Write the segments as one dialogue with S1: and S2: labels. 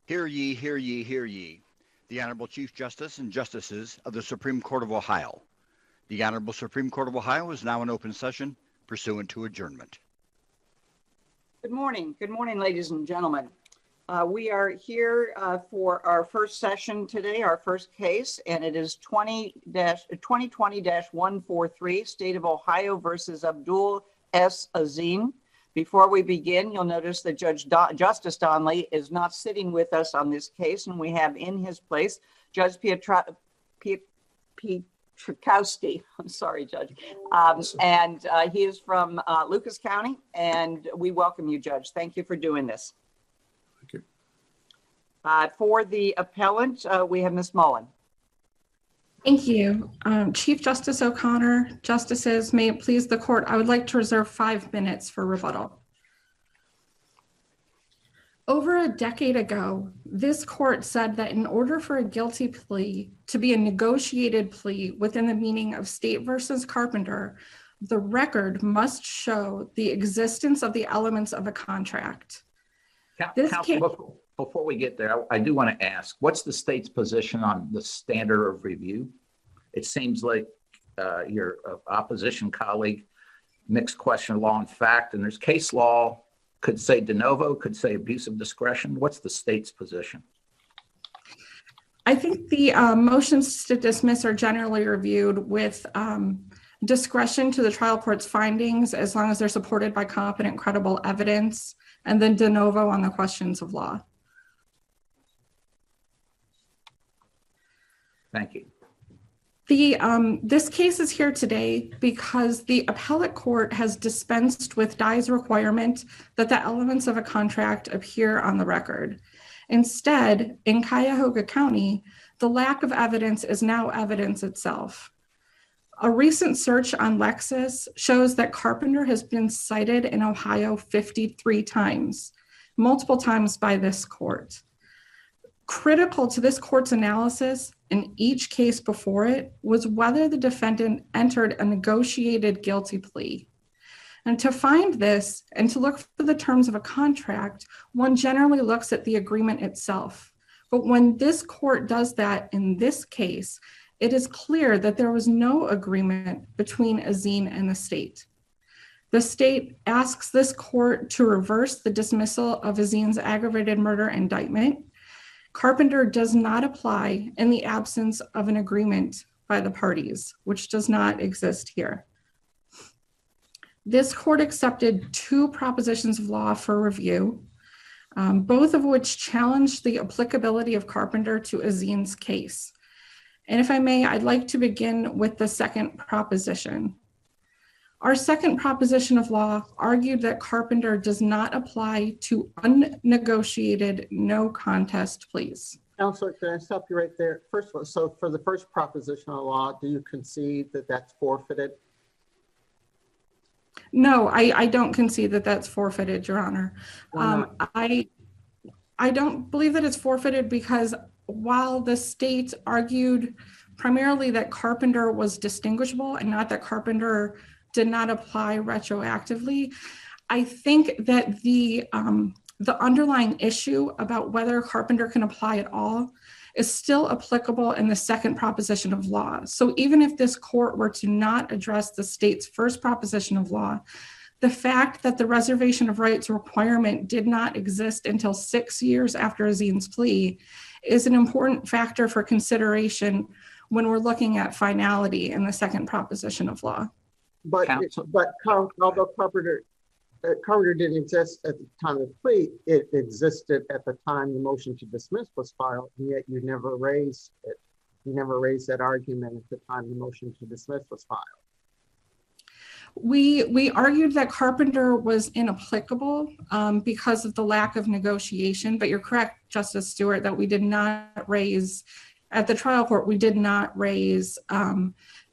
S1: Hear ye, hear ye, hear ye. The Honorable Chief Justice and Justices of the Supreme Court of Ohio. The Honorable Supreme Court of Ohio is now in open session pursuant to adjournment.
S2: Good morning. Good morning, ladies and gentlemen. We are here for our first session today, our first case, and it is 2020-143, State of Ohio versus Abdul S. Azim. Before we begin, you'll notice that Justice Donnelly is not sitting with us on this case, and we have in his place Judge Pietrkowski. I'm sorry, Judge. And he is from Lucas County, and we welcome you, Judge. Thank you for doing this.
S3: Thank you.
S2: For the appellant, we have Ms. Mullen.
S4: Thank you. Chief Justice O'Connor, Justices, may it please the court, I would like to reserve 5 minutes for rebuttal. Over a decade ago, this court said that in order for a guilty plea to be a negotiated plea within the meaning of State versus Carpenter, the record must show the existence of the elements of a contract.
S3: Counsel, before we get there, I do want to ask, what's the state's position on the standard of review? It seems like your opposition colleague mixed question of law and fact, and there's case law, could say de novo, could say abuse of discretion. What's the state's position?
S4: I think the motions to dismiss are generally reviewed with discretion to the trial court's findings, as long as they're supported by competent, credible evidence, and then de novo on the questions of law.
S3: Thank you.
S4: This case is here today because the appellate court has dispensed with Dye's requirement that the elements of a contract appear on the record. Instead, in Cuyahoga County, the lack of evidence is now evidence itself. A recent search on Lexis shows that Carpenter has been cited in Ohio 53 times, multiple times by this court. Critical to this court's analysis in each case before it was whether the defendant entered a negotiated guilty plea. And to find this and to look for the terms of a contract, one generally looks at the agreement itself. But when this court does that in this case, it is clear that there was no agreement between Azim and the state. The state asks this court to reverse the dismissal of Azim's aggravated murder indictment. Carpenter does not apply in the absence of an agreement by the parties, which does not exist here. This court accepted 2 propositions of law for review, both of which challenged the applicability of Carpenter to Azim's case. And if I may, I'd like to begin with the second proposition. Our second proposition of law argued that Carpenter does not apply to unnegotiated no contest pleas.
S5: Counselor, can I stop you right there? First of all, so for the first proposition of law, do you concede that that's forfeited?
S4: No, I don't concede that that's forfeited, Your Honor. I don't believe that it's forfeited because while the state argued primarily that Carpenter was distinguishable and not that Carpenter did not apply retroactively, I think that the underlying issue about whether Carpenter can apply at all is still applicable in the second proposition of law. So even if this court were to not address the state's first proposition of law, the fact that the reservation of rights requirement did not exist until 6 years after Azim's plea is an important factor for consideration when we're looking at finality in the second proposition of law.
S5: But although Carpenter didn't exist at the time of the plea, it existed at the time the motion to dismiss was filed, and yet you never raised it. You never raised that argument at the time the motion to dismiss was filed.
S4: We argued that Carpenter was inapplicable because of the lack of negotiation, but you're correct, Justice Stewart, that we did not raise, at the trial court, we did not raise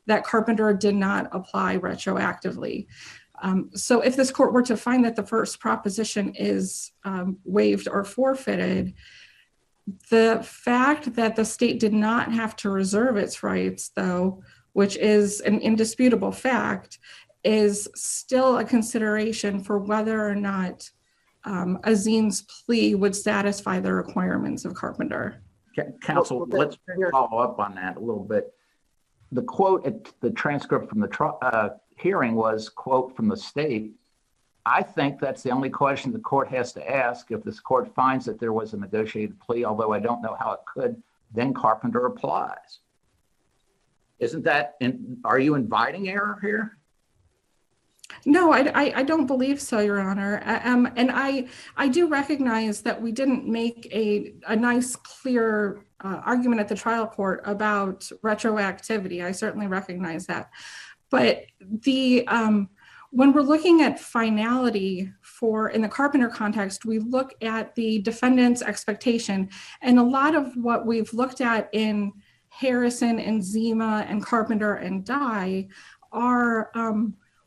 S4: that Carpenter did not apply retroactively. So if this court were to find that the first proposition is waived or forfeited, the fact that the state did not have to reserve its rights, though, which is an indisputable fact, is still a consideration for whether or not Azim's plea would satisfy the requirements of Carpenter.
S3: Counsel, let's follow up on that a little bit. The quote at the transcript from the hearing was, quote, from the state, "I think that's the only question the court has to ask. If this court finds that there was a negotiated plea, although I don't know how it could, then Carpenter applies." Isn't that, are you inviting error here?
S4: No, I don't believe so, Your Honor. And I do recognize that we didn't make a nice, clear argument at the trial court about retroactivity. I certainly recognize that. But when we're looking at finality in the Carpenter context, we look at the defendant's expectation. And a lot of what we've looked at in Harrison and Zima and Carpenter and Dye are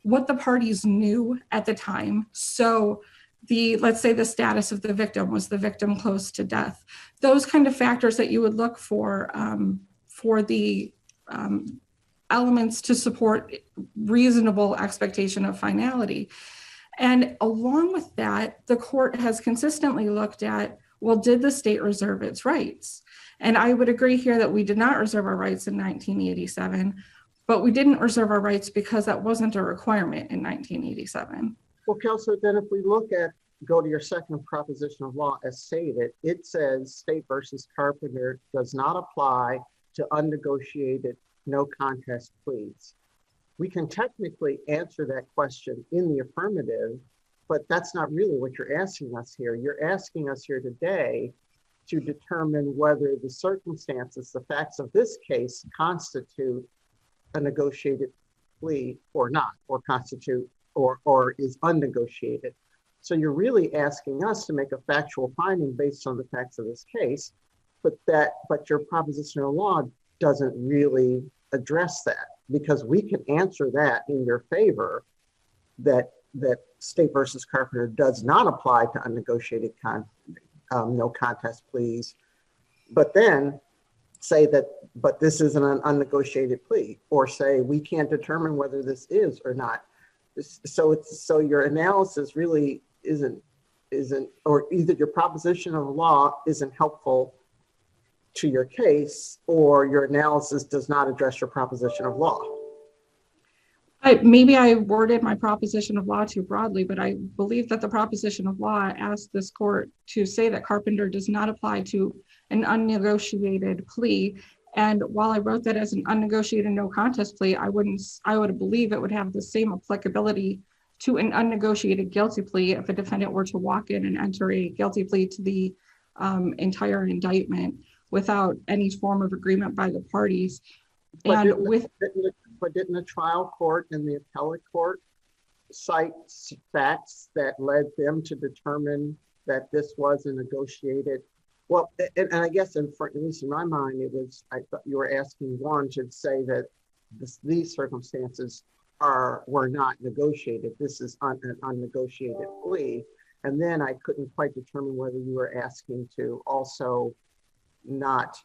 S4: what the parties knew at the time. So let's say the status of the victim, was the victim close to death? Those kind of factors that you would look for the elements to support reasonable expectation of finality. And along with that, the court has consistently looked at, well, did the state reserve its rights? And I would agree here that we did not reserve our rights in 1987, but we didn't reserve our rights because that wasn't a requirement in 1987.
S5: Well, Counselor, then if we go to your second proposition of law as stated, it says State versus Carpenter does not apply to unnegotiated no contest pleas. We can technically answer that question in the affirmative, but that's not really what you're asking us here. You're asking us here today to determine whether the circumstances, the facts of this case constitute a negotiated plea or not, or constitute or is unnegotiated. So you're really asking us to make a factual finding based on the facts of this case, but your proposition of law doesn't really address that, because we can answer that in your favor, that State versus Carpenter does not apply to unnegotiated no contest pleas, but then say that, but this isn't an unnegotiated plea, or say we can't determine whether this is or not. So your analysis really isn't, or either your proposition of law isn't helpful to your case, or your analysis does not address your proposition of law.
S4: Maybe I worded my proposition of law too broadly, but I believe that the proposition of law asked this court to say that Carpenter does not apply to an unnegotiated plea. And while I wrote that as an unnegotiated no contest plea, I would believe it would have the same applicability to an unnegotiated guilty plea if a defendant were to walk in and enter a guilty plea to the entire indictment without any form of agreement by the parties.
S5: But didn't the trial court and the appellate court cite facts that led them to determine that this was a negotiated? Well, and I guess at least in my mind, I thought you were asking one to say that these circumstances were not negotiated. This is an unnegotiated plea. And then I couldn't quite determine whether you were asking to also not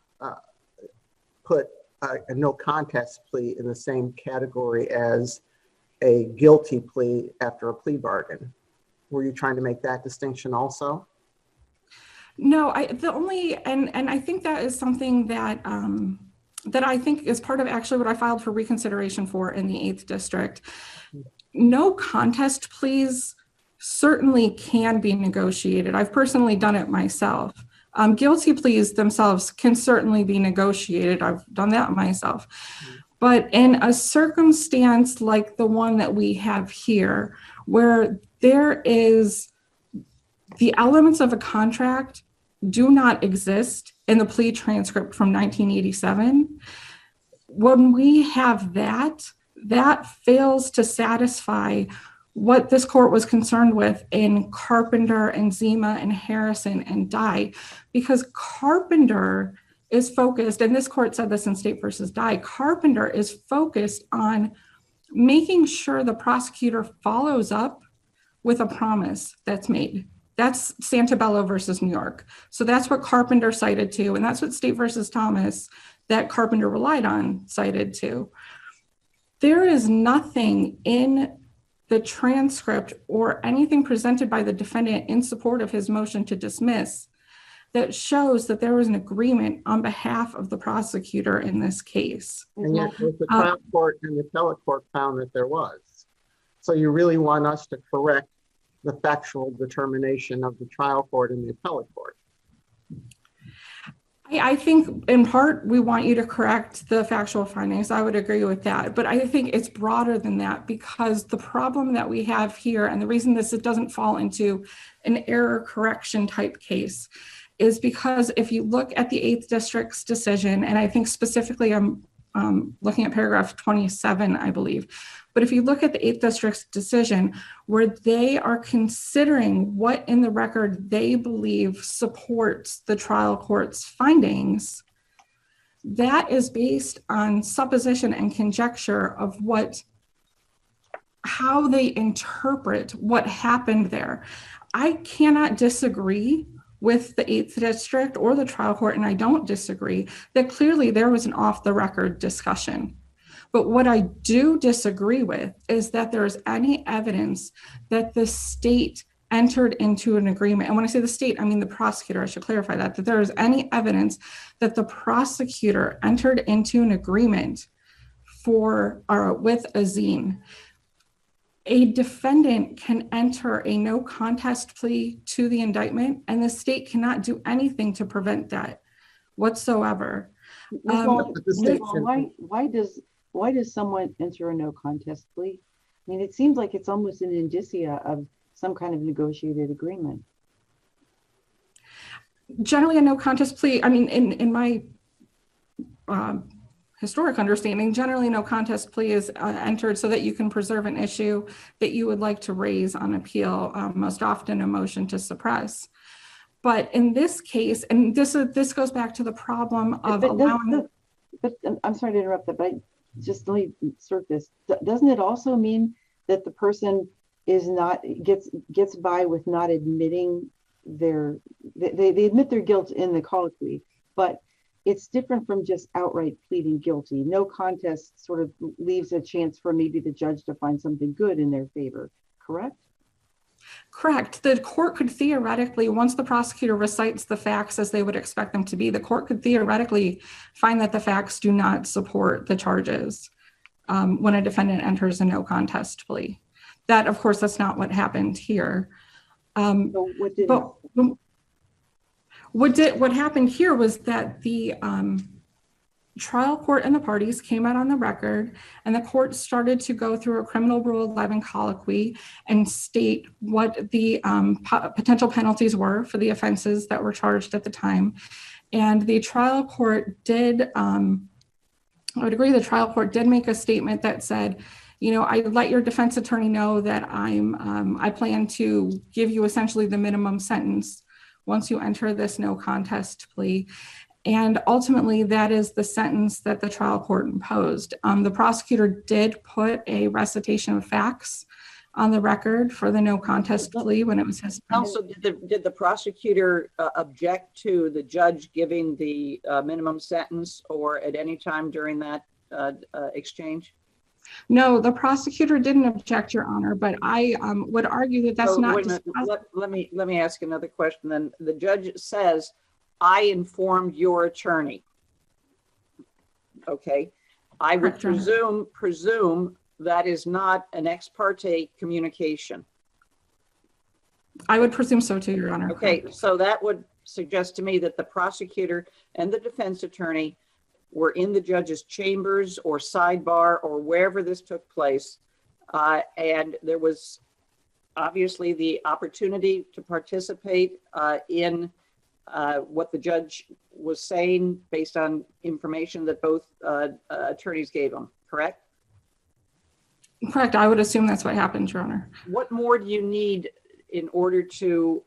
S5: put a no contest plea in the same category as a guilty plea after a plea bargain. Were you trying to make that distinction also?
S4: No, and I think that is something that that I think is part of actually what I filed for reconsideration for in the 8th District. No contest pleas certainly can be negotiated. I've personally done it myself. Guilty pleas themselves can certainly be negotiated. I've done that myself. But in a circumstance like the one that we have here, where there is the elements of a contract do not exist in the plea transcript from 1987, when we have that fails to satisfy what this court was concerned with in Carpenter and Zima and Harrison and Dye, because Carpenter is focused, and this court said this in State versus Dye, Carpenter is focused on making sure the prosecutor follows up with a promise that's made. That's Santabello versus New York. So that's what Carpenter cited to, and that's what State versus Thomas that Carpenter relied on cited to. There is nothing in the transcript or anything presented by the defendant in support of his motion to dismiss that shows that there was an agreement on behalf of the prosecutor in this case.
S5: And yet both the trial court and the appellate court found that there was. So you really want us to correct the factual determination of the trial court and the appellate court?
S4: I think in part we want you to correct the factual findings. I would agree with that. But I think it's broader than that, because the problem that we have here, and the reason it doesn't fall into an error correction type case, is because if you look at the 8th District's decision, and I think specifically I'm looking at paragraph 27, I believe. But if you look at the 8th District's decision, where they are considering what in the record they believe supports the trial court's findings, that is based on supposition and conjecture of how they interpret what happened there. I cannot disagree with the 8th District or the trial court, and I don't disagree that clearly there was an off-the-record discussion. But what I do disagree with is that there is any evidence that the state entered into an agreement. And when I say the state, I mean the prosecutor. I should clarify that there is any evidence that the prosecutor entered into an agreement with Azine. A defendant can enter a no contest plea to the indictment, and the state cannot do anything to prevent that whatsoever.
S6: Why does someone enter a no contest plea? I mean, it seems like it's almost an indicia of some kind of negotiated agreement.
S4: Generally, a no contest plea, I mean, in my historic understanding, generally no contest plea is entered so that you can preserve an issue that you would like to raise on appeal, most often a motion to suppress. But in this case, and this goes back to the problem of allowing...
S6: But I'm sorry to interrupt that, but just let me insert this. Doesn't it also mean that the person gets by with not admitting they admit their guilt in the colloquy, but it's different from just outright pleading guilty. No contest sort of leaves a chance for maybe the judge to find something good in their favor, correct?
S4: Correct. The court could theoretically, once the prosecutor recites the facts as they would expect them to be, the court could theoretically find that the facts do not support the charges when a defendant enters a no contest plea. That, of course, that's not what happened here. What happened here was that the trial court and the parties came out on the record, and the court started to go through a criminal rule 11 colloquy and state what the potential penalties were for the offenses that were charged at the time. And the trial court did, I would agree, the trial court did make a statement that said, you know, I let your defense attorney know that I plan to give you essentially the minimum sentence once you enter this no contest plea. And ultimately, that is the sentence that the trial court imposed. The prosecutor did put a recitation of facts on the record for the no contest plea when it was his.
S2: Also, did the prosecutor object to the judge giving the minimum sentence, or at any time during that exchange?
S4: No, the prosecutor didn't object, Your Honor, but I would argue that that's not.
S2: Let me ask another question. Then the judge says, I informed your attorney. Okay, I would presume that is not an ex parte communication.
S4: I would presume so too, Your Honor.
S2: Okay, so that would suggest to me that the prosecutor and the defense attorney were in the judge's chambers or sidebar or wherever this took place, and there was obviously the opportunity to participate in what the judge was saying based on information that both attorneys gave him, correct?
S4: Correct. I would assume that's what happened, Your Honor.
S2: What more do you need in order to,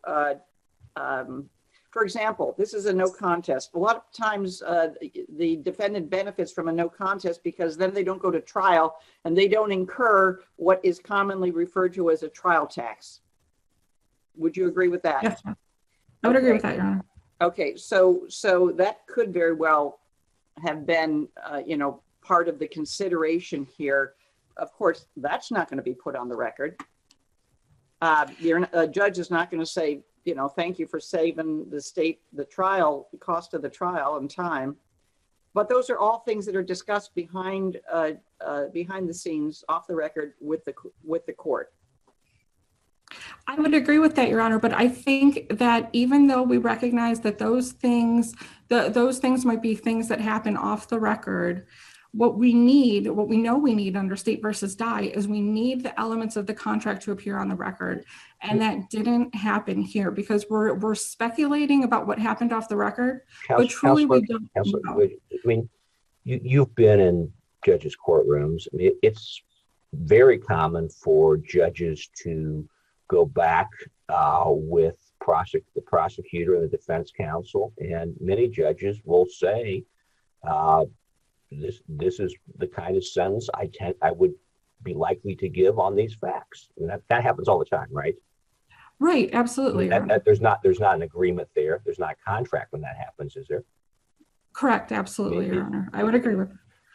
S2: for example, this is a no contest. A lot of times the defendant benefits from a no contest because then they don't go to trial and they don't incur what is commonly referred to as a trial tax. Would you agree with that?
S4: Yes, I would agree with that, Your Honor.
S2: Okay, so that could very well have been, part of the consideration here of course, that's not going to be put on the record. A judge is not going to say, you know, thank you for saving the state the cost of the trial and time. But those are all things that are discussed behind the scenes, off the record, with the court.
S4: I would agree with that, Your Honor, but I think that even though we recognize that those things might be things that happen off the record, what we know we need under State versus Dye is we need the elements of the contract to appear on the record. And that didn't happen here because we're speculating about what happened off the record, but truly we don't know.
S7: I mean, you've been in judges' courtrooms. I mean, it's very common for judges to go back with the prosecutor and the defense counsel, and many judges will say, "This is the kind of sentence I would be likely to give on these facts." And that happens all the time, right?
S4: Right, absolutely.
S7: There's not an agreement there. There's not a contract when that happens, is there?
S4: Correct, absolutely, Your Honor. I would agree with.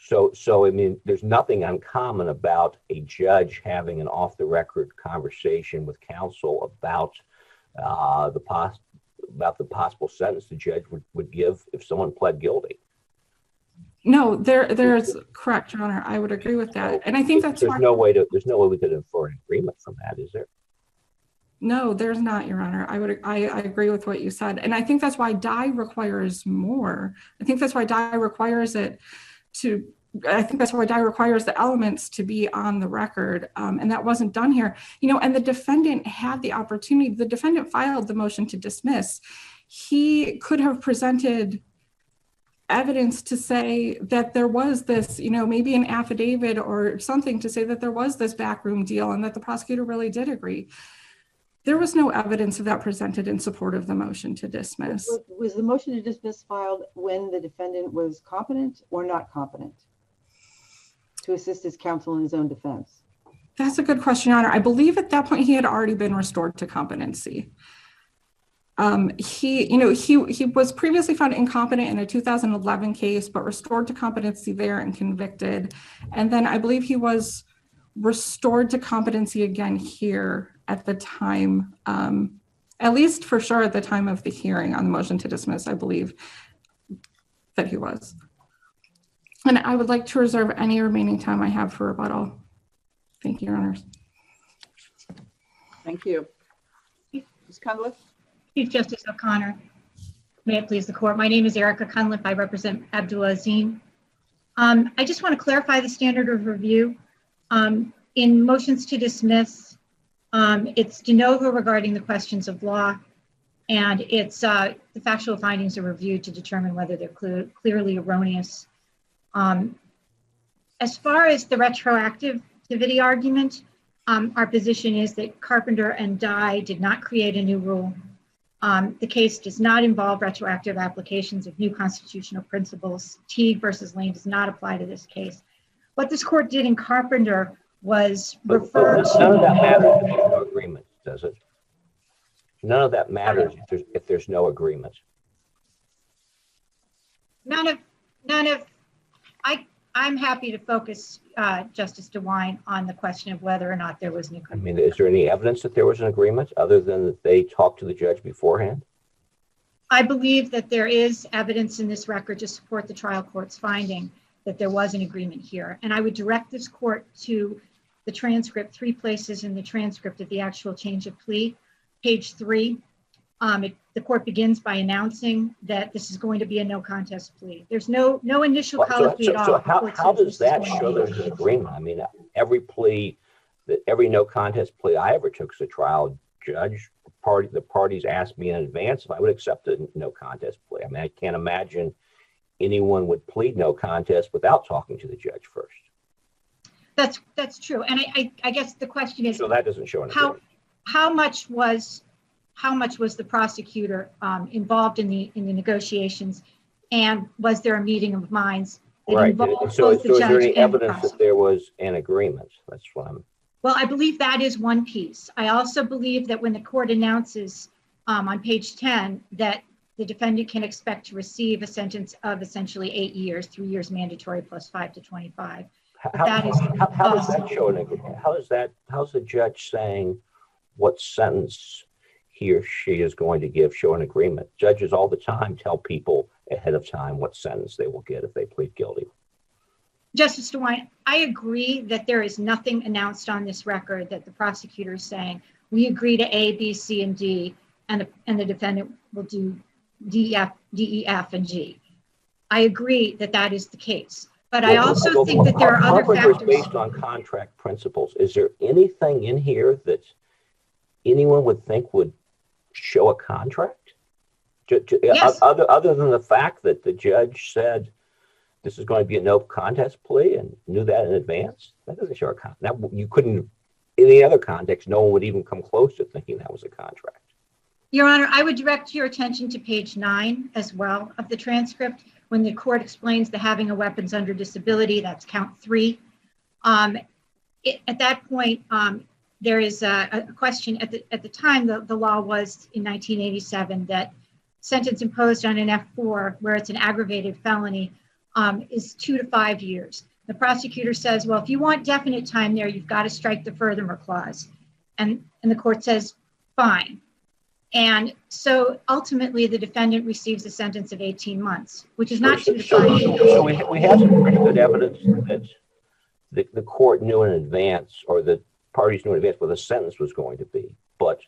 S7: So I mean, there's nothing uncommon about a judge having an off-the-record conversation with counsel about the possible sentence the judge would give if someone pled guilty.
S4: No, there's correct, Your Honor. I would agree with that, and I think that's
S7: there's no way we could infer an agreement from that, is there?
S4: No, there's not, Your Honor. I agree with what you said, and I think that's why Dye requires more. I think that's why Dye requires the elements to be on the record, and that wasn't done here. You know, and the defendant had the opportunity. The defendant filed the motion to dismiss. He could have presented evidence to say that there was this, you know, maybe an affidavit or something to say that there was this backroom deal and that the prosecutor really did agree. There was no evidence of that presented in support of the motion to dismiss.
S6: Was the motion to dismiss filed when the defendant was competent or not competent to assist his counsel in his own defense?
S4: That's a good question, Your Honor. I believe at that point he had already been restored to competency. He was previously found incompetent in a 2011 case, but restored to competency there and convicted. And then I believe he was restored to competency again here at the time, at least for sure at the time of the hearing on the motion to dismiss, I believe that he was. And I would like to reserve any remaining time I have for rebuttal. Thank you, Your Honors.
S2: Thank you. Ms. Cunliffe?
S8: Chief Justice O'Connor, may it please the court. My name is Erica Cunliffe. I represent Abdul Azim. I just want to clarify the standard of review. In motions to dismiss, it's de novo regarding the questions of law, and it's the factual findings are reviewed to determine whether they're clearly erroneous. As far as the retroactivity argument, our position is that Carpenter and Dye did not create a new rule. The case does not involve retroactive applications of new constitutional principles. Teague versus Lane does not apply to this case. What this court did in Carpenter was refer to—
S7: None of that matters if there's no agreement, does it? None of that matters if there's no agreement.
S8: I'm happy to focus, Justice DeWine, on the question of whether or not there was an agreement.
S7: I mean, is there any evidence that there was an agreement other than that they talked to the judge beforehand?
S8: I believe that there is evidence in this record to support the trial court's finding that there was an agreement here. And I would direct this court to the transcript, 3 places in the transcript of the actual change of plea. Page 3, the court begins by announcing that this is going to be a no contest plea. There's no initial colloquy at all.
S7: So how does that show there's an agreement? I mean, every no contest plea I ever took as a trial judge, the parties asked me in advance if I would accept a no contest plea. I mean, I can't imagine anyone would plead no contest without talking to the judge first.
S8: That's true. And I guess the question is,
S7: so that doesn't show an agreement.
S8: How much was the prosecutor involved in the negotiations, and was there a meeting of minds that
S7: right.
S8: involved
S7: So
S8: both the
S7: is
S8: judge
S7: there any
S8: and
S7: evidence
S8: the
S7: that there was an agreement? That's what I'm.
S8: Well, I believe that is one piece. I also believe that when the court announces on page 10 that the defendant can expect to receive a sentence of essentially 8 years, 3 years mandatory plus 5 to 25. That is
S7: how does that show an agreement? How's the judge saying what sentence he or she is going to give show an agreement? Judges all the time tell people ahead of time what sentence they will get if they plead guilty.
S8: Justice DeWine, I agree that there is nothing announced on this record that the prosecutor is saying, we agree to A, B, C, and D, and the defendant will do D, E, F, and G. I agree that that is the case. But I also think that there are other factors.
S7: Based on contract principles, is there anything in here that anyone would think would show a contract?
S8: Yes.
S7: Other than the fact that the judge said this is going to be a no contest plea and knew that in advance, that doesn't show a contract. You couldn't, in any other context, no one would even come close to thinking that was a contract.
S8: Your Honor, I would direct your attention to page 9 as well of the transcript when the court explains the having of weapons under disability, that's count 3. At that point, there is a question. At the time, the law was in 1987 that sentence imposed on an F4 where it's an aggravated felony is 2 to 5 years. The prosecutor says, well, if you want definite time there, you've got to strike the furthermore clause. And the court says, fine. And so ultimately the defendant receives a sentence of 18 months, which is not 2 to 5 years.
S7: So we have some pretty good evidence that the court knew in advance, or the parties knew in advance what the sentence was going to be. But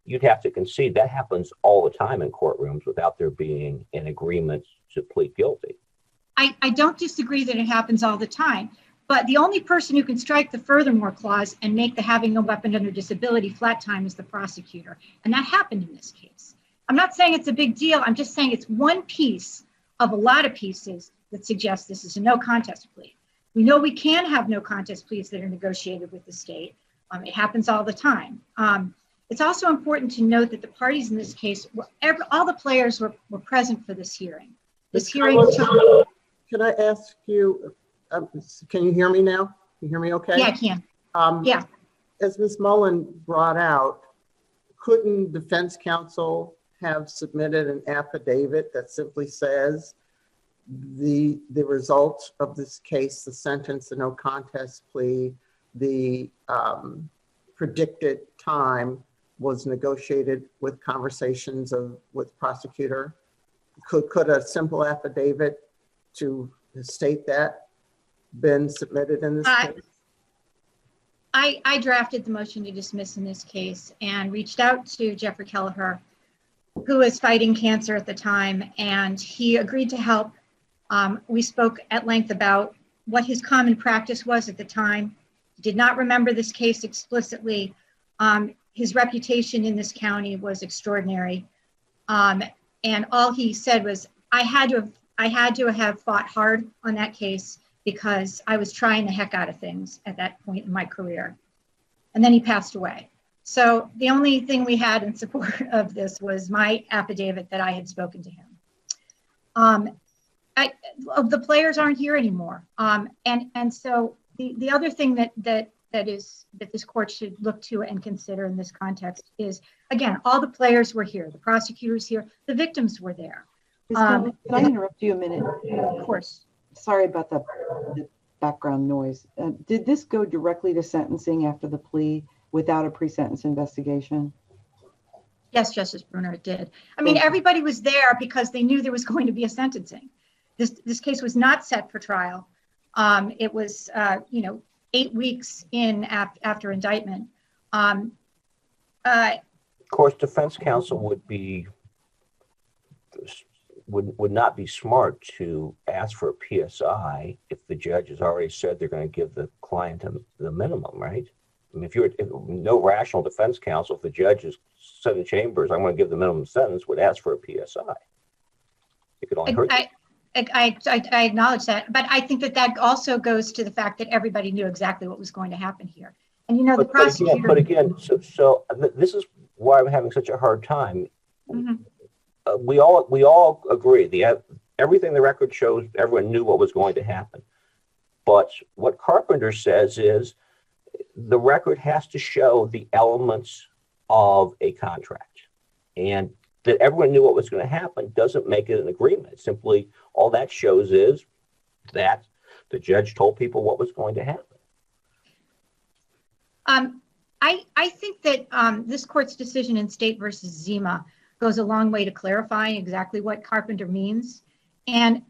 S7: you'd have to concede that happens all the time in courtrooms without there being an agreement to plead guilty.
S8: I don't disagree that it happens all the time, but the only person who can strike the furthermore clause and make the having a weapon under disability flat time is the prosecutor. And that happened in this case. I'm not saying it's a big deal. I'm just saying it's one piece of a lot of pieces that suggest this is a no contest plea. We know we can have no contest pleas that are negotiated with the state. It happens all the time. It's also important to note that the parties in this case, all the players were present for this hearing. This hearing took...
S5: Can I ask you, can you hear me now? Can you hear me okay?
S8: Yeah, I can. Yeah.
S5: As Ms. Mullen brought out, couldn't defense counsel have submitted an affidavit that simply says the result of this case, the sentence, the no contest plea, the predicted time was negotiated with conversations with prosecutor? Could a simple affidavit to state that been submitted in this case?
S8: I drafted the motion to dismiss in this case and reached out to Jeffrey Kelleher, who was fighting cancer at the time, and he agreed to help. We spoke at length about what his common practice was at the time. He did not remember this case explicitly. His reputation in this county was extraordinary. And all he said was, I had to have fought hard on that case because I was trying the heck out of things at that point in my career. And then he passed away. So the only thing we had in support of this was my affidavit that I had spoken to him. The players aren't here anymore. And so the other thing that this court should look to and consider in this context is, again, all the players were here, the prosecutors here, the victims were there.
S6: Can I interrupt you a minute?
S8: Of course.
S6: Sorry about the background noise. Did this go directly to sentencing after the plea without a pre-sentence investigation?
S8: Yes, Justice Bruner, it did. I mean, everybody was there because they knew there was going to be a sentencing. This case was not set for trial. It was, 8 weeks in after indictment.
S7: Of course, defense counsel would not be smart to ask for a PSI if the judge has already said they're going to give the client the minimum, right? I mean, if no rational defense counsel, if the judge is said in chambers, I'm going to give the minimum sentence, would ask for a PSI. It could only hurt.
S8: I acknowledge that, but I think that also goes to the fact that everybody knew exactly what was going to happen here. And the prosecutor.
S7: But again, so this is why I'm having such a hard time.
S8: Mm-hmm.
S7: We all agree. Everything the record shows, everyone knew what was going to happen. But what Carpenter says is the record has to show the elements of a contract, and that everyone knew what was going to happen doesn't make it an agreement. Simply, all that shows is that The judge told people what was going to happen.
S8: I think that this court's decision in State versus Zima goes a long way to clarifying exactly what Carpenter means. And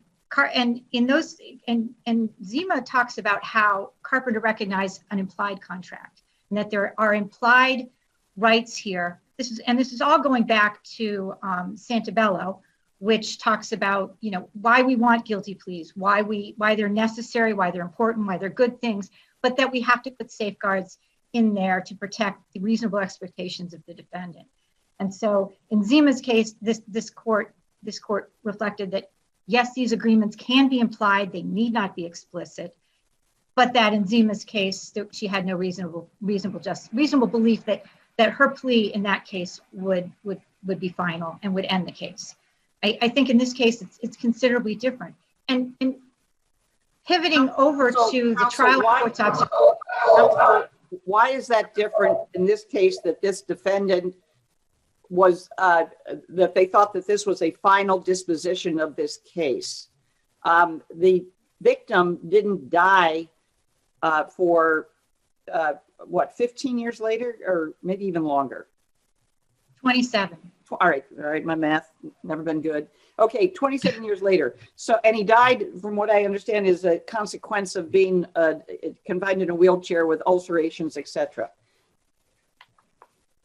S8: Zima talks about how Carpenter recognized an implied contract and that there are implied rights here. This is all going back to Santabello, which talks about, you know, why we want guilty pleas, why they're necessary, why they're important, why they're good things, but that we have to put safeguards in there to protect the reasonable expectations of the defendant. And so in Zima's case, this court reflected that, yes, these agreements can be implied, they need not be explicit, but that in Zima's case, that she had no reasonable belief that her plea in that case would be final and would end the case. I think in this case, it's considerably different. And pivoting over to the trial court's observation.
S2: Why is that different in this case, that this defendant was, that they thought that this was a final disposition of this case? The victim didn't die for, 15 years later, or maybe even longer?
S8: 27.
S2: All right, my math, never been good. Okay, 27 years later. So, and he died, from what I understand, is a consequence of being confined in a wheelchair with ulcerations, etc.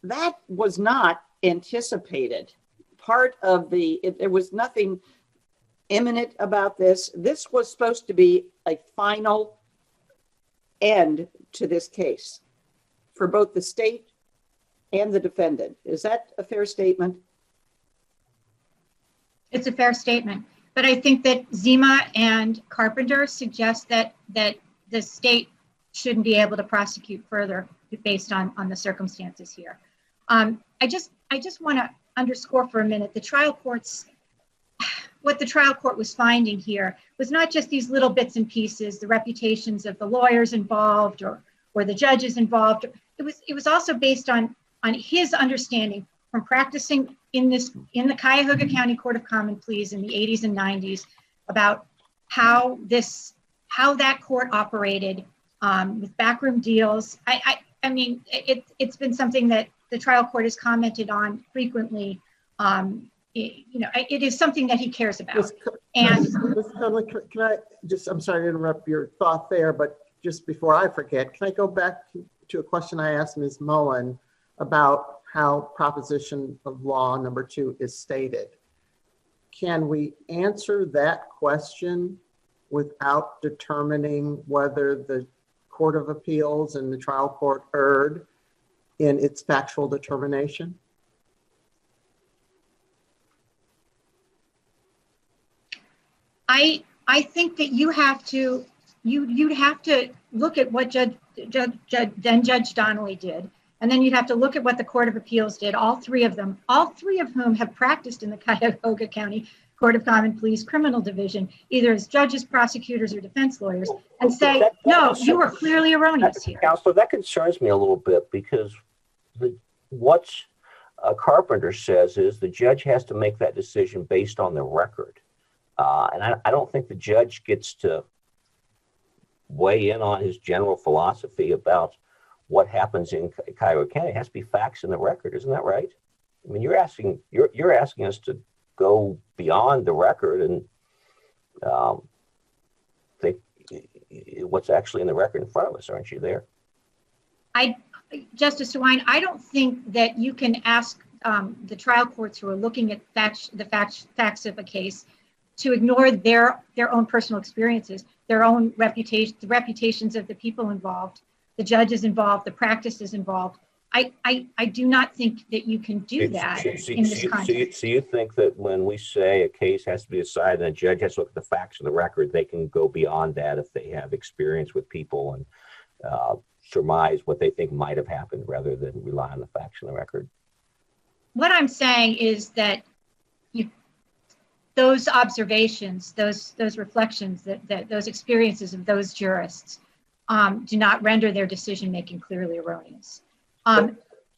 S2: That was not anticipated. Part of there was nothing imminent about this. This was supposed to be a final end to this case for both the state and the defendant. Is that a fair statement?
S8: It's a fair statement, but I think that Zima and Carpenter suggest that the state shouldn't be able to prosecute further based on the circumstances here. I just want to underscore for a minute what the trial court was finding here was not just these little bits and pieces, the reputations of the lawyers involved or the judges involved. It was also based on his understanding from practicing in the Cuyahoga County Court of Common Pleas in the 80s and 90s about how that court operated with backroom deals. I mean, it's been something that the trial court has commented on frequently. It is something that he cares about. And
S5: can I just, I'm sorry to interrupt your thought there, but just before I forget, can I go back to a question I asked Ms. Mullen about how proposition of law number 2 is stated? Can we answer that question without determining whether the Court of Appeals and the trial court erred in its factual determination?
S8: I think that you'd have to look at what Judge Donnelly did, and then you'd have to look at what the Court of Appeals did, all three of whom have practiced in the Cuyahoga County Court of Common Pleas Criminal Division, either as judges, prosecutors, or defense lawyers, and say, no, you were clearly erroneous here.
S7: Counselor, that concerns me a little bit, because what Carpenter says is the judge has to make that decision based on the record. And I don't think the judge gets to weigh in on his general philosophy about what happens in Cuyahoga County. It has to be facts in the record, isn't that right? I mean, you're asking us to go beyond the record and think what's actually in the record in front of us, aren't you there?
S8: Justice DeWine, I don't think that you can ask the trial courts who are looking at the facts of a case to ignore their own personal experiences, their own reputation, the reputations of the people involved, the judges involved, the practices involved. I do not think that you can do that in this context.
S7: So you think that when we say a case has to be decided and a judge has to look at the facts of the record, they can go beyond that if they have experience with people and surmise what they think might have happened rather than rely on the facts in the record?
S8: What I'm saying is that those observations, those reflections, that those experiences of those jurists do not render their decision-making clearly erroneous.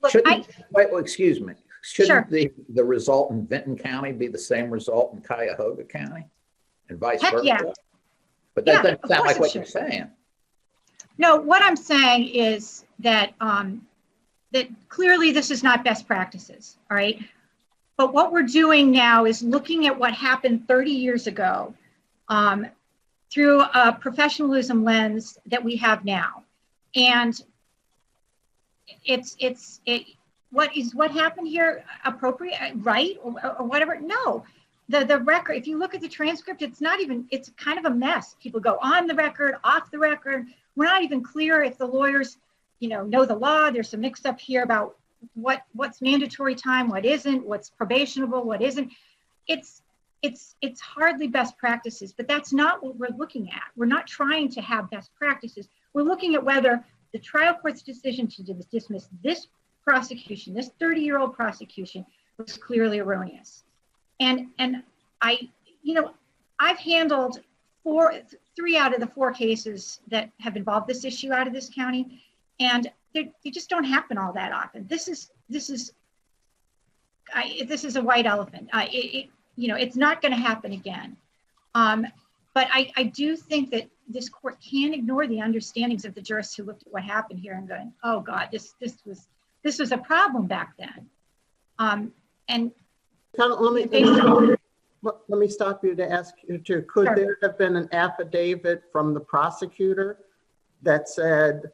S3: Excuse me. Shouldn't the result in Benton County be the same result in Cuyahoga County and vice versa?
S8: Yeah.
S3: But that
S8: Yeah,
S3: doesn't
S8: of
S3: sound
S8: course
S3: like
S8: it
S3: what
S8: should.
S3: you're saying.
S8: No, what I'm saying is that that clearly this is not best practices, all right? But what we're doing now is looking at what happened 30 years ago through a professionalism lens that we have now. And what happened here appropriate, right, or whatever? No, the record, if you look at the transcript, it's kind of a mess. People go on the record, off the record. We're not even clear if the lawyers, know the law. There's some mix up here about what's mandatory time, what isn't, what's probationable, what isn't. It's hardly best practices, but that's not what we're looking at. We're not trying to have best practices. We're looking at whether the trial court's decision to dismiss this prosecution, this 30-year-old prosecution, was clearly erroneous. And I've handled 3 out of the 4 cases that have involved this issue out of this county, and they just don't happen all that often. This is a white elephant. It's not going to happen again. But I do think that this court can ignore the understandings of the jurists who looked at what happened here and going, oh God, this was a problem back then. And
S5: let me stop you to ask you too. Could
S8: Sure.
S5: there have been an affidavit from the prosecutor that said,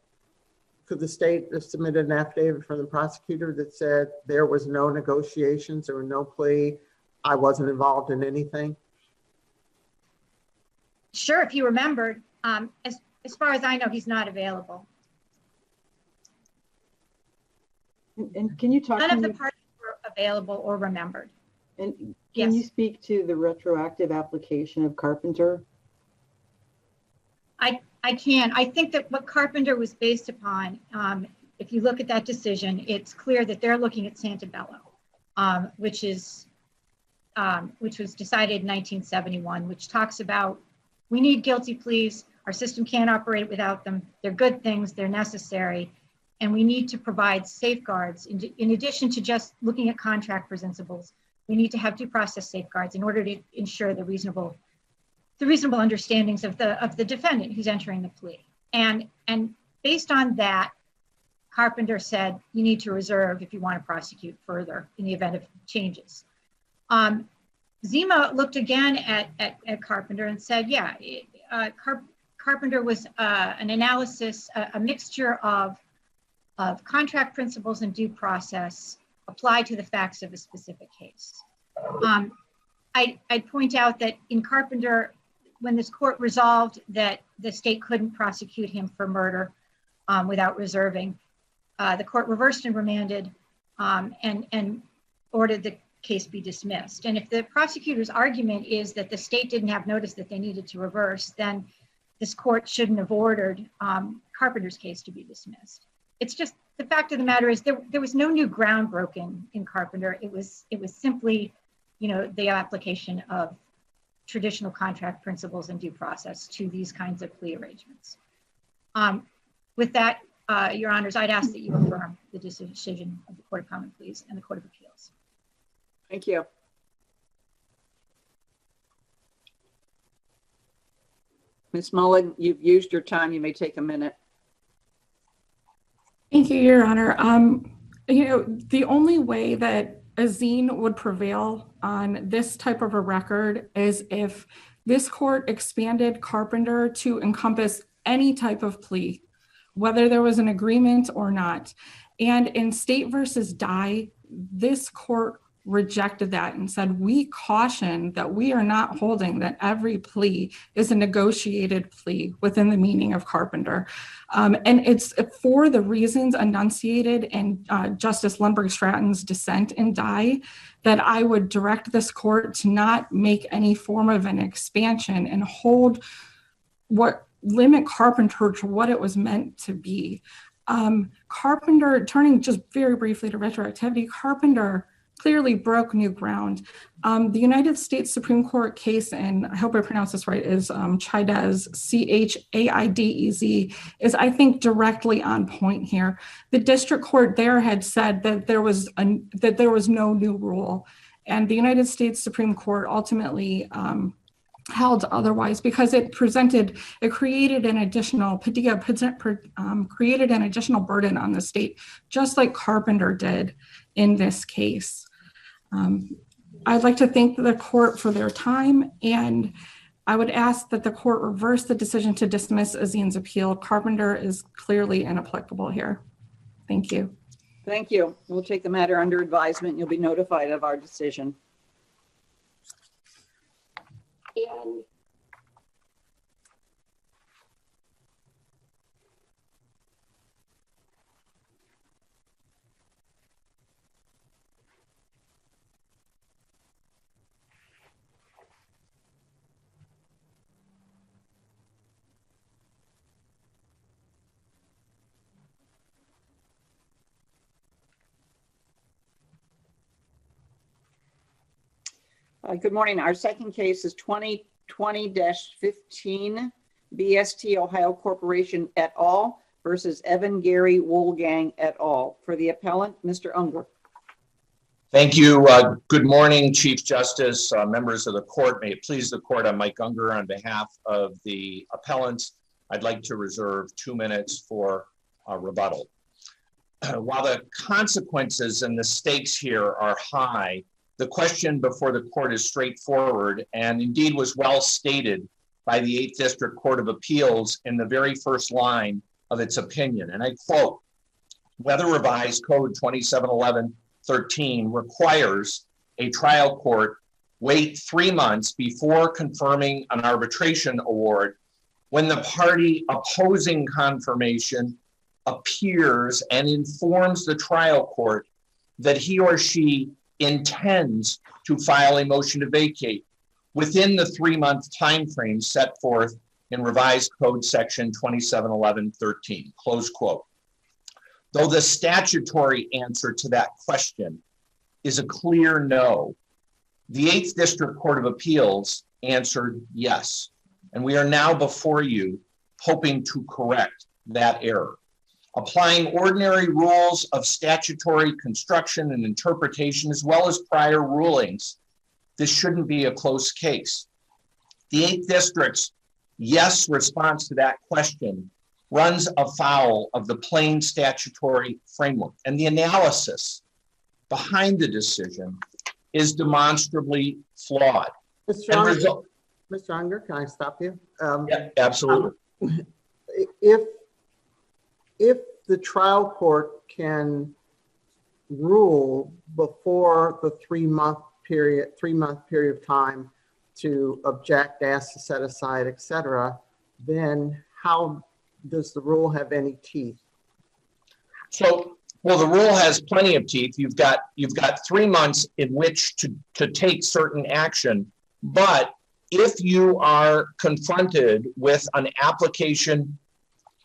S5: could the state have submitted an affidavit from the prosecutor that said there was no negotiations, there were no plea, I wasn't involved in anything?
S8: Sure, if you remembered, as far as I know, he's not available.
S6: And can you talk
S8: None
S6: to
S8: of the
S6: me,
S8: parties were available or remembered.
S6: and can
S8: Yes.
S6: you speak to the retroactive application of Carpenter?
S8: I can. I think that what Carpenter was based upon, if you look at that decision, it's clear that they're looking at Santabello, which was decided in 1971, which talks about we need guilty pleas. Our system can't operate without them. They're good things. They're necessary. And we need to provide safeguards. In addition to just looking at contract principles, we need to have due process safeguards in order to ensure the reasonable understandings of the defendant who's entering the plea. And based on that, Carpenter said you need to reserve if you want to prosecute further in the event of changes. Zima looked again at Carpenter and said, yeah, Carpenter was an analysis, a mixture of contract principles and due process applied to the facts of a specific case. I'd point out that in Carpenter, when this court resolved that the state couldn't prosecute him for murder without reserving, the court reversed and remanded and ordered the case be dismissed. And if the prosecutor's argument is that the state didn't have notice that they needed to reverse, then this court shouldn't have ordered Carpenter's case to be dismissed. It's just the fact of the matter is there was no new ground broken in Carpenter. It was simply, the application of traditional contract principles and due process to these kinds of plea arrangements. With that, Your Honors, I'd ask that you affirm the decision of the Court of Common Pleas and the Court of Appeals.
S2: Thank you. Ms. Mullen, you've used your time. You may take a minute.
S4: Thank you, Your Honor. The only way that Azine would prevail on this type of a record is if this court expanded Carpenter to encompass any type of plea, whether there was an agreement or not. And in State versus Dye, this court rejected that and said, we caution that we are not holding that every plea is a negotiated plea within the meaning of Carpenter. And it's for the reasons enunciated in Justice Lundberg-Stratton's dissent in Dye that I would direct this court to not make any form of an expansion and limit Carpenter to what it was meant to be. Carpenter, turning just very briefly to retroactivity, Carpenter clearly broke new ground. The United States Supreme Court case, and I hope I pronounce this right, is Chaidez, Chaidez, is I think directly on point here. The district court there had said that there was no new rule, and the United States Supreme Court ultimately held otherwise, because it created an additional created an additional burden on the state, just like Carpenter did in this case. I'd like to thank the court for their time, and I would ask that the court reverse the decision to dismiss Azin's appeal. Carpenter is clearly inapplicable here. Thank you.
S2: Thank you. We'll take the matter under advisement. You'll be notified of our decision. And good morning. Our second case is 2020-15 BST Ohio Corporation et al. Versus Evan Gary Wolfgang et al. For the appellant, Mr. Unger.
S9: Thank you. Good morning, Chief Justice, members of the court. May it please the court, I'm Mike Unger on behalf of the appellants. I'd like to reserve 2 minutes for rebuttal. While the consequences and the stakes here are high, the question before the court is straightforward and indeed was well stated by the 8th District Court of Appeals in the very first line of its opinion. And I quote, whether revised code 2711-13 requires a trial court wait 3 months before confirming an arbitration award when the party opposing confirmation appears and informs the trial court that he or she intends to file a motion to vacate within the 3-month time frame set forth in revised code section 2711-13, close quote. Though the statutory answer to that question is a clear no, the 8th District Court of Appeals answered yes. And we are now before you hoping to correct that error. Applying ordinary rules of statutory construction and interpretation, as well as prior rulings, this shouldn't be a close case. The 8th District's yes response to that question runs afoul of the plain statutory framework, and the analysis behind the decision is demonstrably flawed.
S5: Mr. Unger, can I stop you?
S9: Yeah, absolutely.
S5: If the trial court can rule before the 3-month period of time to object, ask to set aside, etc., then how does the rule have any teeth?
S9: So, well, the rule has plenty of teeth. You've got 3 months in which to take certain action, but if you are confronted with an application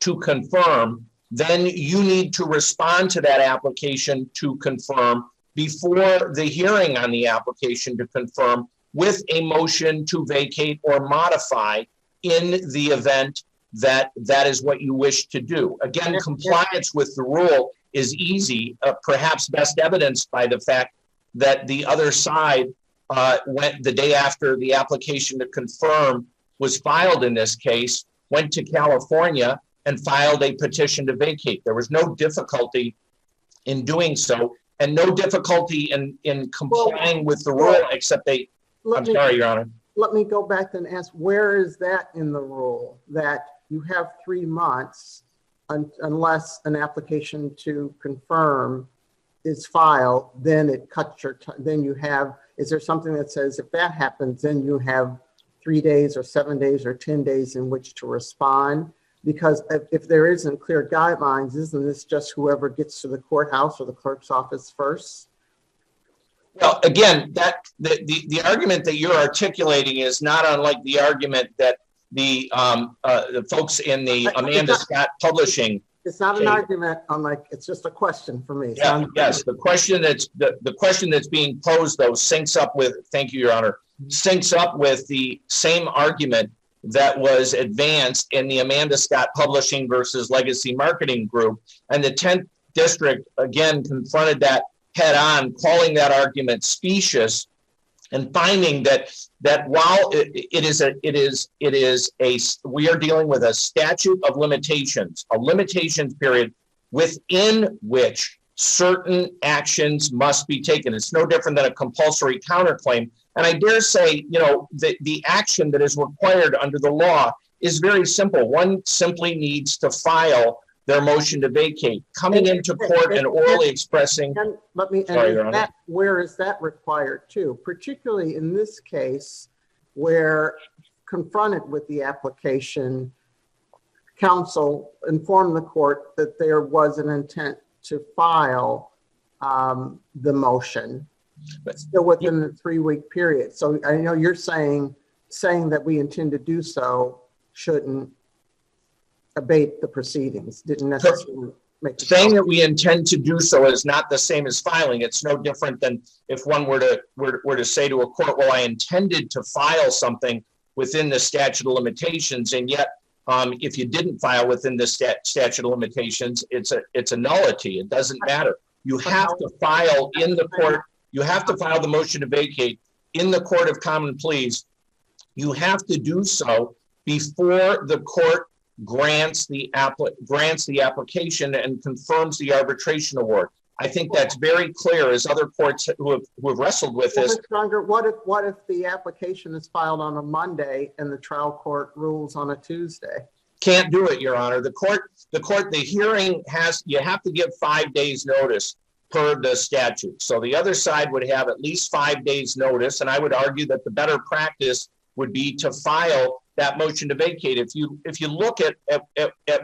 S9: to confirm, then you need to respond to that application to confirm before the hearing on the application to confirm with a motion to vacate or modify in the event that that is what you wish to do. Again, compliance with the rule is easy, perhaps best evidenced by the fact that the other side went the day after the application to confirm was filed in this case, went to California and filed a petition to vacate. There was no difficulty in doing so, and no difficulty in complying with the rule, except they, sorry, Your Honor.
S5: Let me go back and ask, where is that in the rule, that you have 3 months unless an application to confirm is filed, then it cuts your time, then you have, is there something that says if that happens, then you have 3 days or 7 days or 10 days in which to respond? Because if there isn't clear guidelines, isn't this just whoever gets to the courthouse or the clerk's office first?
S9: Well, again, that the argument that you're articulating is not unlike the argument that the folks in the Amanda Scott Publishing.
S5: It's not an argument, unlike, it's just a question for me.
S9: Yeah, yes, the question that's being posed though syncs up with, thank you, Your Honor, syncs up with the same argument that was advanced in the Amanda Scott Publishing versus Legacy Marketing Group. And the 10th District, again, confronted that head on, calling that argument specious and finding that that while we are dealing with a statute of limitations, a limitations period within which certain actions must be taken. It's no different than a compulsory counterclaim. And I dare say, the action that is required under the law is very simple. One simply needs to file their motion to vacate, coming into court and orally expressing.
S5: Where is that required too? Particularly in this case, where confronted with the application, counsel informed the court that there was an intent to file the motion, but still within the 3-week period. So I know you're saying that we intend to do so shouldn't abate the proceedings, didn't necessarily make
S9: saying that we intend to do so is not the same as filing. It's no different than if one were to say to a court, well, I intended to file something within the statute of limitations, and yet if you didn't file within the statute of limitations, it's a nullity. It doesn't matter. You have to file in the court. You have to file the motion to vacate in the Court of Common Pleas. You have to do so before the court grants the application and confirms the arbitration award. I think that's very clear, as other courts who have wrestled with this.
S5: What if the application is filed on a Monday and the trial court rules on a Tuesday?
S9: Can't do it, Your Honor. The hearing you have to give 5 days notice per the statute. So the other side would have at least 5 days notice, and I would argue that the better practice would be to file that motion to vacate. If you look at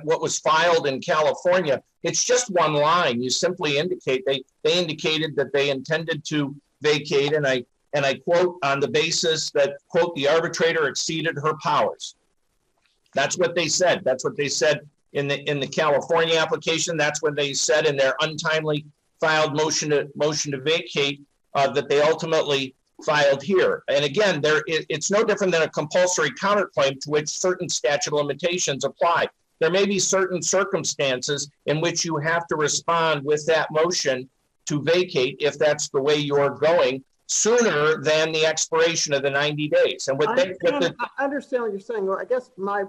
S9: what was filed in California, it's just one line. You simply indicate they indicated that they intended to vacate, and I quote, on the basis that, quote, the arbitrator exceeded her powers. That's what they said. That's what they said in the California application. That's what they said in their untimely filed motion to vacate that they ultimately filed here. And again, it's no different than a compulsory counterclaim to which certain statute of limitations apply. There may be certain circumstances in which you have to respond with that motion to vacate, if that's the way you're going, sooner than the expiration of the 90 days. And
S5: I understand what you're saying. Well, I guess my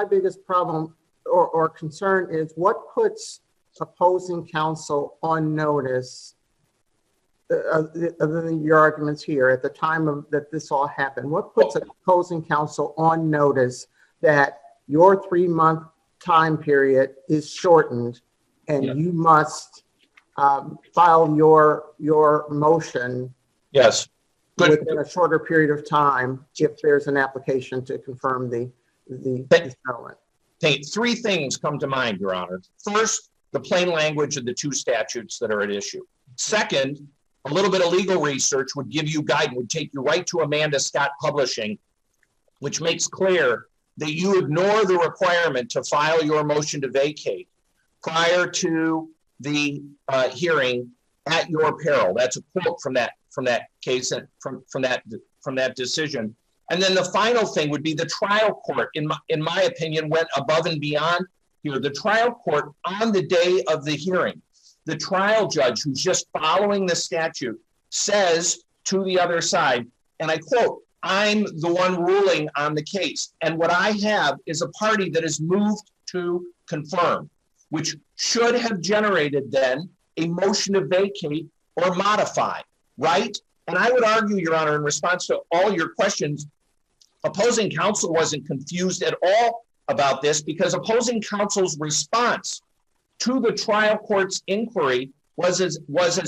S5: biggest problem or concern is what puts opposing counsel on notice, other than your arguments here, at the time that this all happened. What puts opposing counsel on notice that your 3-month time period is shortened and you must file your motion within a shorter period of time if there's an application to confirm the settlement?
S9: 3 things come to mind, Your Honor. First, the plain language of the 2 statutes that are at issue. Second, a little bit of legal research would give you guidance, would take you right to Amanda Scott Publishing, which makes clear that you ignore the requirement to file your motion to vacate prior to the hearing at your peril. That's a quote from that case and from that decision. And then the final thing would be the trial court, in my opinion, went above and beyond here. The trial court, on the day of the hearing, the trial judge, who's just following the statute, says to the other side, and I quote, "I'm the one ruling on the case, and what I have is a party that is moved to confirm," which should have generated then a motion to vacate or modify, right? And I would argue, Your Honor, in response to all your questions, opposing counsel wasn't confused at all about this, because opposing counsel's response to the trial court's inquiry was as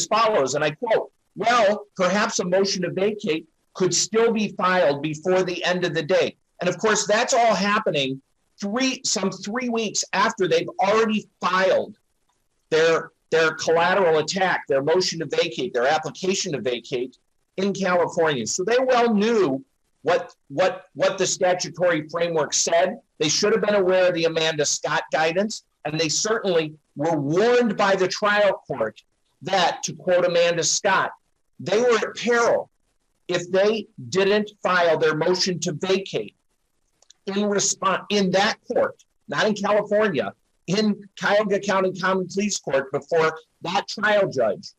S9: follows, and I quote, "Well, perhaps a motion to vacate could still be filed before the end of the day." And of course, that's all happening some 3 weeks after they've already filed their collateral attack, their motion to vacate, their application to vacate in California. So they well knew what the statutory framework said. They should have been aware of the Amanda Scott guidance, and they certainly were warned by the trial court that, to quote Amanda Scott, they were at peril if they didn't file their motion to vacate in that court, not in California, in Cuyahoga County Common Pleas Court before that trial judge.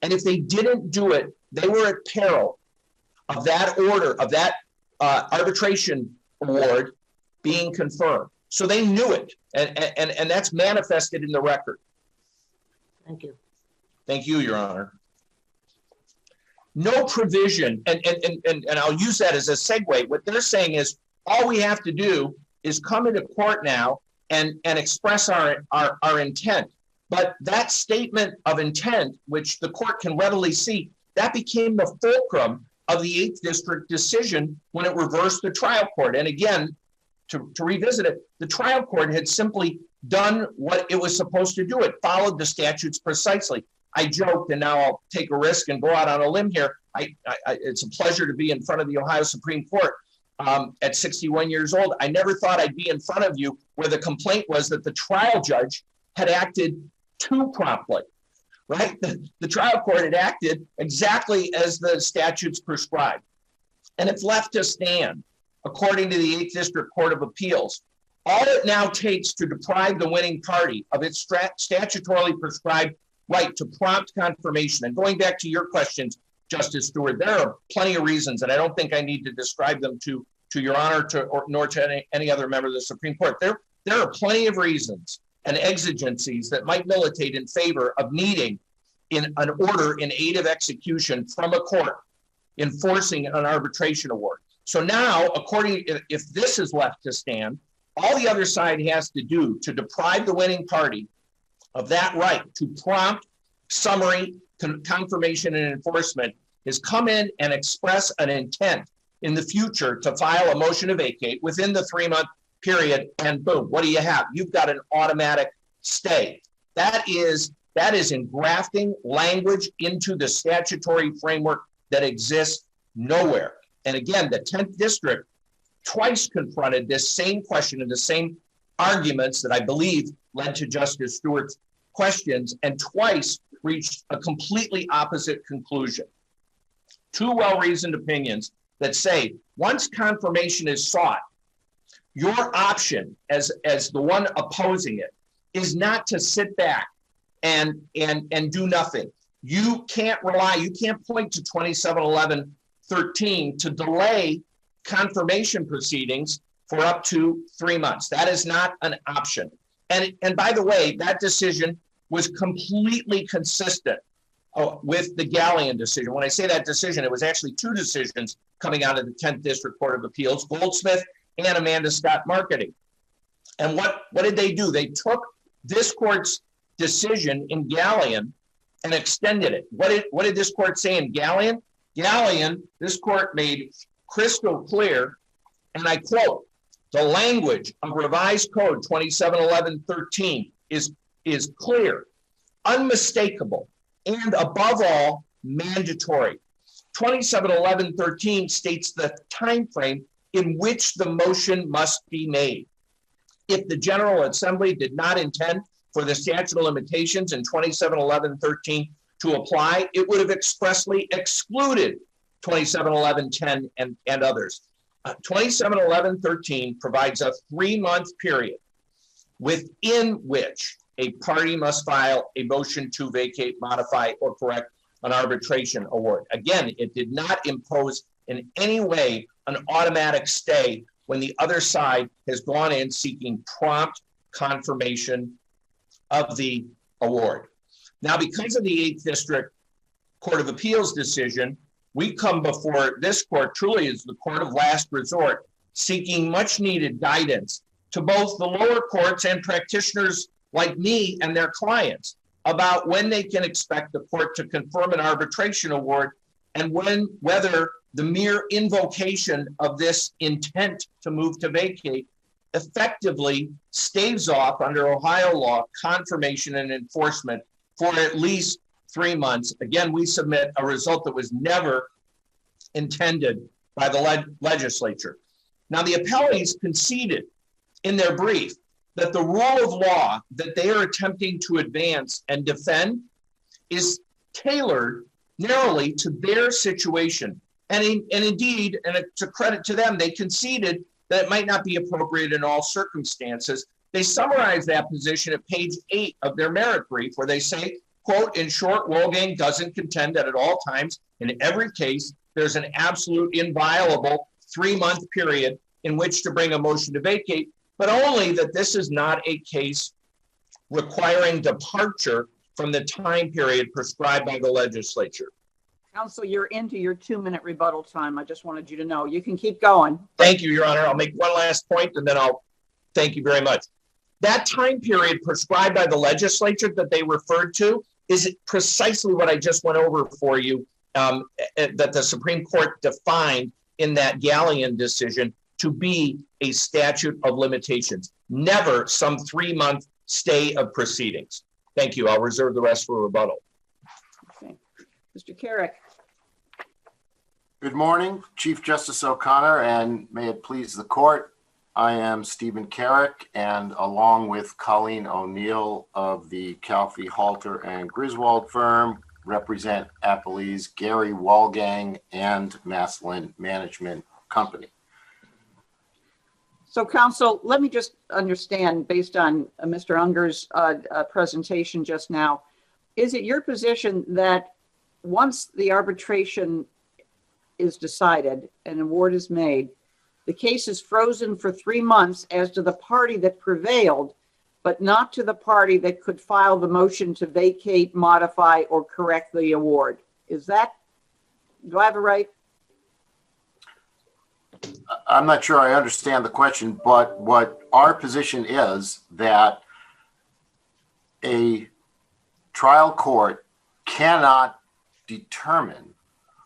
S9: And if they didn't do it, they were at peril of that order, of that arbitration award being confirmed. So they knew it, and that's manifested in the record.
S5: Thank you.
S9: Thank you, Your Honor. No provision, and I'll use that as a segue. What they're saying is all we have to do is come into court now and express our intent. But that statement of intent, which the court can readily see, that became the fulcrum of the 8th District decision when it reversed the trial court. And again, to revisit it, the trial court had simply done what it was supposed to do. It followed the statutes precisely. I joked, and now I'll take a risk and go out on a limb here. It's a pleasure to be in front of the Ohio Supreme Court at 61 years old. I never thought I'd be in front of you where the complaint was that the trial judge had acted too promptly, right? The trial court had acted exactly as the statutes prescribed. And if left to stand, according to the 8th District Court of Appeals, all it now takes to deprive the winning party of its statutorily prescribed right to prompt confirmation. And going back to your questions, Justice Stewart, there are plenty of reasons, and I don't think I need to describe them to Your Honor nor to any other member of the Supreme Court. There are plenty of reasons and exigencies that might militate in favor of needing in an order in aid of execution from a court enforcing an arbitration award. So now, if this is left to stand, all the other side has to do to deprive the winning party of that right to prompt summary confirmation and enforcement is come in and express an intent in the future to file a motion to vacate within the 3-month period, and boom, what do you have? You've got an automatic stay. That is engrafting language into the statutory framework that exists nowhere. And again, the 10th District twice confronted this same question and the same arguments that I believe led to Justice Stewart's questions, and twice reached a completely opposite conclusion. Two well-reasoned opinions that say once confirmation is sought, your option as the one opposing it is not to sit back and do nothing. You can't point to 2711-13 to delay confirmation proceedings for up to 3 months. That is not an option. And by the way, that decision was completely consistent with the Galleon decision. When I say that decision, it was actually two decisions coming out of the 10th District Court of Appeals, Goldsmith and Amanda Scott Marketing. And what did they do? They took this court's decision in Galleon and extended it. What did this court say in Galleon? Galleon, this court made crystal clear, and I quote, the language of revised code 2711-13 is clear, unmistakable, and above all, mandatory. 2711-13 states the time frame in which the motion must be made. If the General Assembly did not intend for the statute of limitations in 2711-13 to apply, it would have expressly excluded 2711-10 and others. 2711-13 provides a 3-month period within which a party must file a motion to vacate, modify, or correct an arbitration award. Again, it did not impose in any way an automatic stay when the other side has gone in seeking prompt confirmation of the award. Now, because of the 8th District Court of Appeals decision, we come before this court truly as the court of last resort, seeking much needed guidance to both the lower courts and practitioners like me and their clients about when they can expect the court to confirm an arbitration award and whether the mere invocation of this intent to move to vacate effectively staves off under Ohio law confirmation and enforcement for at least 3 months. Again, we submit a result that was never intended by the legislature. Now, the appellees conceded in their brief that the rule of law that they are attempting to advance and defend is tailored narrowly to their situation. And indeed, and it's a credit to them, they conceded that it might not be appropriate in all circumstances. They summarize that position at page 8 of their merit brief, where they say, quote, in short, Wolfgang doesn't contend that at all times, in every case, there's an absolute inviolable 3-month period in which to bring a motion to vacate, but only that this is not a case requiring departure from the time period prescribed by the legislature.
S2: Counsel, you're into your 2-minute rebuttal time. I just wanted you to know. You can keep going.
S9: Thank you, Your Honor. I'll make one last point and then I'll thank you very much. That time period prescribed by the legislature that they referred to is precisely what I just went over for you, that the Supreme Court defined in that Galleon decision to be a statute of limitations, never some 3-month stay of proceedings. Thank you. I'll reserve the rest for rebuttal.
S2: Okay. Mr. Carrick.
S10: Good morning, Chief Justice O'Connor, and may it please the court. I am Stephen Carrick, and along with Colleen O'Neill of the Calfee, Halter, and Griswold firm, represent Appellee's Gary Walgang and Maslin Management Company.
S2: So, counsel, let me just understand, based on Mr. Unger's presentation just now, is it your position that once the arbitration is decided, an award is made, the case is frozen for 3 months as to the party that prevailed, but not to the party that could file the motion to vacate, modify, or correct the award? Is that, do I have it right?
S10: I'm not sure I understand the question, but what our position is that a trial court cannot determine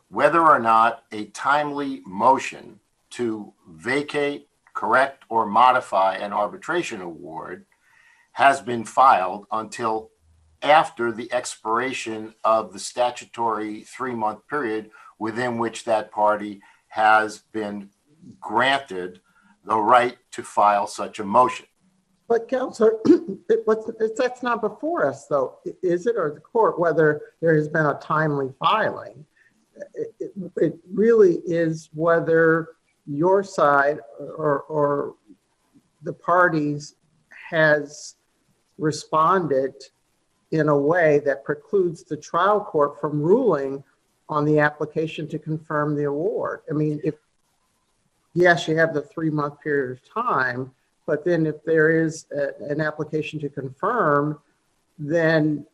S10: whether or not a timely motion to vacate, correct, or modify an arbitration award has been filed until after the expiration of the statutory 3-month period within which that party has been granted the right to file such a motion.
S5: But Counselor, that's not before us, though, is it, or the court, whether there has been a timely filing? It really is whether your side or the parties has responded in a way that precludes the trial court from ruling on the application to confirm the award. I mean, if yes, you have the 3-month period of time, but then if there is an application to confirm, then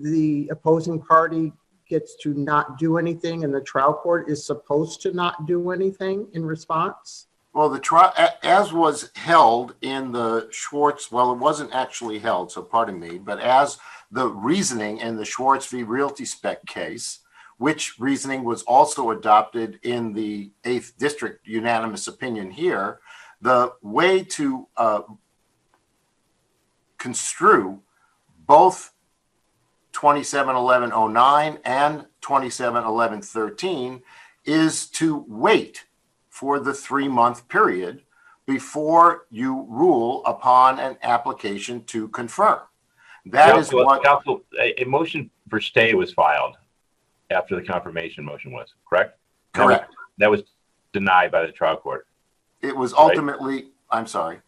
S5: the opposing party gets to not do anything and the trial court is supposed to not do anything in response?
S10: Well, the trial, as was held in the Schwartz, well, it wasn't actually held, so pardon me, but as the reasoning in the Schwartz v. Realty Spec case, which reasoning was also adopted in the 8th District unanimous opinion here, the way to construe both 271109 and 271113 is to wait for the 3-month period before you rule upon an application to confirm. That is what...
S11: Counsel, a motion for stay was filed after the confirmation motion was, correct?
S10: Correct.
S11: That was denied by the trial court.
S10: It was ultimately, right? I'm sorry.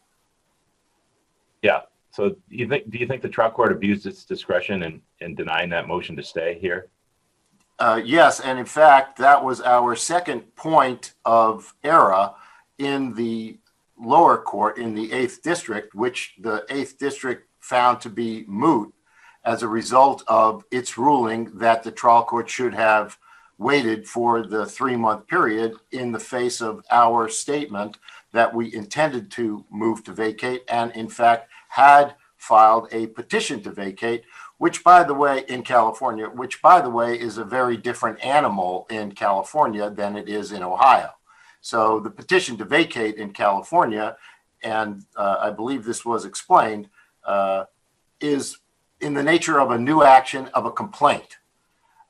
S11: Yeah. So do you think the trial court abused its discretion in denying that motion to stay here?
S10: Yes, and in fact, that was our second point of error in the lower court in the 8th District, which the 8th District found to be moot as a result of its ruling that the trial court should have waited for the 3-month period in the face of our statement that we intended to move to vacate and in fact had filed a petition to vacate, which by the way in California, which by the way is a very different animal in California than it is in Ohio. So the petition to vacate in California, and I believe this was explained, is in the nature of a new action of a complaint.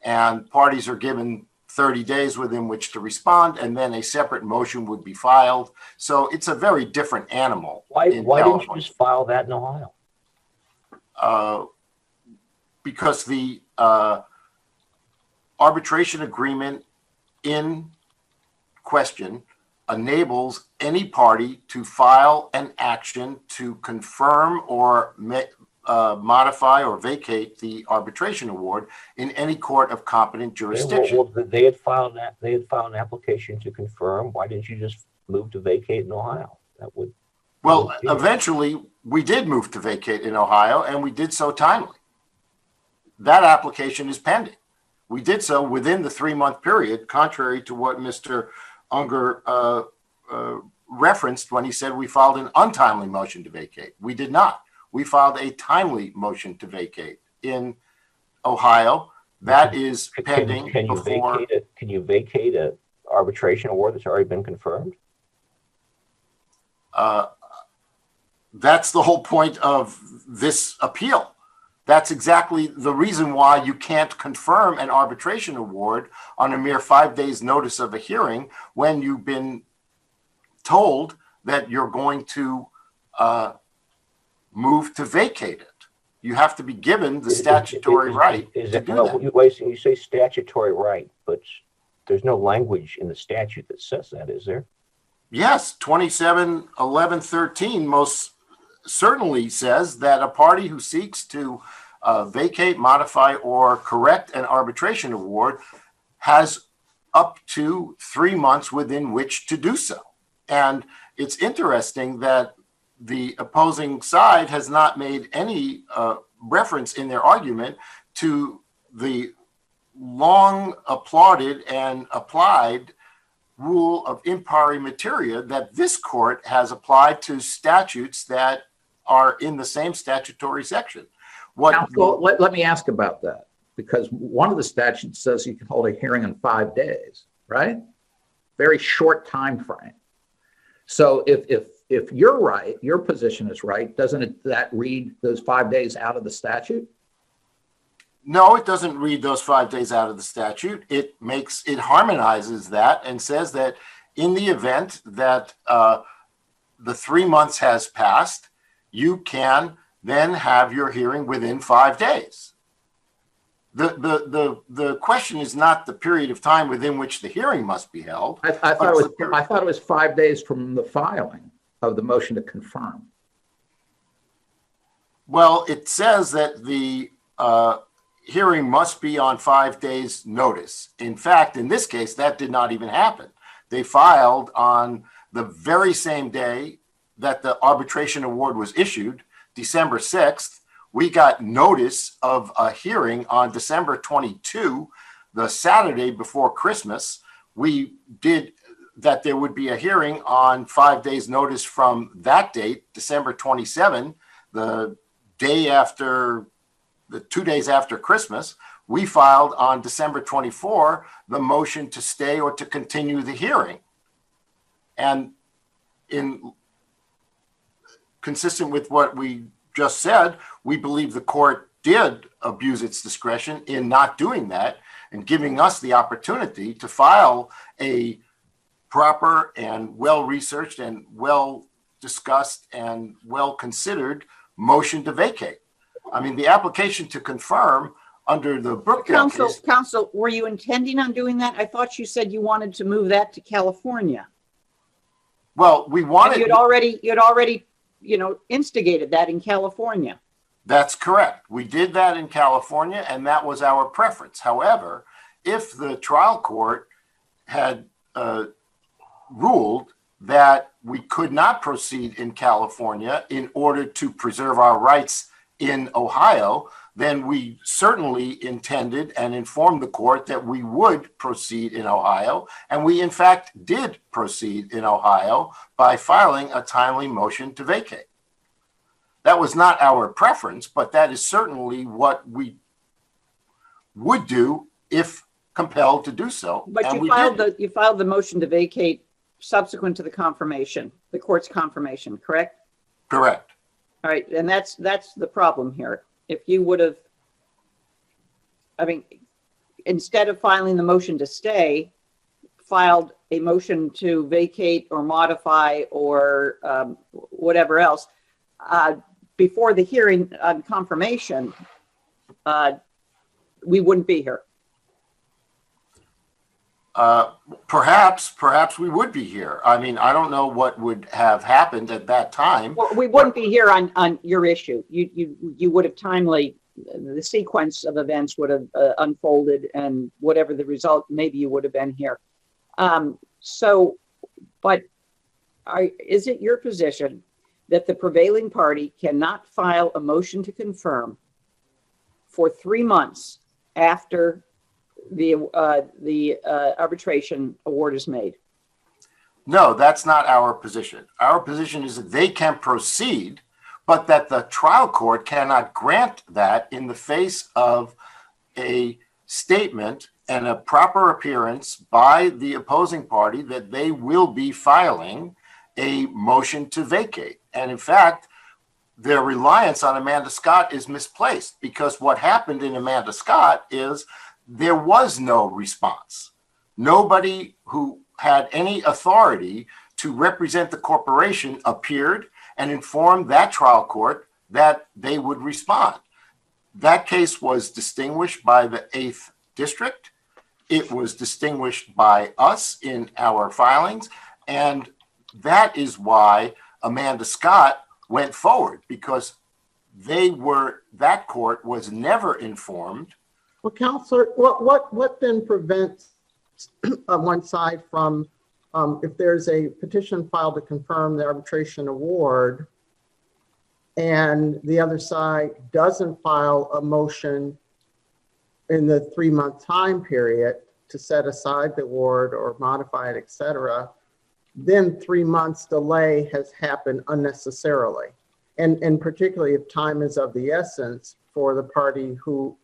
S10: And parties are given 30 days within which to respond, and then a separate motion would be filed. So it's a very different animal.
S7: Why didn't you just file that in Ohio?
S10: Because the arbitration agreement in question enables any party to file an action to confirm or modify or vacate the arbitration award in any court of competent jurisdiction.
S7: Well, they had filed that. They had filed an application to confirm. Why didn't you just move to vacate in Ohio? That would.
S10: Well, eventually we did move to vacate in Ohio, and we did so timely. That application is pending. We did so within the 3-month period, contrary to what Mr. Unger referenced when he said we filed an untimely motion to vacate. We did not. We filed a timely motion to vacate in Ohio. That is pending.
S7: Can you vacate an arbitration award that's already been confirmed?
S10: That's the whole point of this appeal. That's exactly the reason why you can't confirm an arbitration award on a mere 5 days notice of a hearing when you've been told that you're going to move to vacate it. You have to be given the statutory right to do that.
S7: You say statutory right, but there's no language in the statute that says that, is there?
S10: Yes, 27-11-13 most certainly says that a party who seeks to vacate, modify, or correct an arbitration award has up to 3 months within which to do so. And it's interesting that the opposing side has not made any reference in their argument to the long applauded and applied rule of impari materia that this court has applied to statutes that are in the same statutory section.
S3: Counsel, let me ask about that, because one of the statutes says you can hold a hearing in 5 days, right? Very short time frame. So if you're right, your position is right, doesn't that read those 5 days out of the statute?
S10: No, it doesn't read those 5 days out of the statute. It harmonizes that and says that in the event that the 3 months has passed, you can then have your hearing within 5 days. The question is not the period of time within which the hearing must be held.
S3: I thought it was 5 days from the filing of the motion to confirm.
S10: Well, it says that the hearing must be on 5 days' notice. In fact, in this case, that did not even happen. They filed on the very same day that the arbitration award was issued, December 6th. We got notice of a hearing on December 22, the Saturday before Christmas. We did that there would be a hearing on 5 days' notice from that date, December 27, the 2 days after Christmas. We filed on December 24 the motion to stay or to continue the hearing. And consistent with what we just said, we believe the court did abuse its discretion in not doing that and giving us the opportunity to file a proper and well-researched and well-discussed and well-considered motion to vacate. I mean, the application to confirm under the Brookdale case.
S2: Counsel, were you intending on doing that? I thought you said you wanted to move that to California.
S10: Well, we wanted.
S2: You'd already, instigated that in California.
S10: That's correct. We did that in California, and that was our preference. However, if the trial court had ruled that we could not proceed in California in order to preserve our rights in Ohio, then we certainly intended and informed the court that we would proceed in Ohio. And we, in fact, did proceed in Ohio by filing a timely motion to vacate. That was not our preference, but that is certainly what we would do if compelled to do so.
S2: But you filed the motion to vacate subsequent to the confirmation, the court's confirmation, correct?
S10: Correct.
S2: All right, and that's the problem here. If you would have, instead of filing the motion to stay, filed a motion to vacate or modify or whatever else before the hearing on confirmation, we wouldn't be here.
S10: Perhaps we would be here. I mean, I don't know what would have happened at that time.
S2: Well, we wouldn't be here on your issue. You would have timely, the sequence of events would have unfolded, and whatever the result, maybe you would have been here. Is it your position that the prevailing party cannot file a motion to confirm for 3 months after the arbitration award is made?
S10: No, that's not our position. Our position is that they can proceed, but that the trial court cannot grant that in the face of a statement and a proper appearance by the opposing party that they will be filing a motion to vacate. And in fact, their reliance on Amanda Scott is misplaced, because what happened in Amanda Scott is there was no response. Nobody who had any authority to represent the corporation appeared and informed that trial court that they would respond. That case was distinguished by the 8th District. It was distinguished by us in our filings. And that is why Amanda Scott went forward, because that court was never informed.
S5: Well, Counselor, what then prevents one side from, if there's a petition filed to confirm the arbitration award and the other side doesn't file a motion in the 3-month time period to set aside the award or modify it, etc., then 3 months delay has happened unnecessarily. And particularly if time is of the essence for the party who's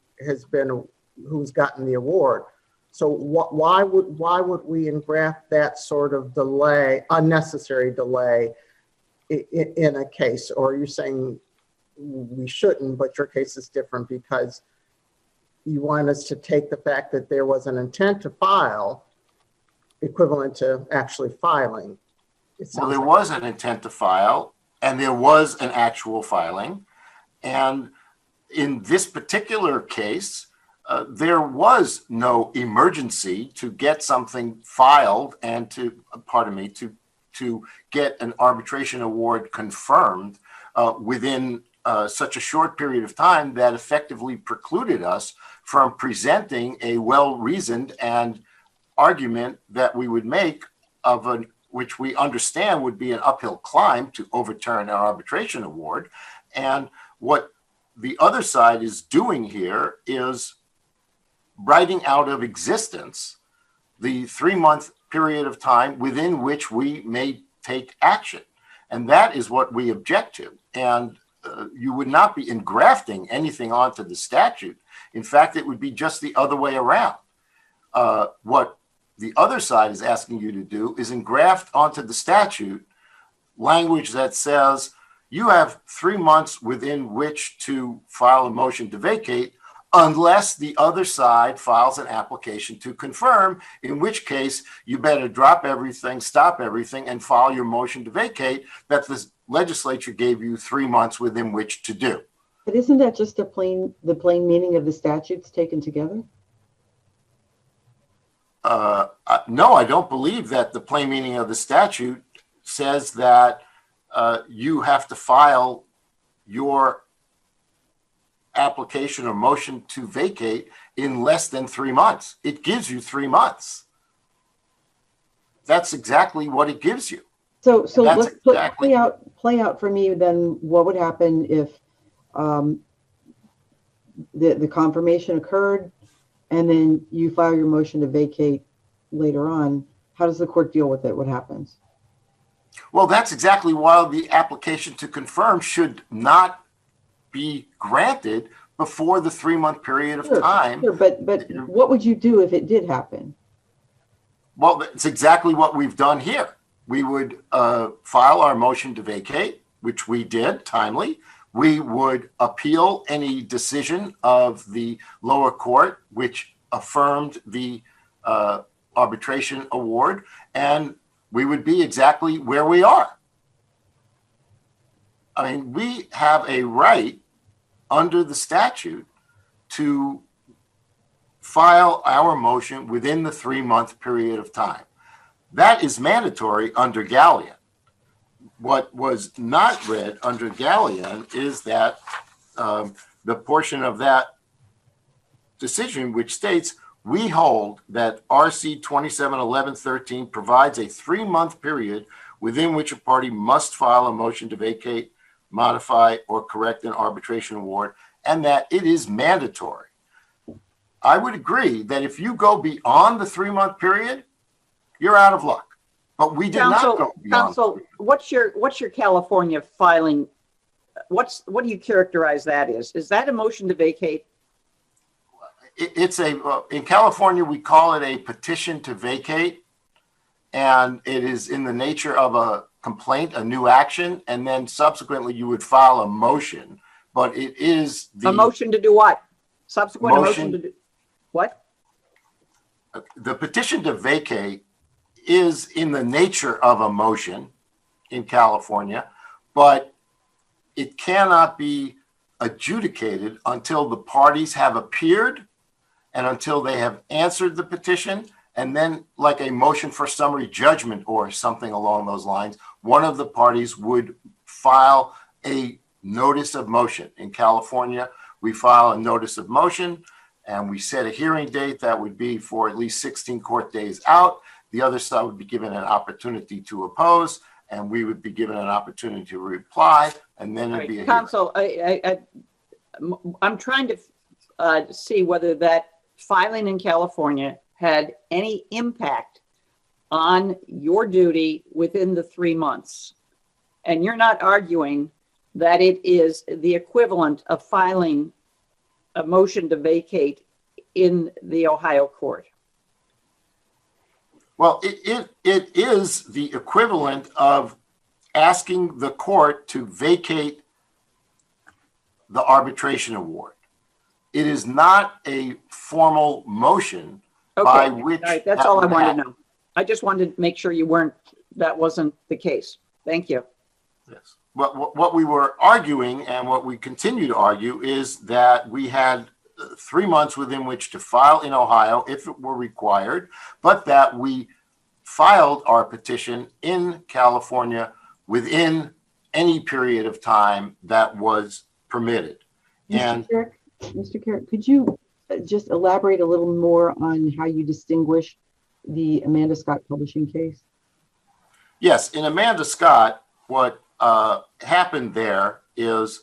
S5: gotten the award. So why would we engraft that sort of delay, unnecessary delay, in a case? Or you're saying we shouldn't, but your case is different because you want us to take the fact that there was an intent to file equivalent to actually filing.
S10: Well, there was an intent to file, and there was an actual filing. And in this particular case, there was no emergency to get something filed and to get an arbitration award confirmed within such a short period of time that effectively precluded us from presenting a well-reasoned and argument that we would make which we understand would be an uphill climb to overturn our arbitration award. And what the other side is doing here is writing out of existence the 3-month period of time within which we may take action. And that is what we object to. And you would not be engrafting anything onto the statute. In fact, it would be just the other way around. What the other side is asking you to do is engraft onto the statute language that says you have 3 months within which to file a motion to vacate unless the other side files an application to confirm, in which case you better drop everything, stop everything, and file your motion to vacate that the legislature gave you 3 months within which to do.
S6: But isn't that just the plain meaning of the statutes taken together?
S10: No, I don't believe that the plain meaning of the statute says that you have to file your application or motion to vacate in less than 3 months. It gives you 3 months. That's exactly what it gives you.
S6: So let's play out for me then what would happen if the confirmation occurred and then you file your motion to vacate later on. How does the court deal with it? What happens?
S10: Well, that's exactly why the application to confirm should not be granted before the 3-month period of time.
S6: Sure, but what would you do if it did happen?
S10: Well, it's exactly what we've done here. We would file our motion to vacate, which we did timely. We would appeal any decision of the lower court, which affirmed the arbitration award, and we would be exactly where we are. I mean, we have a right under the statute to file our motion within the 3-month period of time. That is mandatory under Galleon. What was not read under Galleon is that the portion of that decision which states, we hold that RC 271113 provides a 3-month period within which a party must file a motion to vacate, modify, or correct an arbitration award, and that it is mandatory. I would agree that if you go beyond the 3-month period, you're out of luck. But we did not go beyond.
S2: Counsel, what's your California filing? What do you characterize that as? Is that a motion to vacate?
S10: It's in California, we call it a petition to vacate, and it is in the nature of a complaint, a new action, and then subsequently you would file a motion, but it is
S2: a motion to do what? Subsequent motion to do what?
S10: The petition to vacate is in the nature of a motion in California, but it cannot be adjudicated until the parties have appeared and until they have answered the petition, and then like a motion for summary judgment or something along those lines, one of the parties would file a notice of motion. In California, we file a notice of motion and we set a hearing date that would be for at least 16 court days out. The other side would be given an opportunity to oppose, and we would be given an opportunity to reply, and then it'd be a
S2: Counsel, I'm trying to see whether that filing in California had any impact on your duty within the 3 months. And you're not arguing that it is the equivalent of filing a motion to vacate in the Ohio court.
S10: Well, it is the equivalent of asking the court to vacate the arbitration award. It is not a formal motion by which...
S2: All right, that's all I wanted to know. I just wanted to make sure that wasn't the case. Thank you.
S10: Yes. What we were arguing and what we continue to argue is that we had 3 months within which to file in Ohio if it were required, but that we filed our petition in California within any period of time that was permitted.
S6: Mr. Carrick, could you just elaborate a little more on how you distinguish the Amanda Scott publishing case?
S10: Yes, in Amanda Scott, what happened there is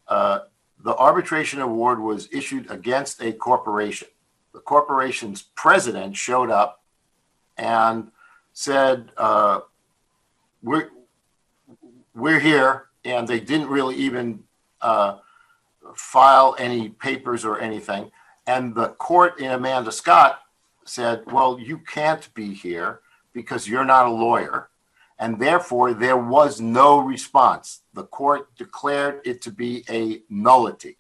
S10: the arbitration award was issued against a corporation. The corporation's president showed up and said, we're here, and they didn't really even file any papers or anything. And the court in Amanda Scott said, well, you can't be here because you're not a lawyer. And therefore, there was no response. The court declared it to be a nullity.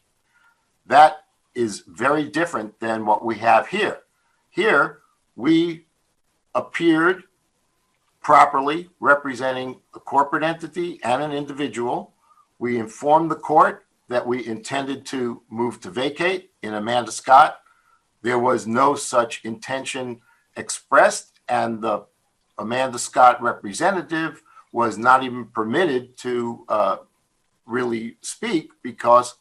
S10: That is very different than what we have here. Here, we appeared properly representing a corporate entity and an individual. We informed the court that we intended to move to vacate. In Amanda Scott, there was no such intention expressed, and the Amanda Scott representative was not even permitted to really speak because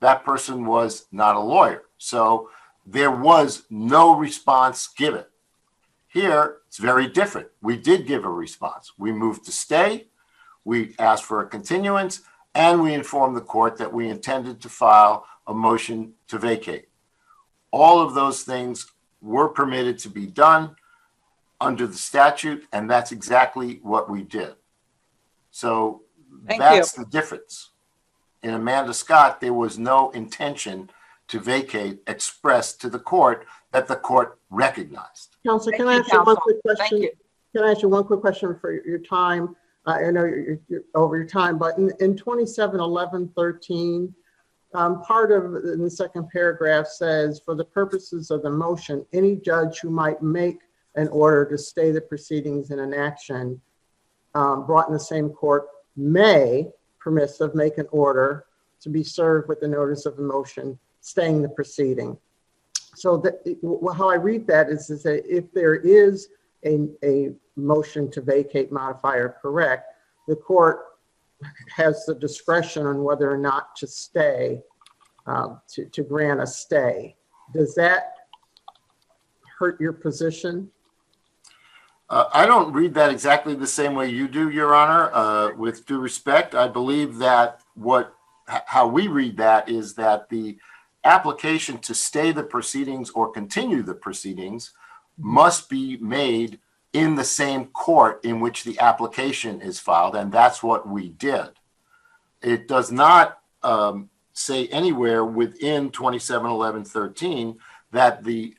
S10: that person was not a lawyer. So there was no response given. Here, it's very different. We did give a response. We moved to stay, we asked for a continuance, and we informed the court that we intended to file a motion to vacate. All of those things were permitted to be done under the statute, and that's exactly what we did. So that's the difference. In Amanda Scott, there was no intention to vacate expressed to the court that the court recognized.
S5: Counsel, can I ask you one quick question? Can I ask you one quick question for your time? I know you're over your time, but in 271113, part of in the second paragraph says, for the purposes of the motion, any judge who might make an order to stay the proceedings in an action brought in the same court may permissive make an order to be served with the notice of the motion staying the proceeding. So how I read that is to say if there is a motion to vacate, modify, or correct, the court has the discretion on whether or not to stay, to grant a stay. Does that hurt your position?
S10: I don't read that exactly the same way you do, Your Honor. With due respect, I believe that how we read that is that the application to stay the proceedings or continue the proceedings must be made in the same court in which the application is filed, and that's what we did. It does not say anywhere within 271113 that the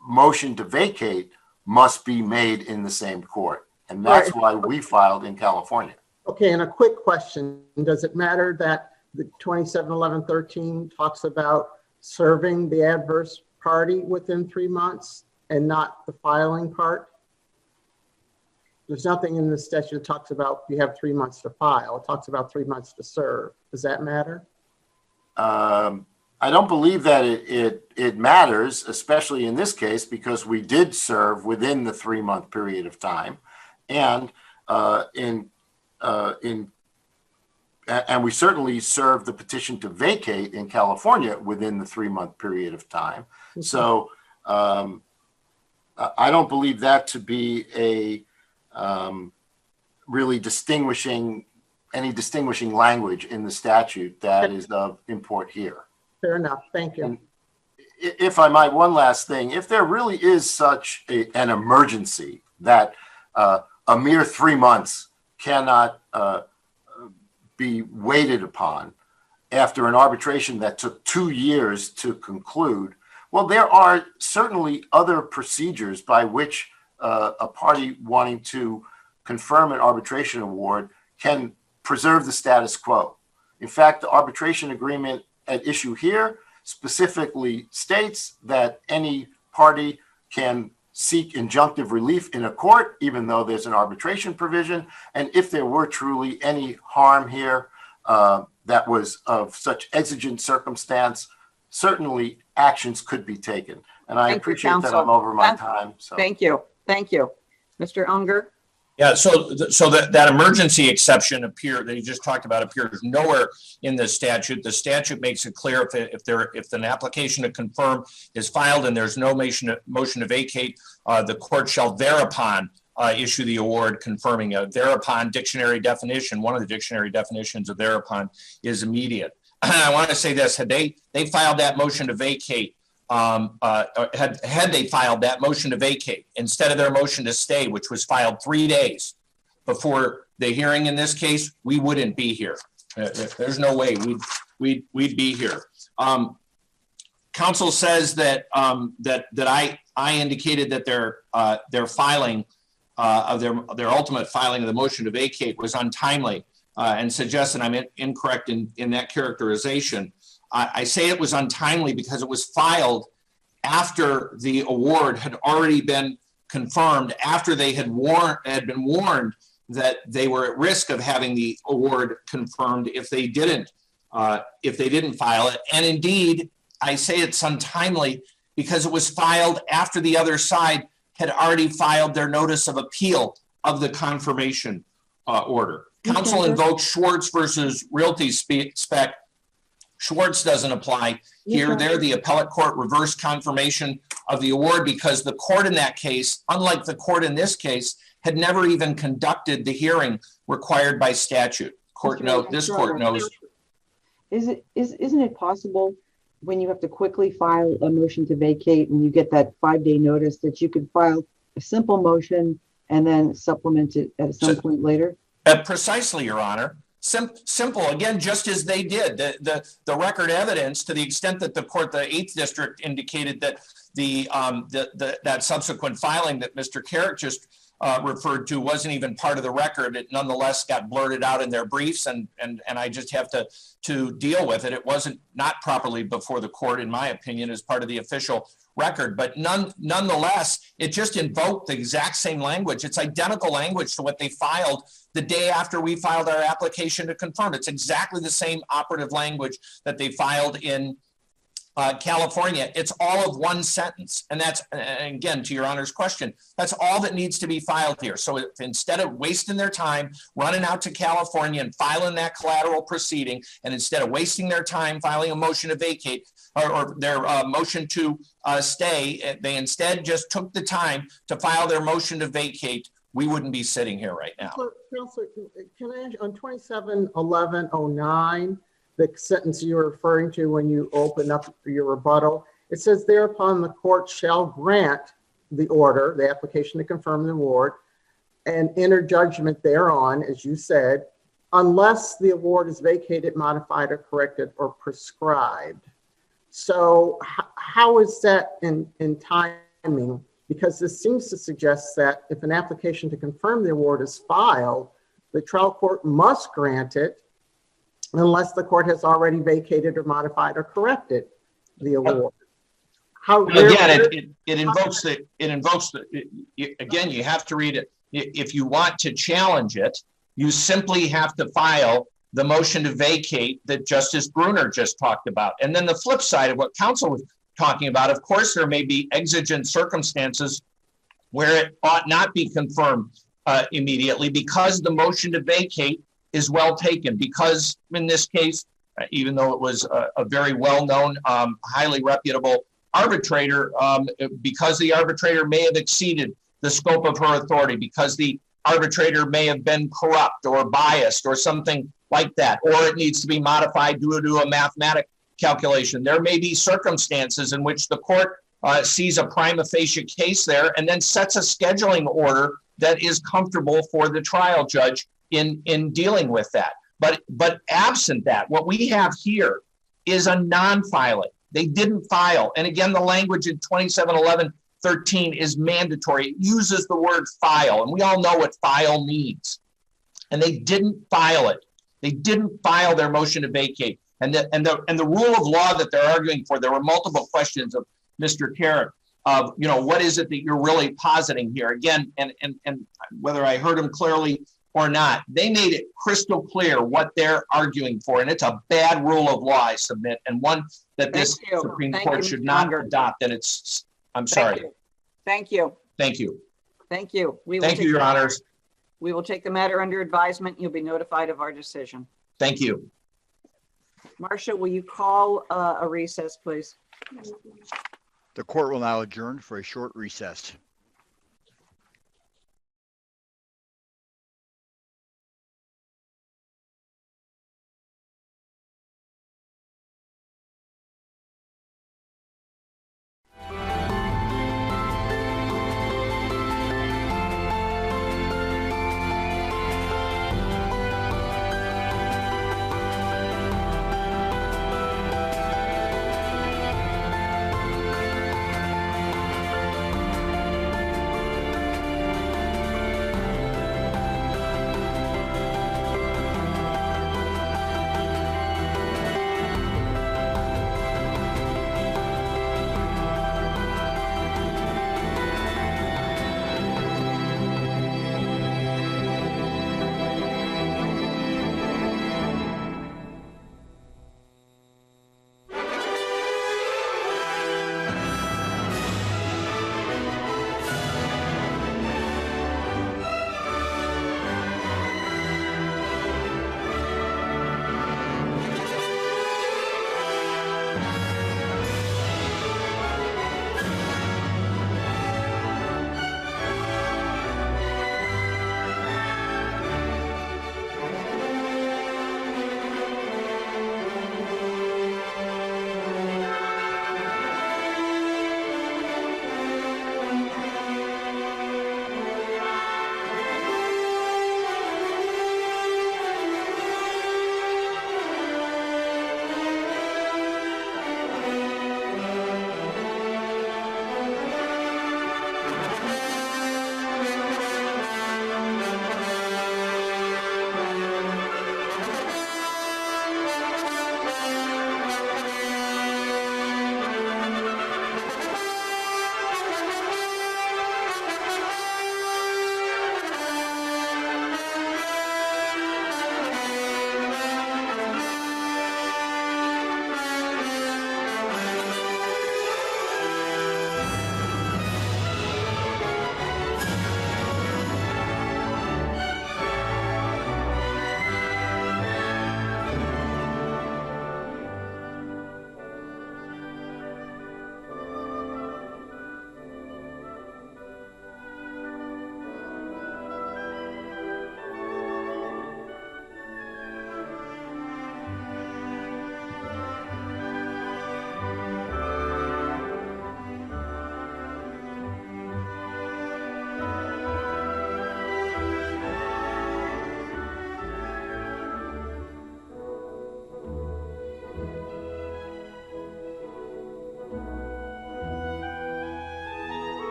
S10: motion to vacate must be made in the same court, and that's why we filed in California.
S5: Okay, and a quick question. Does it matter that the 271113 talks about serving the adverse party within 3 months and not the filing part? There's nothing in the statute that talks about you have 3 months to file. It talks about 3 months to serve. Does that matter?
S10: I don't believe that it matters, especially in this case, because we did serve within the 3 month period of time, and we certainly served the petition to vacate in California within the 3 month period of time. So I don't believe that to be really distinguishing language in the statute that is of import here.
S5: Fair enough. Thank you.
S10: And if I might, one last thing, if there really is such an emergency that a mere 3 months cannot be waited upon after an arbitration that took 2 years to conclude, well, there are certainly other procedures by which a party wanting to confirm an arbitration award can preserve the status quo. In fact, the arbitration agreement at issue here specifically states that any party can seek injunctive relief in a court, even though there's an arbitration provision. And if there were truly any harm here that was of such exigent circumstance, certainly actions could be taken. And I appreciate that I'm over my time. So.
S2: Thank you. Thank you. Mr. Unger?
S9: Yeah, so that emergency exception that you just talked about appears nowhere in the statute. The statute makes it clear if an application to confirm is filed and there's no motion to vacate, the court shall thereupon issue the award confirming it. Thereupon dictionary definition, one of the dictionary definitions of thereupon is immediate. I want to say this: had they filed that motion to vacate. Had they filed that motion to vacate instead of their motion to stay, which was filed 3 days before the hearing in this case, we wouldn't be here. There's no way we'd be here. Counsel says that I indicated that their filing of their ultimate filing of the motion to vacate was untimely, and suggested I'm incorrect in that characterization. I say it was untimely because it was filed after the award had already been confirmed, after they had been warned that they were at risk of having the award confirmed if they didn't file it. And indeed, I say it's untimely because it was filed after the other side had already filed their notice of appeal of the confirmation order. Counsel invoked Schwartz versus Realty Spec. Schwartz doesn't apply here. There, the appellate court reversed confirmation of the award because the court in that case, unlike the court in this case, had never even conducted the hearing required by statute. This court knows.
S6: Isn't it possible when you have to quickly file a motion to vacate and you get that 5-day notice that you could file a simple motion and then supplement it at some point later?
S9: Precisely, Your Honor. Simple, again, just as they did. The record evidence, to the extent that the 8th District indicated that that subsequent filing that Mr. Carrick just referred to wasn't even part of the record, it nonetheless got blurted out in their briefs, and I just have to deal with it. It wasn't not properly before the court, in my opinion, as part of the official record, but nonetheless, it just invoked the exact same language. It's identical language to what they filed the day after we filed our application to confirm. It's exactly the same operative language that they filed in California, it's all of one sentence. And that's, and again, to your Honor's question, that's all that needs to be filed here. So if instead of wasting their time running out to California and filing that collateral proceeding, and instead of wasting their time filing a motion to vacate or their motion to stay, they instead just took the time to file their motion to vacate, we wouldn't be sitting here right now.
S5: Counselor, can I ask, on 271109, the sentence you're referring to when you open up your rebuttal, it says thereupon the court shall grant the order, the application to confirm the award, and enter judgment thereon, as you said, unless the award is vacated, modified, or corrected, or prescribed. So how is that in timing? Because this seems to suggest that if an application to confirm the award is filed, the trial court must grant it unless the court has already vacated or modified or corrected the award.
S9: Again, it invokes the, again, you have to read it. If you want to challenge it, you simply have to file the motion to vacate that Justice Brunner just talked about. And then the flip side of what counsel was talking about, of course, there may be exigent circumstances where it ought not be confirmed immediately because the motion to vacate is well taken, because in this case, even though it was a very well-known, highly reputable arbitrator, because the arbitrator may have exceeded the scope of her authority, because the arbitrator may have been corrupt or biased or something like that, or it needs to be modified due to a mathematic calculation. There may be circumstances in which the court sees a prima facie case there and then sets a scheduling order that is comfortable for the trial judge in dealing with that. But absent that, what we have here is a non-filing. They didn't file. And again, the language in 2711-13 is mandatory. It uses the word file, and we all know what file means. And they didn't file it. They didn't file their motion to vacate. And the rule of law that they're arguing for, there were multiple questions of Mr. Carrick of, you know, what is it that you're really positing here? Again, and whether I heard him clearly or not, they made it crystal clear what they're arguing for. And it's a bad rule of law, I submit, and one that this Supreme Court should not adopt. And it's, I'm sorry.
S2: Thank you.
S9: Thank you.
S2: Thank you.
S9: Thank you, Your Honors.
S2: We will take the matter under advisement. You'll be notified of our decision.
S9: Thank you.
S2: Marcia, will you call a recess, please?
S1: The court will now adjourn for a short recess.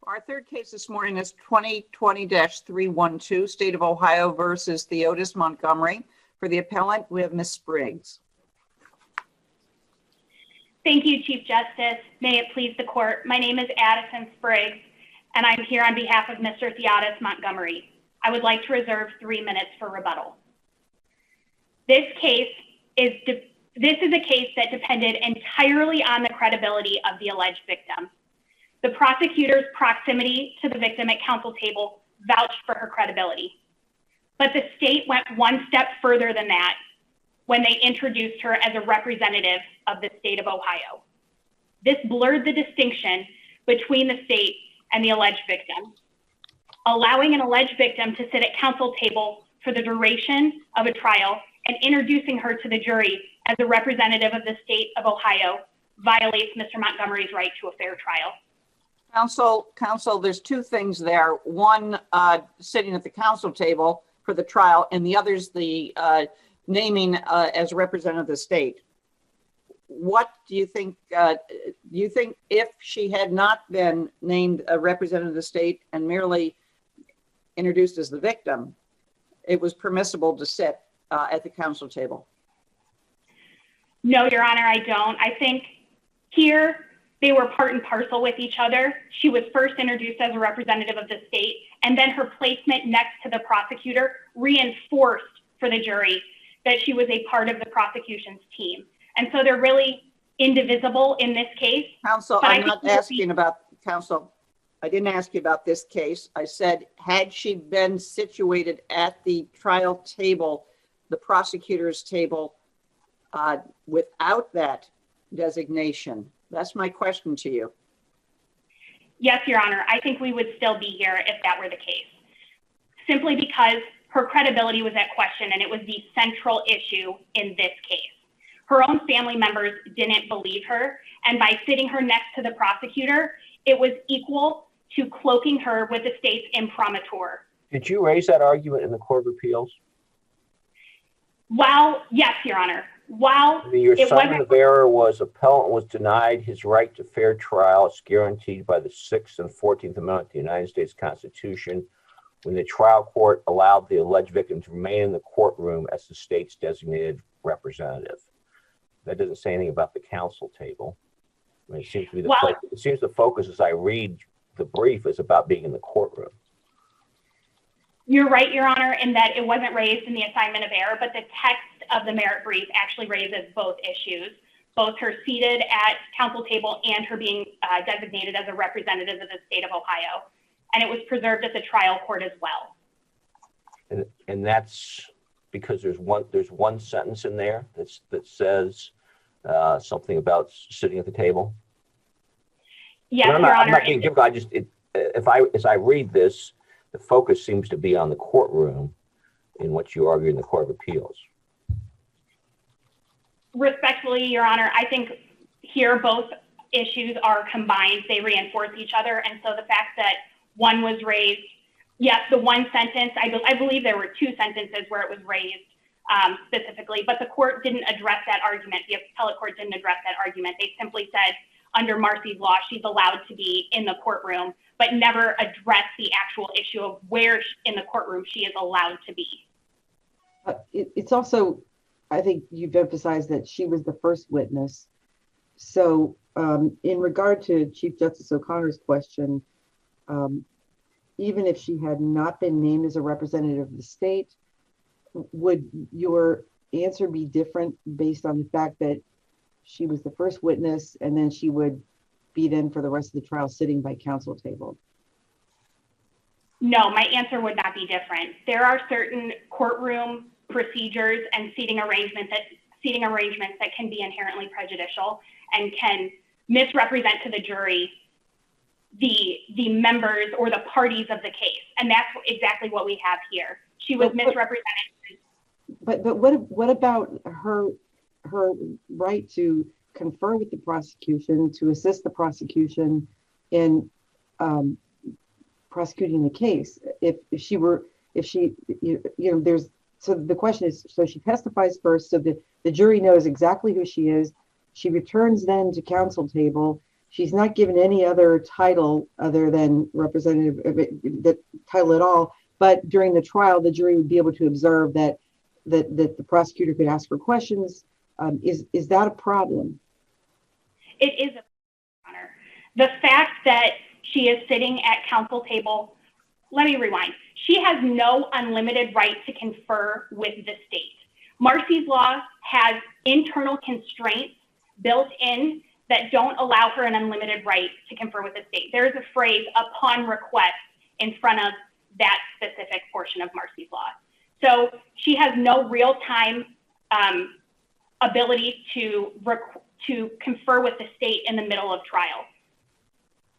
S2: Our third case this morning is 2020-312, State of Ohio versus Theodis Montgomery. For the appellant, we have Ms. Spriggs.
S12: Thank you, Chief Justice. May it please the court. My name is Addison Spriggs, and I'm here on behalf of Mr. Theodis Montgomery. I would like to reserve 3 minutes for rebuttal. This is a case that depended entirely on the credibility of the alleged victim. The prosecutor's proximity to the victim at counsel table vouched for her credibility. But the state went one step further than that when they introduced her as a representative of the state of Ohio. This blurred the distinction between the state and the alleged victim, allowing an alleged victim to sit at counsel table for the duration of a trial and introducing her to the jury as a representative of the state of Ohio violates Mr. Montgomery's right to a fair trial.
S2: Counsel, there's two things there. One, sitting at the counsel table for the trial, and the other's the naming as a representative of the state. What do you think? If she had not been named a representative of the state and merely introduced as the victim, it was permissible to sit at the counsel table?
S12: No, Your Honor, I don't. I think here they were part and parcel with each other. She was first introduced as a representative of the state, and then her placement next to the prosecutor reinforced for the jury that she was a part of the prosecution's team. And so they're really indivisible in this case.
S2: Counsel, I'm not asking about, counsel, I didn't ask you about this case. I said, had she been situated at the trial table, the prosecutor's table, without that designation? That's my question to you.
S12: Yes, Your Honor. I think we would still be here if that were the case. Simply because her credibility was at question, and it was the central issue in this case. Her own family members didn't believe her, and by sitting her next to the prosecutor, it was equal to cloaking her with the state's imprimatur.
S7: Did you raise that argument in the Court of Appeals?
S12: Yes, Your Honor.
S7: Your assignment of error was appellant was denied his right to fair trial as guaranteed by the 6th and 14th Amendment of the United States Constitution when the trial court allowed the alleged victim to remain in the courtroom as the state's designated representative. That doesn't say anything about the counsel table. I mean, it seems to be it seems the focus as I read the brief is about being in the courtroom.
S12: You're right, Your Honor, in that it wasn't raised in the assignment of error, but the text of the merit brief actually raises both issues, both her seated at counsel table and her being designated as a representative of the state of Ohio. And it was preserved at the trial court as well.
S7: And that's because there's one sentence in there that says something about sitting at the table.
S12: Yes, Your Honor.
S7: I'm not being difficult. As I read this, the focus seems to be on the courtroom in what you argue in the Court of Appeals.
S12: Respectfully, Your Honor, I think here both issues are combined. They reinforce each other. And so the fact that one was raised, yes, the one sentence, I believe there were two sentences where it was raised specifically, but the court didn't address that argument. The appellate court didn't address that argument. They simply said, under Marcy's law, she's allowed to be in the courtroom, but never addressed the actual issue of where in the courtroom she is allowed to be.
S6: It's also, I think you've emphasized that she was the first witness. So in regard to Chief Justice O'Connor's question, even if she had not been named as a representative of the state, would your answer be different based on the fact that she was the first witness and then she would be then for the rest of the trial sitting by counsel table?
S12: No, my answer would not be different. There are certain courtroom procedures and seating arrangements that can be inherently prejudicial and can misrepresent to the jury the members or the parties of the case. And that's exactly what we have here. She was misrepresented.
S6: But what about her right to confer with the prosecution, to assist the prosecution in prosecuting the case? So the question is, so she testifies first so that the jury knows exactly who she is. She returns then to counsel table She's not given any other title other than representative, the title at all. But during the trial, the jury would be able to observe that the prosecutor could ask her questions. Is that a problem?
S12: It is a honor. The fact that she is sitting at counsel table, let me rewind. She has no unlimited right to confer with the state. Marcy's law has internal constraints built in that don't allow her an unlimited right to confer with the state. There is a phrase, upon request, in front of that specific portion of Marcy's law. So she has no real-time ability to confer with the state in the middle of trial.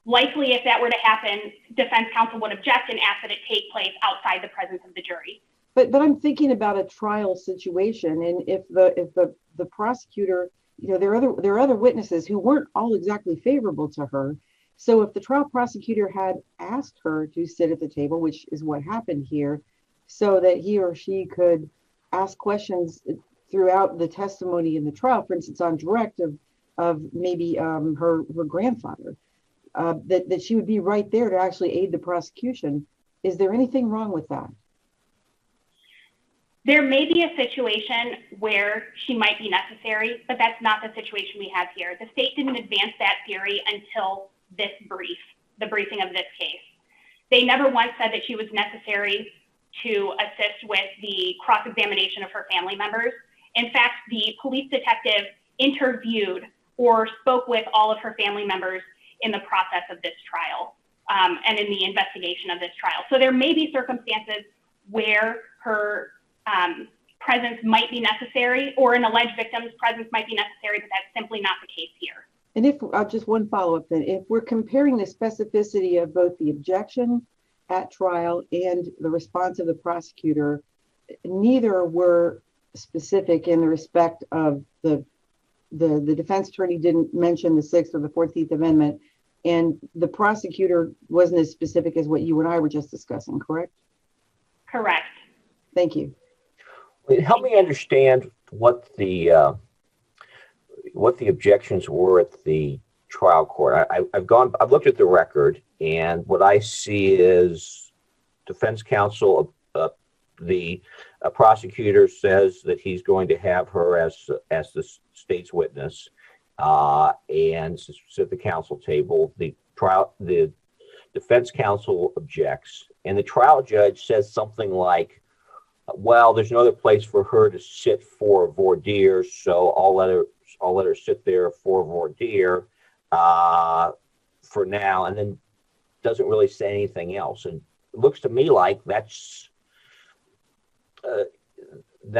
S12: Likely, if that were to happen, defense counsel would object and ask that it take place outside the presence of the jury.
S6: But I'm thinking about a trial situation, and if the prosecutor, there are other witnesses who weren't all exactly favorable to her. So if the trial prosecutor had asked her to sit at the table, which is what happened here, so that he or she could ask questions throughout the testimony in the trial, for instance, on direct of maybe her grandfather, that she would be right there to actually aid the prosecution. Is there anything wrong with that?
S12: There may be a situation where she might be necessary, but that's not the situation we have here. The state didn't advance that theory until this the briefing of this case. They never once said that she was necessary to assist with the cross-examination of her family members. In fact, the police detective interviewed or spoke with all of her family members in the process of this trial and in the investigation of this trial. So there may be circumstances where her presence might be necessary, or an alleged victim's presence might be necessary, but that's simply not the case here.
S6: And if just one follow-up then, if we're comparing the specificity of both the objection at trial and the response of the prosecutor, neither were specific in the respect of the defense attorney didn't mention the 6th or the 14th Amendment, and the prosecutor wasn't as specific as what you and I were just discussing, correct?
S12: Correct.
S6: Thank you.
S7: Help me understand what the objections were at the trial court. I've looked at the record, and what I see is defense counsel, the prosecutor says that he's going to have her as the state's witness, and sit at the counsel table. The defense counsel objects, and the trial judge says something like, well, there's no other place for her to sit for voir dire, so I'll let her sit there for voir dire for now, and then doesn't really say anything else. And it looks to me like that's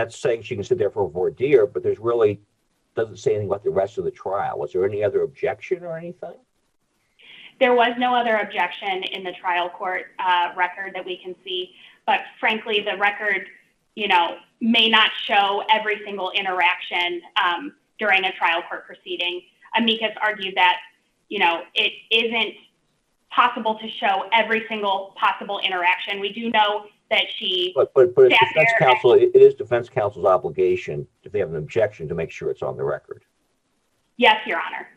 S7: saying she can sit there for voir dire, but there's really doesn't say anything about the rest of the trial. Was there any other objection or anything?
S12: There was no other objection in the trial court record that we can see, but frankly, the record, may not show every single interaction during a trial court proceeding. Amicus argued that, it isn't possible to show every single possible interaction. We do know that she
S7: but it's defense counsel, it is defense counsel's obligation, if they have an objection, to make sure it's on the record.
S12: Yes, Your Honor.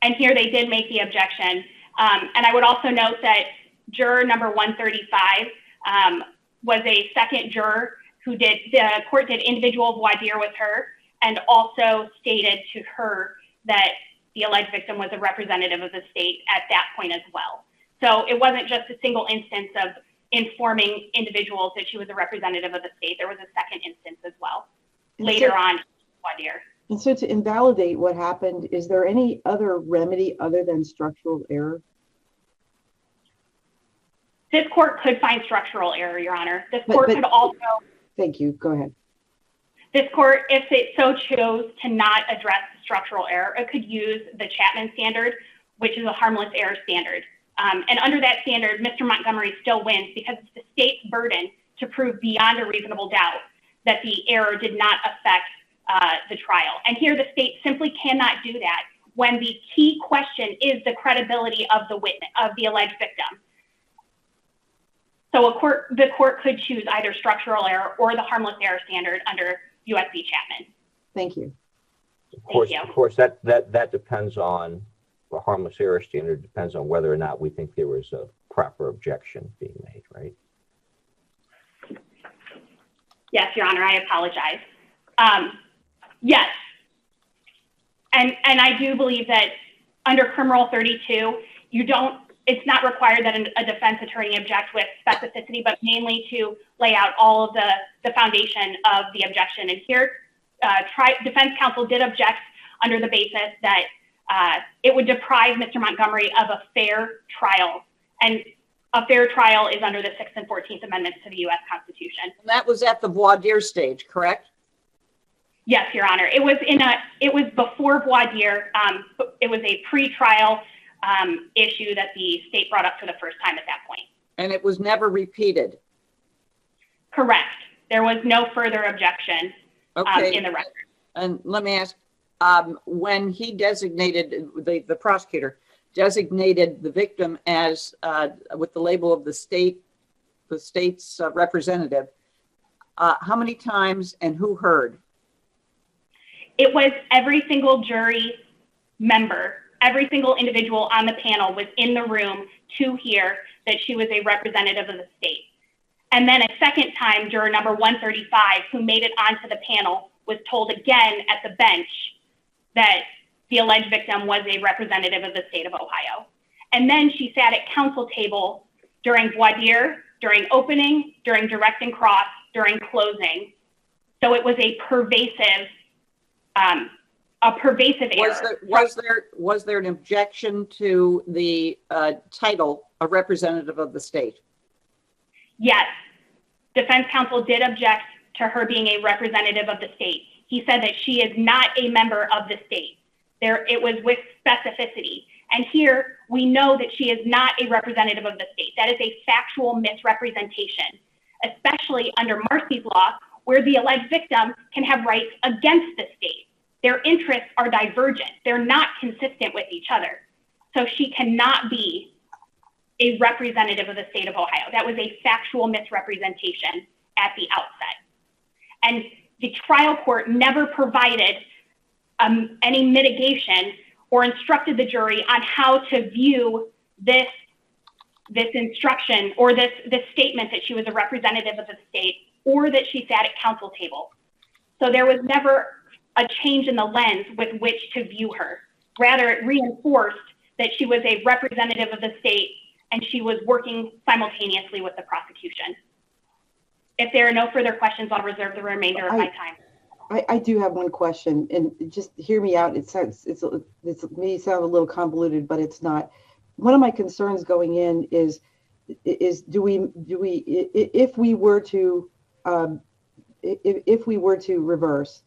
S12: And here they did make the objection. And I would also note that juror number 135 was a second juror who the court did individual voir dire with her, and also stated to her that the alleged victim was a representative of the state at that point as well. So it wasn't just a single instance of informing individuals that she was a representative of the state. There was a second instance as well later on voir dire.
S6: And so to invalidate what happened, is there any other remedy other than structural error?
S12: This court could find structural error, Your Honor. This court could also...
S6: Thank you. Go ahead.
S12: This court, if it so chose to not address the structural error, it could use the Chapman standard, which is a harmless error standard. And under that standard, Mr. Montgomery still wins because it's the state's burden to prove beyond a reasonable doubt that the error did not affect the trial. And here the state simply cannot do that when the key question is the credibility of the witness, of the alleged victim. So the court could choose either structural error or the harmless error standard under U.S. v. Chapman.
S6: Thank you.
S7: Of course, that depends on harmless error standard depends on whether or not we think there was a proper objection being made, right?
S12: Yes, Your Honor, I apologize. Yes. And I do believe that under Criminal 32, it's not required that a defense attorney object with specificity, but mainly to lay out all of the foundation of the objection. And here, defense counsel did object under the basis that it would deprive Mr. Montgomery of a fair trial. And a fair trial is under the 6th and 14th Amendments to the U.S. Constitution.
S2: And that was at the voir dire stage, correct?
S12: Yes, Your Honor. It was before voir dire. It was a pre-trial issue that the state brought up for the first time at that point.
S2: And it was never repeated?
S12: Correct. There was no further objection in the record.
S2: And let me ask, when he designated, the prosecutor designated the victim as, with the label of the state's representative, how many times and who heard?
S12: It was every single jury member, every single individual on the panel was in the room to hear that she was a representative of the state. And then a second time, juror number 135, who made it onto the panel, was told again at the bench that the alleged victim was a representative of the state of Ohio. And then she sat at counsel table during voir dire, during opening, during direct and cross, during closing. So it was a pervasive error.
S2: Was there an objection to the title, a representative of the state?
S12: Yes. Defense counsel did object to her being a representative of the state. He said that she is not a member of the state. It was with specificity. And here we know that she is not a representative of the state. That is a factual misrepresentation, especially under Marcy's law, where the alleged victim can have rights against the state. Their interests are divergent. They're not consistent with each other. So she cannot be a representative of the state of Ohio. That was a factual misrepresentation at the outset. And the trial court never provided any mitigation or instructed the jury on how to view this instruction or this statement that she was a representative of the state or that she sat at counsel table. So there was never a change in the lens with which to view her. Rather, it reinforced that she was a representative of the state and she was working simultaneously with the prosecution. If there are no further questions, I'll reserve the remainder of my time.
S6: I do have one question, and just hear me out. It may sound a little convoluted, but it's not. One of my concerns going in is do we if we were to reverse,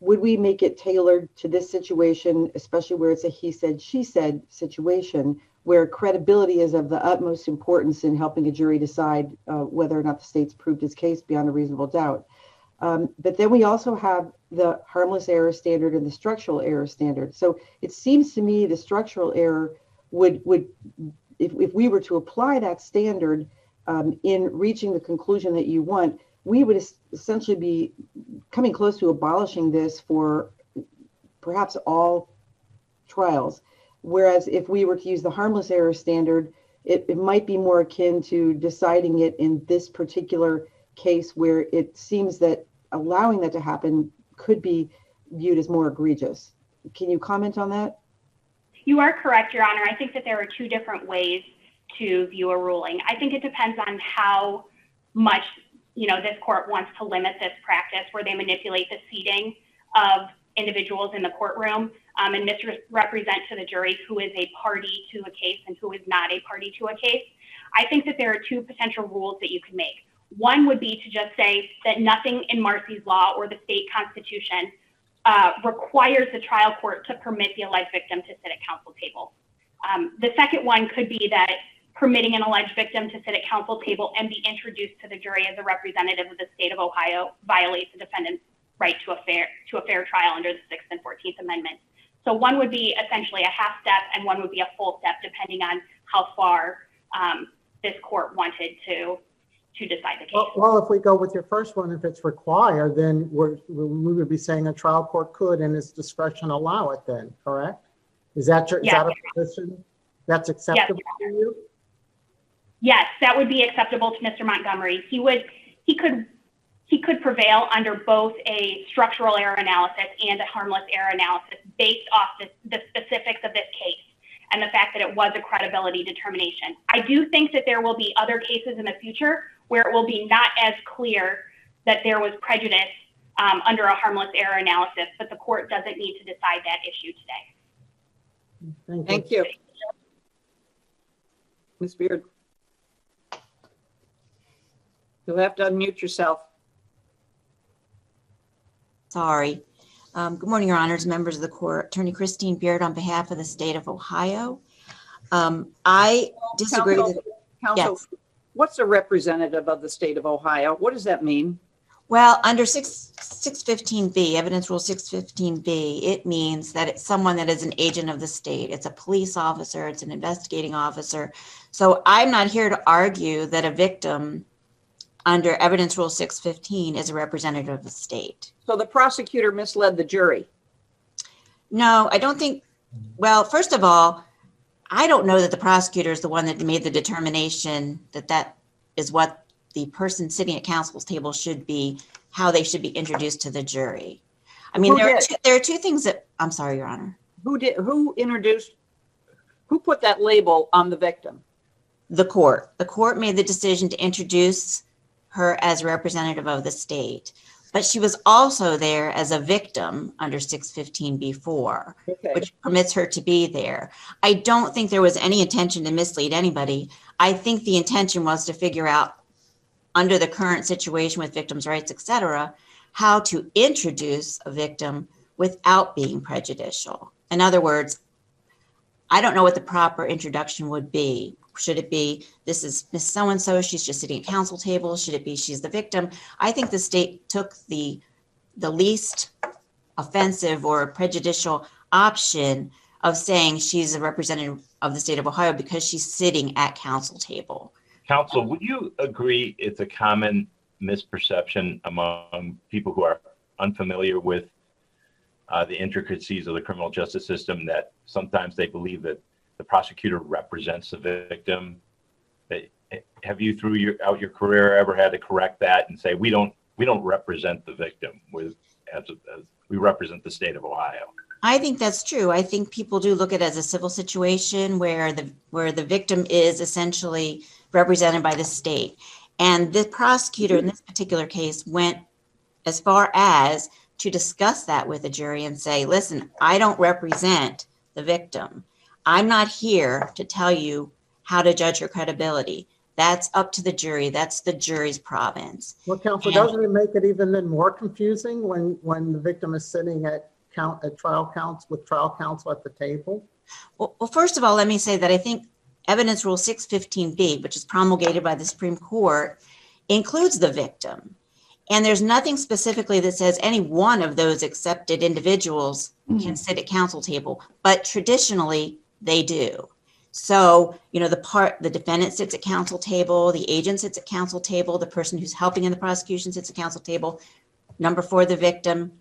S6: would we make it tailored to this situation, especially where it's a he said, she said situation, where credibility is of the utmost importance in helping a jury decide whether or not the state's proved its case beyond a reasonable doubt. But then we also have the harmless error standard and the structural error standard. So it seems to me the structural error would if we were to apply that standard in reaching the conclusion that you want, we would essentially be coming close to abolishing this for perhaps all trials. Whereas if we were to use the harmless error standard, it might be more akin to deciding it in this particular case where it seems that allowing that to happen could be viewed as more egregious. Can you comment on that?
S12: You are correct, Your Honor. I think that there are two different ways to view a ruling. I think it depends on how much, this court wants to limit this practice where they manipulate the seating of individuals in the courtroom and misrepresent to the jury who is a party to a case and who is not a party to a case. I think that there are two potential rules that you could make. One would be to just say that nothing in Marcy's law or the state constitution requires the trial court to permit the alleged victim to sit at counsel table. The second one could be that permitting an alleged victim to sit at counsel table and be introduced to the jury as a representative of the state of Ohio violates the defendant's right to a fair trial under the 6th and 14th Amendment. So one would be essentially a half step and one would be a full step depending on how far this court wanted to decide the case.
S5: Well, if we go with your first one, if it's required, then we would be saying a trial court could in its discretion allow it then, correct? Is that your, is
S12: Yes.
S5: that a position that's acceptable to you?
S12: Yes, that would be acceptable to Mr. Montgomery. He could prevail under both a structural error analysis and a harmless error analysis based off the specifics of this case and the fact that it was a credibility determination. I do think that there will be other cases in the future where it will be not as clear that there was prejudice under a harmless error analysis, but the court doesn't need to decide that issue today.
S2: Thank you. Ms. Beard. You'll have to unmute yourself.
S13: Sorry. Good morning, Your Honors, members of the court. Attorney Christine Beard on behalf of the state of Ohio. I disagree
S2: Counsel,
S13: yes.
S2: What's a representative of the state of Ohio? What does that mean?
S13: Well, under 615B, Evidence Rule 615B, it means that it's someone that is an agent of the state. It's a police officer, it's an investigating officer. So I'm not here to argue that a victim under Evidence Rule 615 is a representative of the state.
S2: So the prosecutor misled the jury?
S13: No, I don't think, well, first of all, I don't know that the prosecutor is the one that made the determination that that is what the person sitting at counsel's table should be, how they should be introduced to the jury. I mean, there are two things that, I'm sorry, Your Honor.
S2: Who put that label on the victim?
S13: The court. The court made the decision to introduce her as a representative of the state, but she was also there as a victim under 615B4, which permits her to be there. I don't think there was any intention to mislead anybody. I think the intention was to figure out, under the current situation with victims' rights, et cetera, how to introduce a victim without being prejudicial. In other words, I don't know what the proper introduction would be. Should it be, this is Miss So-and-so, she's just sitting at counsel table? Should it be, she's the victim? I think the state took the least offensive or prejudicial option of saying she's a representative of the state of Ohio because she's sitting at counsel table.
S11: Counsel, would you agree it's a common misperception among people who are unfamiliar with the intricacies of the criminal justice system that sometimes they believe that the prosecutor represents the victim? Have you, throughout your career, ever had to correct that and say we don't represent the victim, as we represent the state of Ohio?
S13: I think that's true. I think people do look at it as a civil situation where the victim is essentially represented by the state. And the prosecutor in this particular case went as far as to discuss that with the jury and say, listen, I don't represent the victim. I'm not here to tell you how to judge her credibility. That's up to the jury. That's the jury's province.
S5: Well, counsel, doesn't it make it even then more confusing when the victim is sitting at trial counsel at the table?
S13: Well, first of all, let me say that I think Evidence Rule 615B, which is promulgated by the Supreme Court, includes the victim. And there's nothing specifically that says any one of those accepted individuals can sit at counsel table, but traditionally they do. So, the defendant sits at counsel table, the agent sits at counsel table, the person who's helping in the prosecution sits at counsel table. Number 4, the victim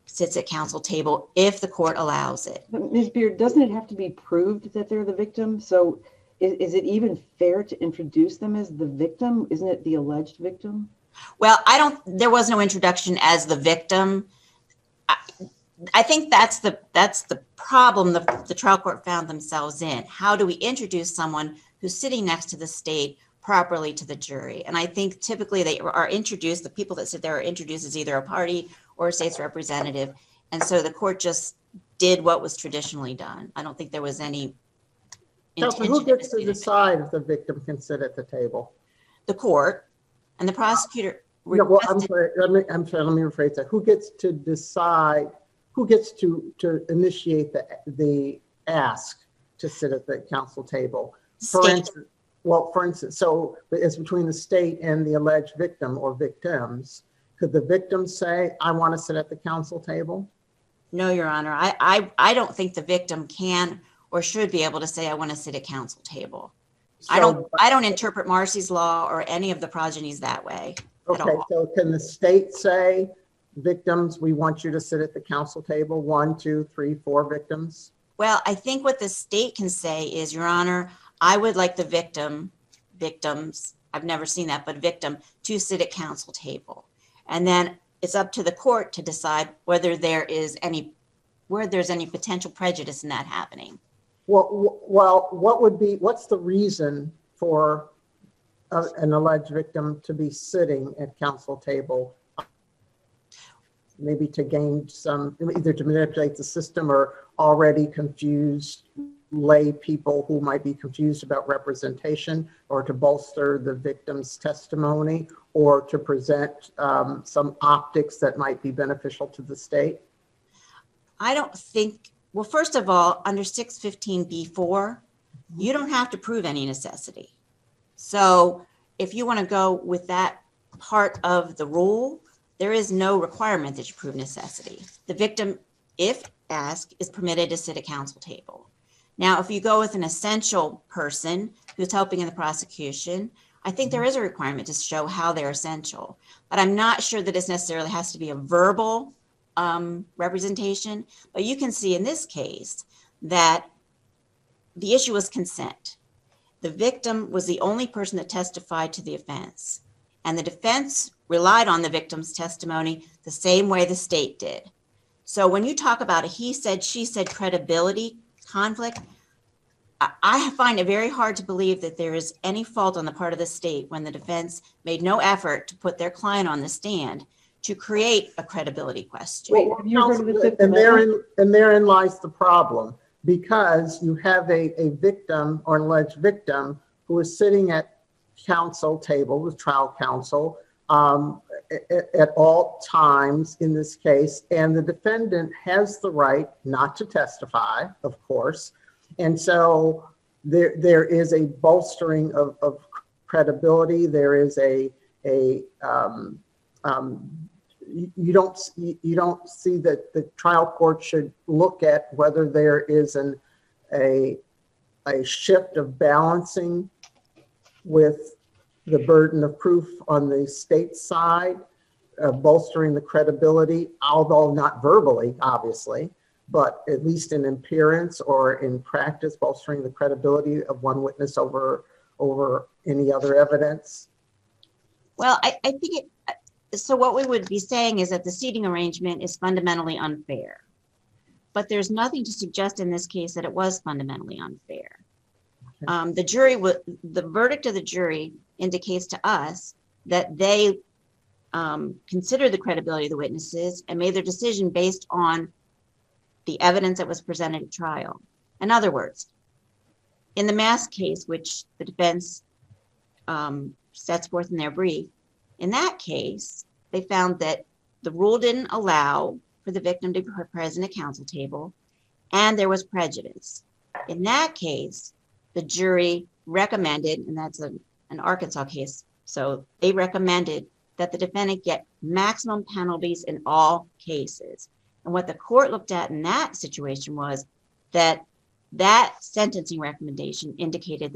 S13: sits at counsel table if the court allows it.
S6: But Ms. Beard, doesn't it have to be proved that they're the victim? So is it even fair to introduce them as the victim? Isn't it the alleged victim?
S13: Well, there was no introduction as the victim. I think that's the problem the trial court found themselves in. How do we introduce someone who's sitting next to the state properly to the jury? And I think typically they are introduced, the people that sit there are introduced as either a party or a state's representative. And so the court just did what was traditionally done. I don't think there was any
S5: Counsel, who gets to decide if the victim can sit at the table?
S13: The court and the prosecutor.
S5: Yeah, well, I'm sorry, let me rephrase that. Who gets to decide, who gets to initiate the ask to sit at the counsel table? For instance, so it's between the state and the alleged victim or victims. Could the victim say, I want to sit at the counsel table?
S13: No, Your Honor. I don't think the victim can or should be able to say, I want to sit at counsel table. So, I don't interpret Marcy's law or any of the progenies that way.
S5: Okay, so can the state say, victims, we want you to sit at the counsel table, 1, 2, 3, 4 victims?
S13: Well, I think what the state can say is, Your Honor, I would like the victims, I've never seen that, but victim, to sit at counsel table. And then it's up to the court to decide whether there's any potential prejudice in that happening.
S5: Well, what's the reason for an alleged victim to be sitting at counsel table? Maybe to gain some, either to manipulate the system or already confused lay people who might be confused about representation, or to bolster the victim's testimony, or to present some optics that might be beneficial to the state?
S13: I don't think, well, first of all, under 615B4, you don't have to prove any necessity. So if you want to go with that part of the rule, there is no requirement that you prove necessity. The victim, if asked, is permitted to sit at counsel table. Now, if you go with an essential person who's helping in the prosecution, I think there is a requirement to show how they're essential. But I'm not sure that it necessarily has to be a verbal representation. But you can see in this case that the issue was consent. The victim was the only person that testified to the offense. And the defense relied on the victim's testimony the same way the state did. So when you talk about a he said, she said credibility conflict, I find it very hard to believe that there is any fault on the part of the state when the defense made no effort to put their client on the stand to create a credibility question.
S6: Wait, have you heard of the Fifth Amendment?
S5: And therein lies the problem, because you have a victim or alleged victim who is sitting at counsel table with trial counsel at all times in this case, and the defendant has the right not to testify, of course. And so there is a bolstering of credibility. There is you don't see that the trial court should look at whether there is a shift of balancing with the burden of proof on the state side, bolstering the credibility, although not verbally, obviously, but at least in appearance or in practice, bolstering the credibility of one witness over any other evidence?
S13: Well, I think so what we would be saying is that the seating arrangement is fundamentally unfair. But there's nothing to suggest in this case that it was fundamentally unfair. The verdict of the jury indicates to us that they considered the credibility of the witnesses and made their decision based on the evidence that was presented at trial. In other words, in the Mass case, which the defense sets forth in their brief, in that case, they found that the rule didn't allow for the victim to be present at counsel table, and there was prejudice. In that case, the jury recommended, and that's an Arkansas case, so they recommended that the defendant get maximum penalties in all cases. And what the court looked at in that situation was that sentencing recommendation indicated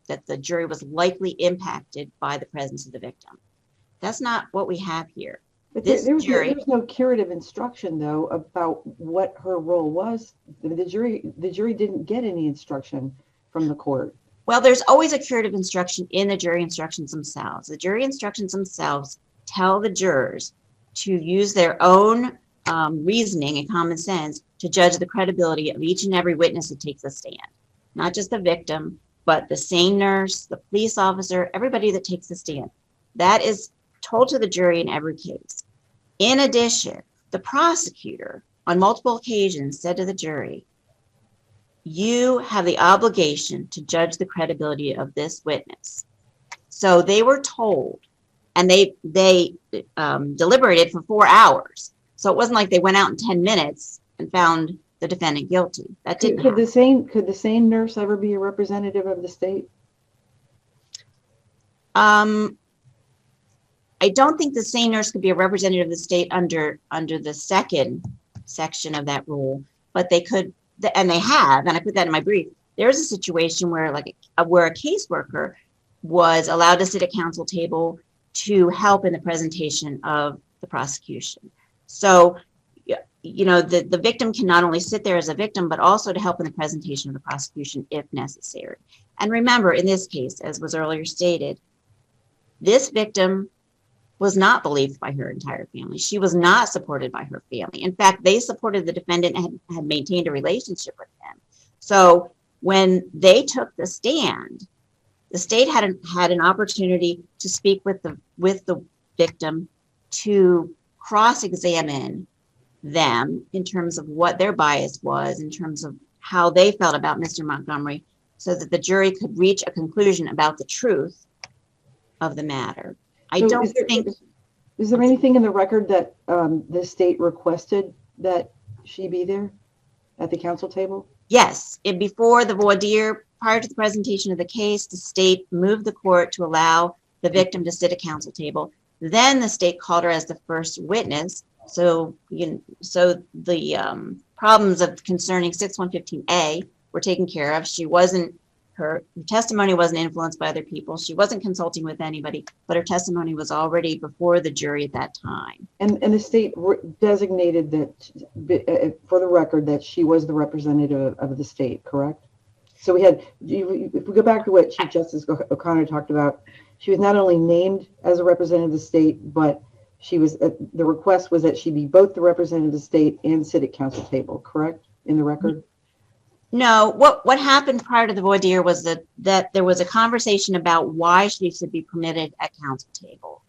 S13: that the jury was likely impacted by the presence of the victim. That's not what we have here.
S6: But there was no curative instruction, though, about what her role was. The jury didn't get any instruction from the court.
S13: Well, there's always a curative instruction in the jury instructions themselves. The jury instructions themselves tell the jurors to use their own reasoning and common sense to judge the credibility of each and every witness that takes a stand. Not just the victim, but the sane nurse, the police officer, everybody that takes a stand. That is told to the jury in every case. In addition, the prosecutor on multiple occasions said to the jury, you have the obligation to judge the credibility of this witness. So they were told, and they deliberated for 4 hours. So it wasn't like they went out in 10 minutes and found the defendant guilty. That didn't happen.
S6: Could the sane nurse ever be a representative of the state?
S13: I don't think the sane nurse could be a representative of the state under the second section of that rule, but they could, and they have, and I put that in my brief. There's a situation where a caseworker was allowed to sit at counsel table to help in the presentation of the prosecution. So the victim can not only sit there as a victim, but also to help in the presentation of the prosecution if necessary. And remember, in this case, as was earlier stated, this victim was not believed by her entire family. She was not supported by her family. In fact, they supported the defendant and had maintained a relationship with him. So when they took the stand, the state had an opportunity to speak with the victim, to cross-examine them in terms of what their bias was, in terms of how they felt about Mr. Montgomery, so that the jury could reach a conclusion about the truth of the matter. Is
S6: there anything in the record that the state requested that she be there at the counsel table?
S13: Yes, and before the voir dire, prior to the presentation of the case, the state moved the court to allow the victim to sit at counsel table. Then the state called her as the first witness. So the problems of concerning 6115A were taken care of. Her testimony wasn't influenced by other people. She wasn't consulting with anybody, but her testimony was already before the jury at that time.
S6: And the state designated that, for the record, that she was the representative of the state, correct? So if we go back to what Chief Justice O'Connor talked about, she was not only named as a representative of the state, but she was, the request was that she be both the representative of the state and sit at counsel table, correct, in the record?
S13: No, what happened prior to the voir dire was that there was a conversation about why she should be permitted at counsel table.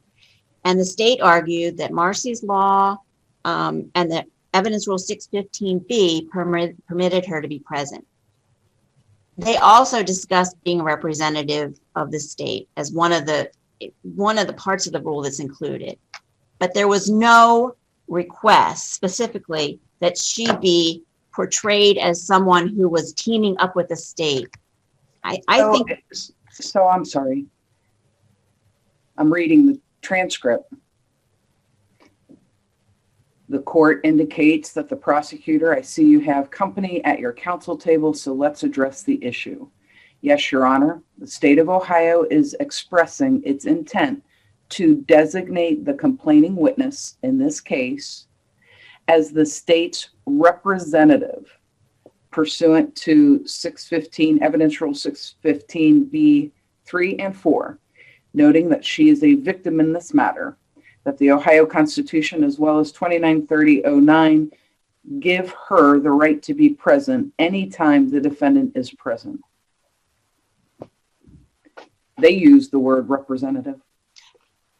S13: And the state argued that Marcy's law and the evidence rule 615B permitted her to be present. They also discussed being a representative of the state as one of the parts of the rule that's included. But there was no request specifically that she be portrayed as someone who was teaming up with the state. I think.
S14: So I'm sorry. I'm reading the transcript. The court indicates that the prosecutor, I see you have company at your counsel table, so let's address the issue. Yes, Your Honor, the state of Ohio is expressing its intent to designate the complaining witness in this case as the state's representative pursuant to 615, evidence rule 615B 3 and 4, noting that she is a victim in this matter, that the Ohio Constitution as well as 293009 give her the right to be present anytime the defendant is present. They use the word representative.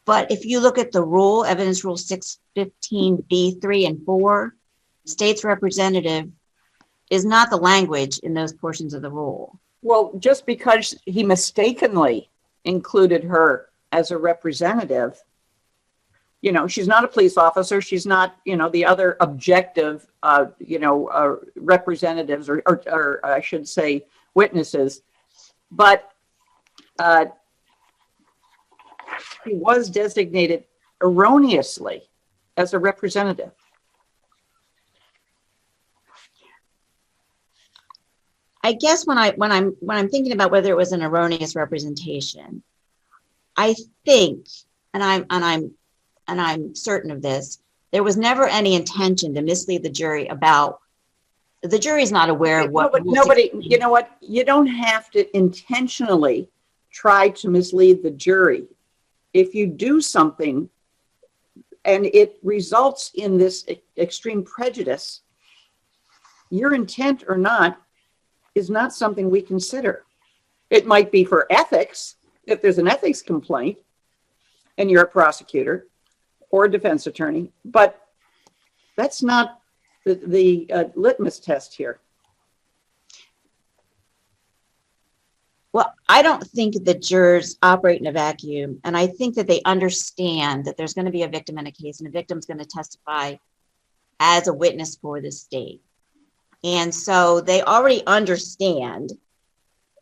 S13: But if you look at the rule, evidence rule 615B 3 and 4, state's representative is not the language in those portions of the rule.
S2: Well, just because he mistakenly included her as a representative, she's not a police officer. She's not, the other objective, representatives or I should say witnesses. But he was designated erroneously as a representative.
S13: I guess when I'm thinking about whether it was an erroneous representation, I think, and I'm certain of this, there was never any intention to mislead the jury about. The jury's not aware of what.
S2: Nobody, you know what? You don't have to intentionally try to mislead the jury. If you do something and it results in this extreme prejudice, your intent or not is not something we consider. It might be for ethics, if there's an ethics complaint and you're a prosecutor or a defense attorney, but that's not the litmus test here.
S13: Well, I don't think the jurors operate in a vacuum, and I think that they understand that there's going to be a victim in a case, and the victim's going to testify as a witness for the state. And so they already understand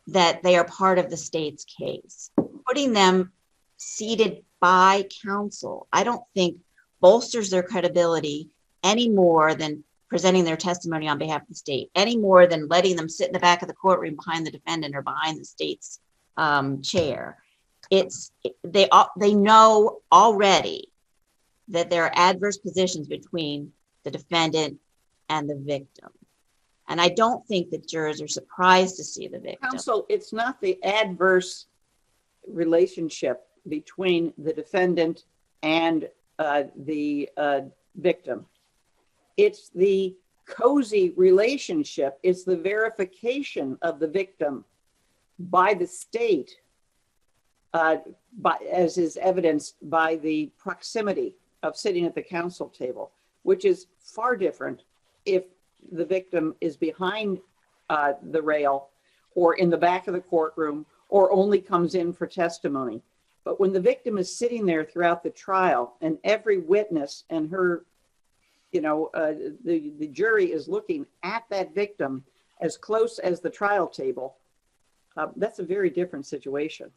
S13: that they are part of the state's case. Putting them seated by counsel, I don't think bolsters their credibility any more than presenting their testimony on behalf of the state, any more than letting them sit in the back of the courtroom behind the defendant or behind the state's chair. They know already that there are adverse positions between the defendant and the victim. And I don't think that jurors are surprised to see the victim.
S2: Counsel, it's not the adverse relationship between the defendant and the victim. It's the cozy relationship. It's the verification of the victim by the state, as is evidenced by the proximity of sitting at the counsel table, which is far different if the victim is behind the rail or in the back of the courtroom or only comes in for testimony. But when the victim is sitting there throughout the trial and every witness and her, the jury is looking at that victim as close as the trial table, that's a very different situation.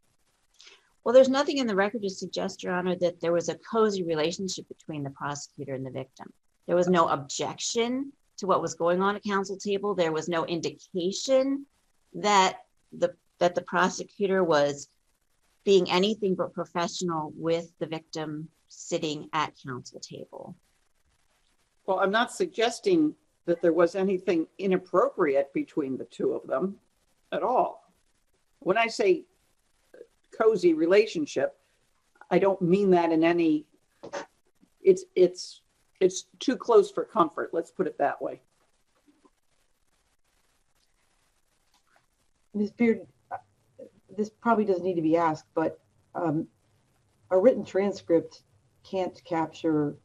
S13: Well, there's nothing in the record to suggest, Your Honor, that there was a cozy relationship between the prosecutor and the victim. There was no objection to what was going on at counsel table. There was no indication that the prosecutor was being anything but professional with the victim sitting at counsel table.
S2: Well, I'm not suggesting that there was anything inappropriate between the two of them at all. When I say cozy relationship, I don't mean that in any, it's too close for comfort. Let's put it that way.
S6: Ms. Beard, this probably doesn't need to be asked, but a written transcript can't capture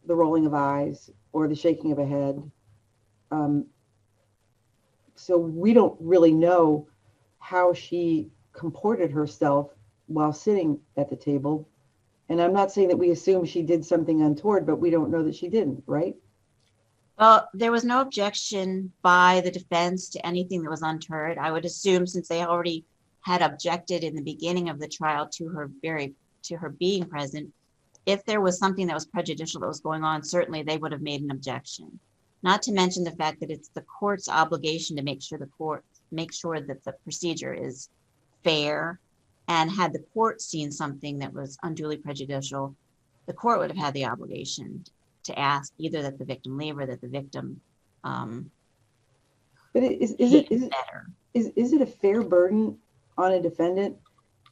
S6: the rolling of eyes or the shaking of a head. So we don't really know how she comported herself while sitting at the table. And I'm not saying that we assume she did something untoward, but we don't know that she didn't, right?
S13: Well, there was no objection by the defense to anything that was untoward. I would assume, since they already had objected in the beginning of the trial to her being present, if there was something that was prejudicial that was going on, certainly they would have made an objection. Not to mention the fact that it's the court's obligation to make sure that the procedure is fair. And had the court seen something that was unduly prejudicial, the court would have had the obligation to ask either that the victim leave or that the victim
S6: But is it a fair burden on a defendant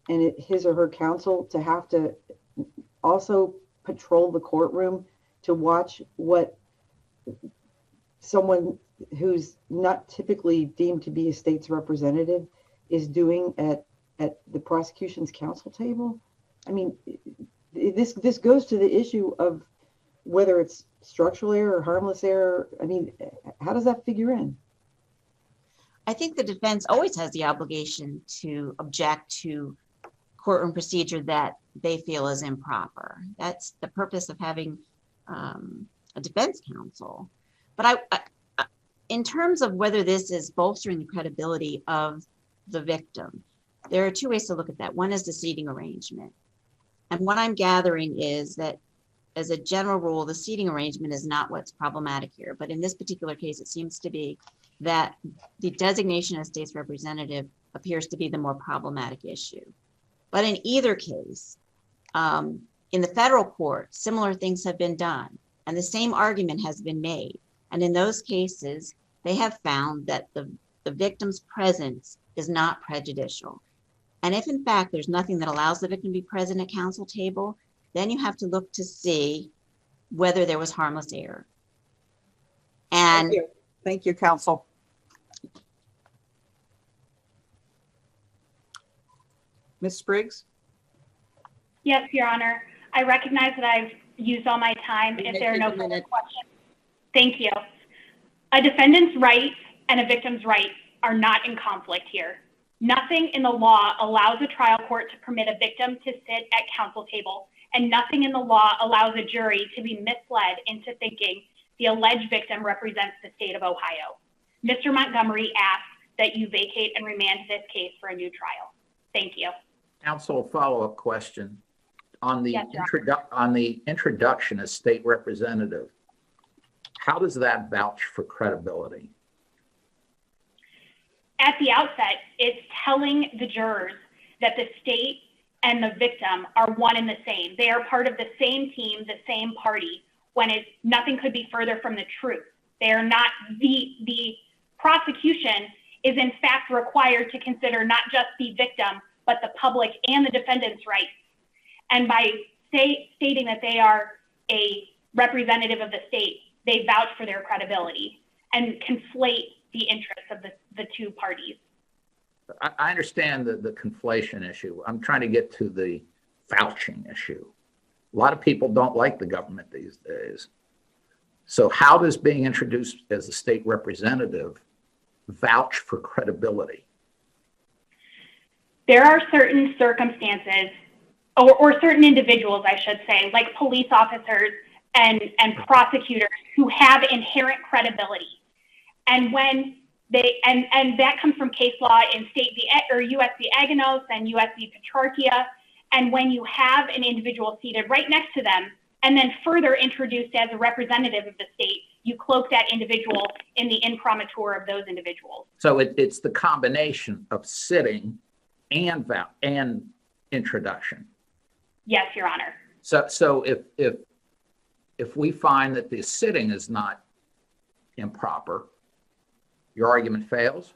S6: and his or her counsel to have to also patrol the courtroom to watch what someone who's not typically deemed to be a state's representative is doing at the prosecution's counsel table? I mean, this goes to the issue of whether it's structural error or harmless error. I mean, how does that figure in?
S13: I think the defense always has the obligation to object to courtroom procedure that they feel is improper. That's the purpose of having a defense counsel. But in terms of whether this is bolstering the credibility of the victim, there are two ways to look at that. One is the seating arrangement. And what I'm gathering is that as a general rule, the seating arrangement is not what's problematic here. But in this particular case, it seems to be that the designation as state's representative appears to be the more problematic issue. But in either case, in the federal court, similar things have been done and the same argument has been made. And in those cases, they have found that the victim's presence is not prejudicial. And if in fact there's nothing that allows the victim to be present at counsel table, then you have to look to see whether there was harmless error. And
S2: Thank you, counsel. Ms. Spriggs?
S12: Yes, Your Honor. I recognize that I've used all my time. If there are no further questions. Thank you. A defendant's rights and a victim's rights are not in conflict here. Nothing in the law allows a trial court to permit a victim to sit at counsel table, and nothing in the law allows a jury to be misled into thinking the alleged victim represents the state of Ohio. Mr. Montgomery asks that you vacate and remand this case for a new trial. Thank you.
S3: Counsel, follow-up question. On the,
S12: Yes,
S3: on the introduction as state representative, how does that vouch for credibility?
S12: At the outset, it's telling the jurors that the state and the victim are one and the same. They are part of the same team, the same party, when nothing could be further from the truth. They are not, the prosecution is in fact required to consider not just the victim, but the public and the defendant's rights. And by stating that they are a representative of the state, they vouch for their credibility and conflate the interests of the two parties.
S3: I understand the conflation issue. I'm trying to get to the vouching issue. A lot of people don't like the government these days. So how does being introduced as a state representative vouch for credibility?
S12: There are certain circumstances, or certain individuals, I should say, like police officers and prosecutors who have inherent credibility. And when and that comes from case law in U.S. v. Aganos and U.S. v. Petrarchia. And when you have an individual seated right next to them and then further introduced as a representative of the state, you cloak that individual in the imprimatur of those individuals.
S3: So it's the combination of sitting and introduction.
S12: Yes, Your Honor.
S3: So if we find that the sitting is not improper, your argument fails?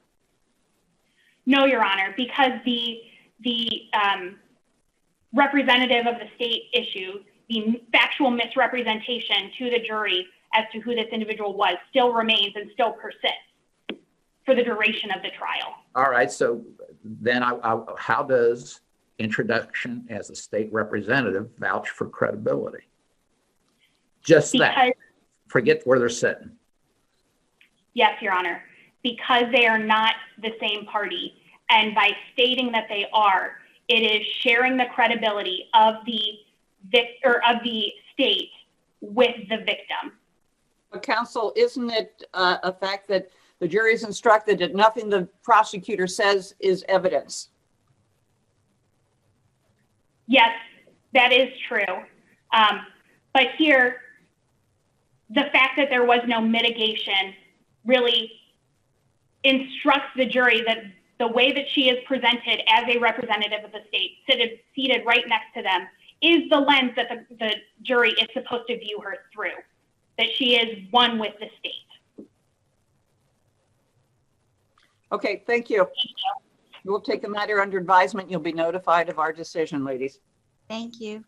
S12: No, Your Honor, because the representative of the state issue, the factual misrepresentation to the jury as to who this individual was, still remains and still persists for the duration of the trial.
S3: All right, so then how does introduction as a state representative vouch for credibility? Just that. Forget where they're sitting.
S12: Yes, Your Honor, because they are not the same party. And by stating that they are, it is sharing the credibility of the state with the victim.
S2: But counsel, isn't it a fact that the jury is instructed that nothing the prosecutor says is evidence?
S12: Yes, that is true. But here, the fact that there was no mitigation really instructs the jury that the way that she is presented as a representative of the state, seated right next to them, is the lens that the jury is supposed to view her through, that she is one with the state.
S2: Okay, thank you. We'll take the matter under advisement. You'll be notified of our decision, ladies.
S13: Thank you.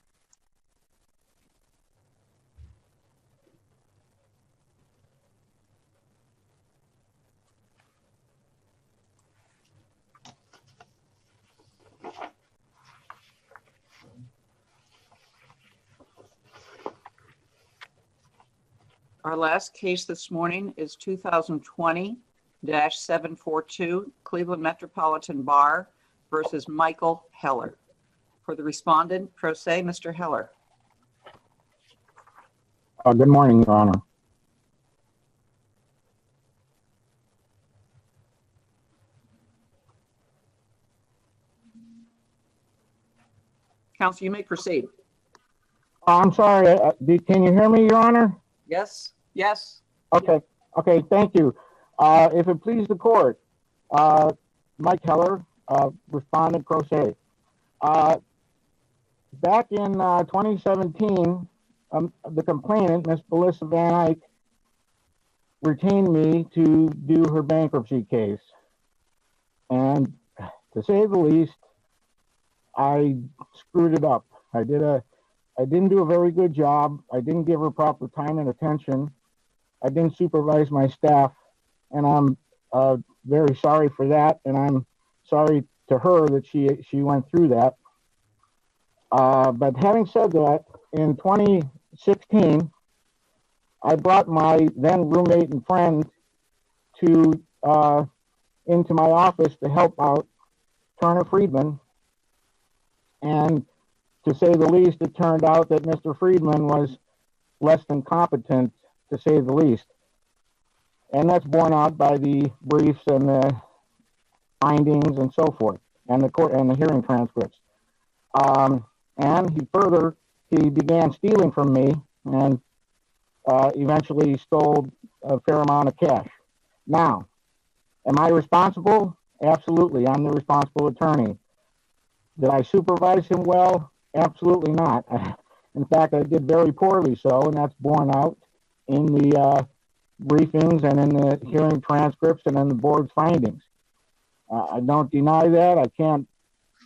S2: Our last case this morning is 2020-742 Cleveland Metropolitan Bar versus Michael Heller. For the respondent, pro se, Mr. Heller.
S15: Good morning, Your Honor.
S2: Counsel, you may proceed.
S15: I'm sorry, can you hear me, Your Honor?
S2: Yes, yes.
S15: Okay, thank you. If it pleases the court, Mike Heller, respondent pro se. Back in 2017, the complainant, Ms. Melissa Van Eyck, retained me to do her bankruptcy case. And to say the least, I screwed it up. I didn't do a very good job. I didn't give her proper time and attention. I didn't supervise my staff, and I'm very sorry for that. And I'm sorry to her that she went through that. But having said that, in 2016, I brought my then roommate and friend into my office to help out Turner Friedman. And to say the least, it turned out that Mr. Friedman was less than competent, to say the least. And that's borne out by the briefs and the findings and so forth, and the court and the hearing transcripts. And he began stealing from me and eventually stole a fair amount of cash. Now, am I responsible? Absolutely, I'm the responsible attorney. Did I supervise him well? Absolutely not. In fact, I did very poorly so, and that's borne out in the briefings and in the hearing transcripts and in the board's findings. I don't deny that. I can't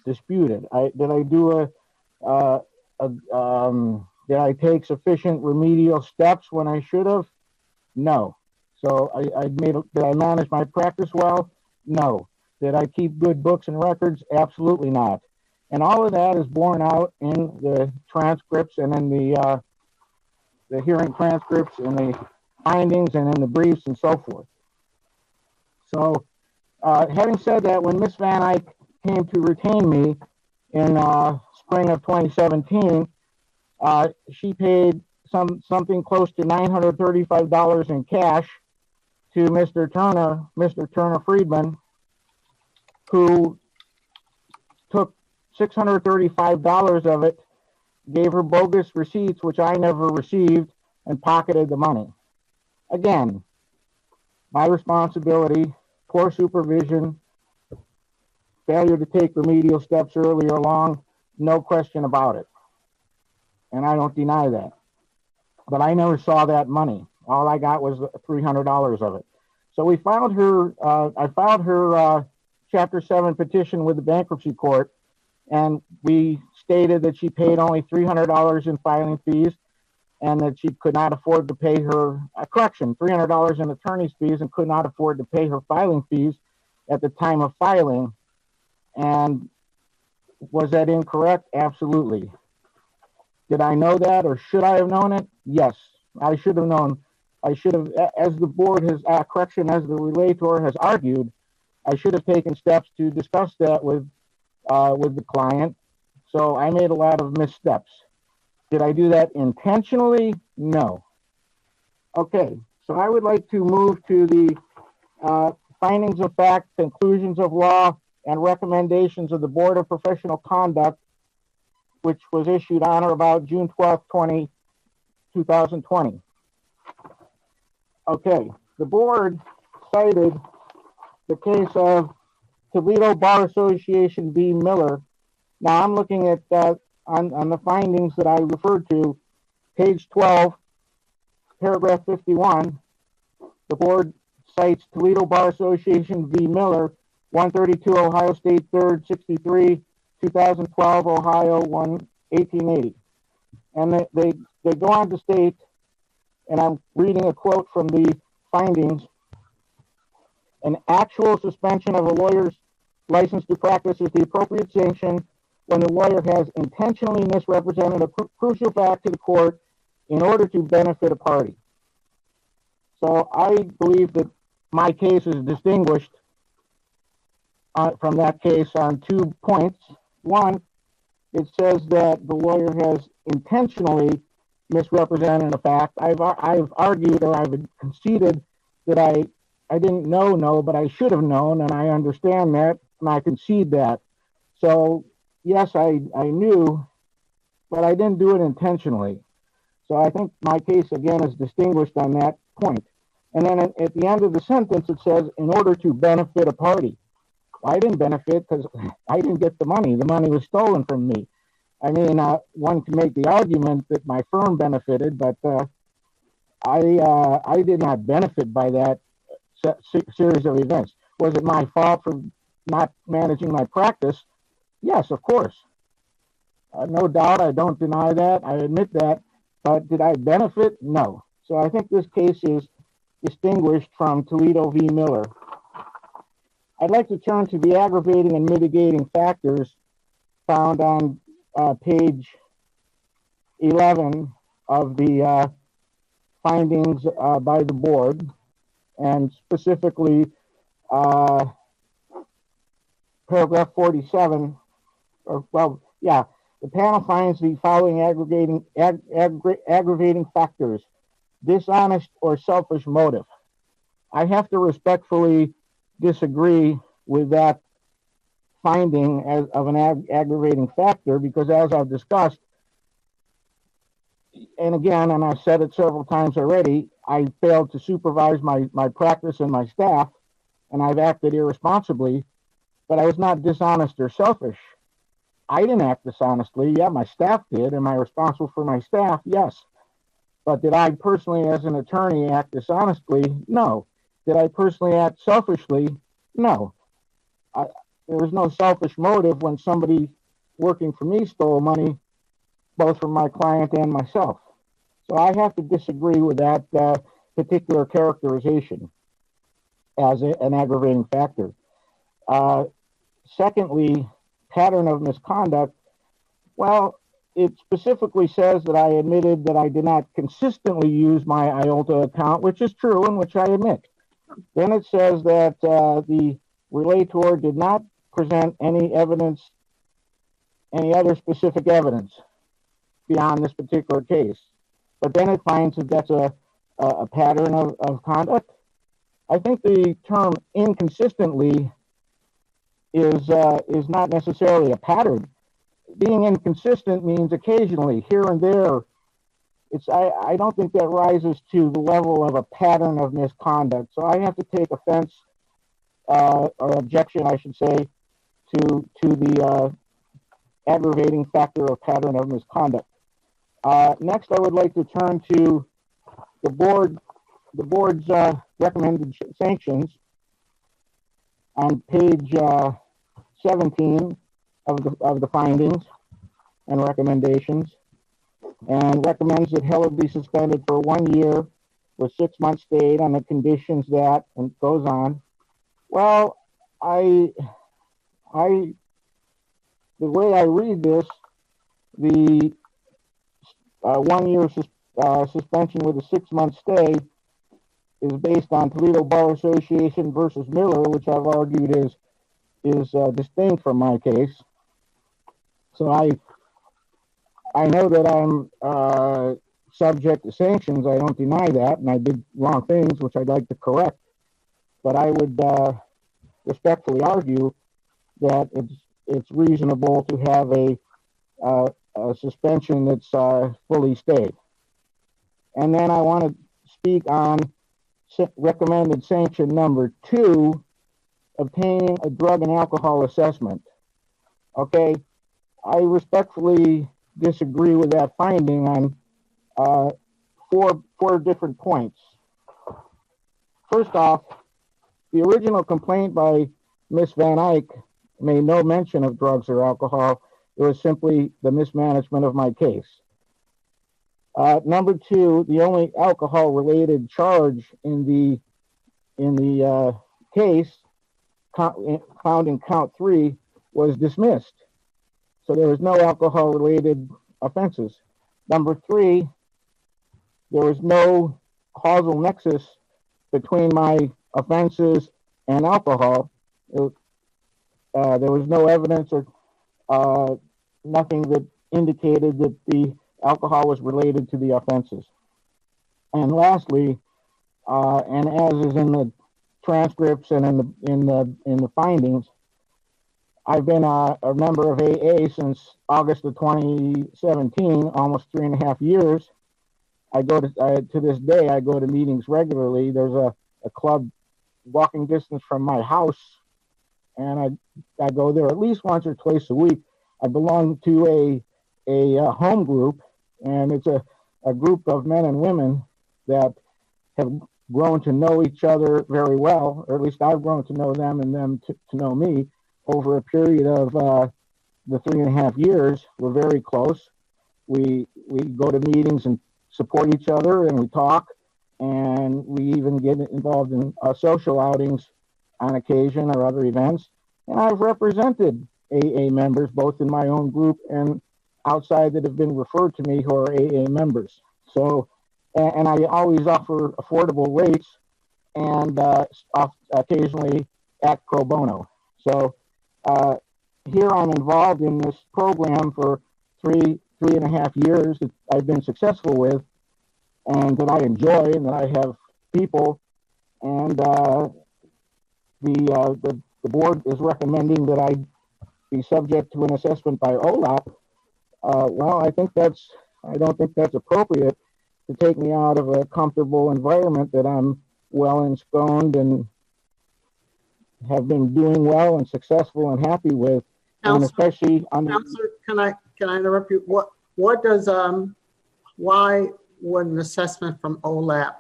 S15: dispute it. Did I take sufficient remedial steps when I should have? No. So did I manage my practice well? No. Did I keep good books and records? Absolutely not. And all of that is borne out in the transcripts and in the hearing transcripts and the findings and in the briefs and so forth. So having said that, when Ms. Van Eyck came to retain me in spring of 2017, she paid something close to $935 in cash to Mr. Turner Friedman, who took $635 of it, gave her bogus receipts, which I never received, and pocketed the money. Again, my responsibility, poor supervision, failure to take remedial steps earlier along, no question about it. And I don't deny that. But I never saw that money. All I got was $300 of it. So we filed her, I filed her Chapter 7 petition with the bankruptcy court, and we stated that she paid only $300 in filing fees and that she could not afford to pay her, $300 in attorney's fees and could not afford to pay her filing fees at the time of filing. And was that incorrect? Absolutely. Did I know that, or should I have known it? Yes, I should have known. I should have, as the board has, as the relator has argued, I should have taken steps to discuss that with the client. So I made a lot of missteps. Did I do that intentionally? No. Okay, so I would like to move to the findings of fact, conclusions of law, and recommendations of the Board of Professional Conduct, which was issued on or about June 12th, 2020. Okay, the board cited the case of Toledo Bar Association v. Miller. Now I'm looking at on the findings that I referred to, page 12, paragraph 51. The board cites Toledo Bar Association v. Miller, 132 Ohio State 3rd, 63, 2012, Ohio 1880. And they go on to state, and I'm reading a quote from the findings, an actual suspension of a lawyer's license to practice is the appropriate sanction when the lawyer has intentionally misrepresented a crucial fact to the court in order to benefit a party. So I believe that my case is distinguished from that case on 2 points. One, it says that the lawyer has intentionally misrepresented a fact. I've argued, or I've conceded that I didn't know, but I should have known, and I understand that, and I concede that. So yes, I knew, but I didn't do it intentionally. So I think my case, again, is distinguished on that point. And then at the end of the sentence, it says, in order to benefit a party. Well, I didn't benefit because I didn't get the money. The money was stolen from me. I mean, one can make the argument that my firm benefited, but I did not benefit by that series of events. Was it my fault for not managing my practice? Yes, of course. No doubt, I don't deny that. I admit that. But did I benefit? No. So I think this case is distinguished from Toledo v. Miller. I'd like to turn to the aggravating and mitigating factors found on page 11 of the findings by the board, and specifically paragraph 47, the panel finds the following aggravating factors: dishonest or selfish motive. I have to respectfully disagree with that finding of an aggravating factor, because as I've discussed, and again, and I've said it several times already, I failed to supervise my practice and my staff, and I've acted irresponsibly, but I was not dishonest or selfish. I didn't act dishonestly. Yeah, my staff did. Am I responsible for my staff? Yes. But did I personally, as an attorney, act dishonestly? No. Did I personally act selfishly? No. There was no selfish motive when somebody working for me stole money, both from my client and myself. So I have to disagree with that particular characterization as an aggravating factor. Secondly, pattern of misconduct. Well, it specifically says that I admitted that I did not consistently use my Iota account, which is true and which I admit. Then it says that the relator did not present any evidence, any other specific evidence beyond this particular case. But then it finds that that's a pattern of conduct. I think the term inconsistently is not necessarily a pattern. Being inconsistent means occasionally, here and there. I don't think that rises to the level of a pattern of misconduct. So I have to take offense or objection, I should say, to the aggravating factor of pattern of misconduct. Next, I would like to turn to the board's recommended sanctions on page 17 of the findings and recommendations, and recommends that Heller be suspended for 1 year with 6 months stayed on the conditions that, and goes on. Well, the way I read this, the 1 year suspension with a 6 month stay is based on Toledo Bar Association versus Miller, which I've argued is distinct from my case. So I know that I'm subject to sanctions. I don't deny that, and I did wrong things, which I'd like to correct. But I would respectfully argue that it's reasonable to have a suspension that's fully stayed. And then I want to speak on recommended sanction number 2, obtaining a drug and alcohol assessment. Okay, I respectfully disagree with that finding on four different points. First off, the original complaint by Ms. Van Eyck made no mention of drugs or alcohol. It was simply the mismanagement of my case. Number 2, the only alcohol-related charge in the case found in count 3 was dismissed. So there was no alcohol-related offenses. Number 3, there was no causal nexus between my offenses and alcohol. There was no evidence or nothing that indicated that the alcohol was related to the offenses. And lastly, and as is in the transcripts and in the findings, I've been a member of AA since August of 2017, almost 3.5 years. I go to this day, I go to meetings regularly. There's a club walking distance from my house, and I go there at least once or twice a week. I belong to a home group, and it's a group of men and women that have grown to know each other very well, or at least I've grown to know them and them to know me over a period of the 3.5 years. We're very close. We go to meetings and support each other, and we talk, and we even get involved in social outings on occasion or other events. And I've represented AA members both in my own group and outside that have been referred to me who are AA members. So, and I always offer affordable rates and occasionally act pro bono. So here I'm involved in this program for 3.5 years that I've been successful with, and that I enjoy, and that I have people, and the board is recommending that I be subject to an assessment by OLAP. Well, I don't think that's appropriate to take me out of a comfortable environment that I'm well ensconced and have been doing well and successful and happy with and especially under.
S5: Counselor, can I interrupt you? What does why would an assessment from OLAP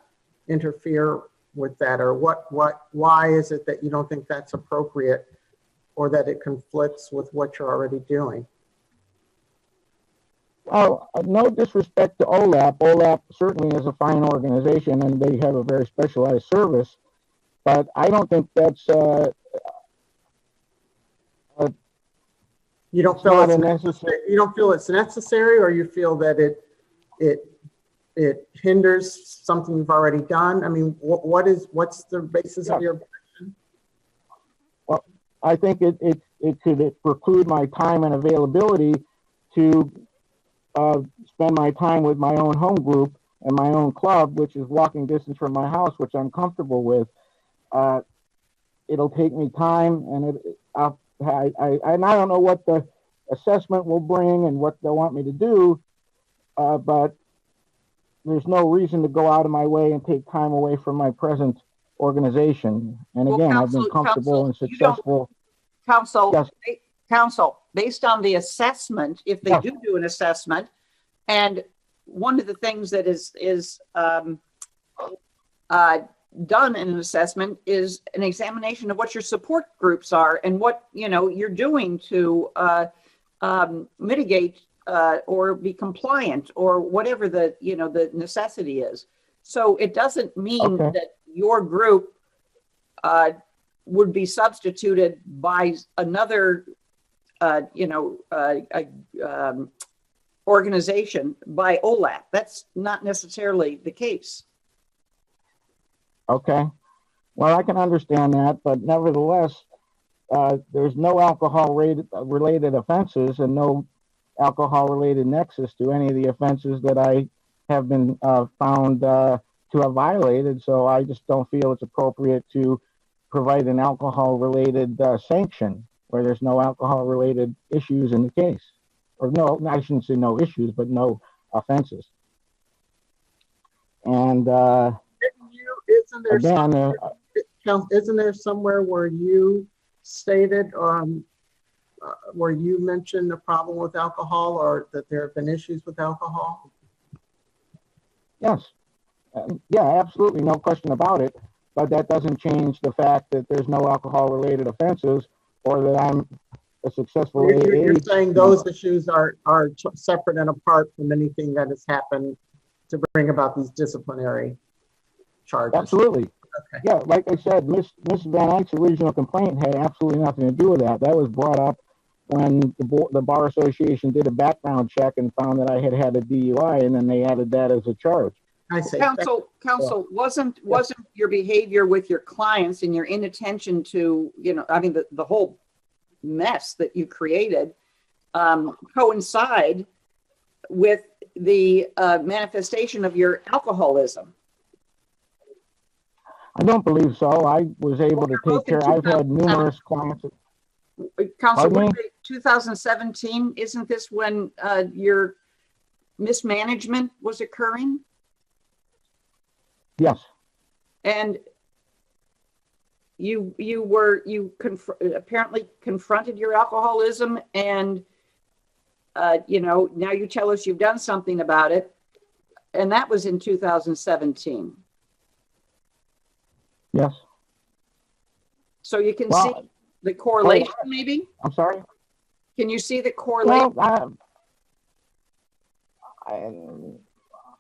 S5: interfere with that, or why is it that you don't think that's appropriate, or that it conflicts with what you're already doing?
S15: Oh, no disrespect to OLAP. OLAP certainly is a fine organization, and they have a very specialized service. But I don't think that's
S5: you don't feel it's necessary. You don't feel it's necessary, or you feel that it hinders something you've already done. I mean, what's the basis of your objection?
S15: Well, I think it could preclude my time and availability to spend my time with my own home group and my own club, which is walking distance from my house, which I'm comfortable with. It'll take me time, and I don't know what the assessment will bring and what they'll want me to do, but there's no reason to go out of my way and take time away from my present organization. And
S2: well,
S15: again,
S2: counsel,
S15: I've been comfortable and successful.
S2: Counsel,
S15: yes.
S2: Counsel, based on the assessment, if they do an assessment, and one of the things that is done in an assessment is an examination of what your support groups are and what you're doing to mitigate or be compliant or whatever the the necessity is. So it doesn't mean that your group would be substituted by another organization by OLAP. That's not necessarily the case.
S15: Okay, well, I can understand that, but nevertheless, there's no alcohol-related offenses and no alcohol-related nexus to any of the offenses that I have been found to have violated. So I just don't feel it's appropriate to provide an alcohol-related sanction where there's no alcohol-related issues in the case. Or no, I shouldn't say no issues, but no offenses. And
S5: isn't there somewhere where you stated where you mentioned a problem with alcohol, or that there have been issues with alcohol?
S15: Yes. Yeah, absolutely, no question about it. But that doesn't change the fact that there's no alcohol-related offenses, or that I'm a successful AA.
S5: You're saying those issues are separate and apart from anything that has happened to bring about these disciplinary charges?
S15: Absolutely.
S5: Okay.
S15: Yeah, like I said, Miss Van Eyck's original complaint had absolutely nothing to do with that. That was brought up when the Bar Association did a background check and found that I had a DUI, and then they added that as a charge.
S5: I see.
S2: Counsel, wasn't your behavior with your clients and your inattention to, the whole mess that you created coincide with the manifestation of your alcoholism?
S15: I don't believe so. I was able to take care. I've had numerous clients.
S2: Counsel, 2017, isn't this when your mismanagement was occurring?
S15: Yes.
S2: And you apparently confronted your alcoholism, and now you tell us you've done something about it, and that was in 2017.
S15: Yes.
S2: So you can see the correlation, maybe?
S15: I'm sorry?
S2: Can you see the correlation?
S15: Well,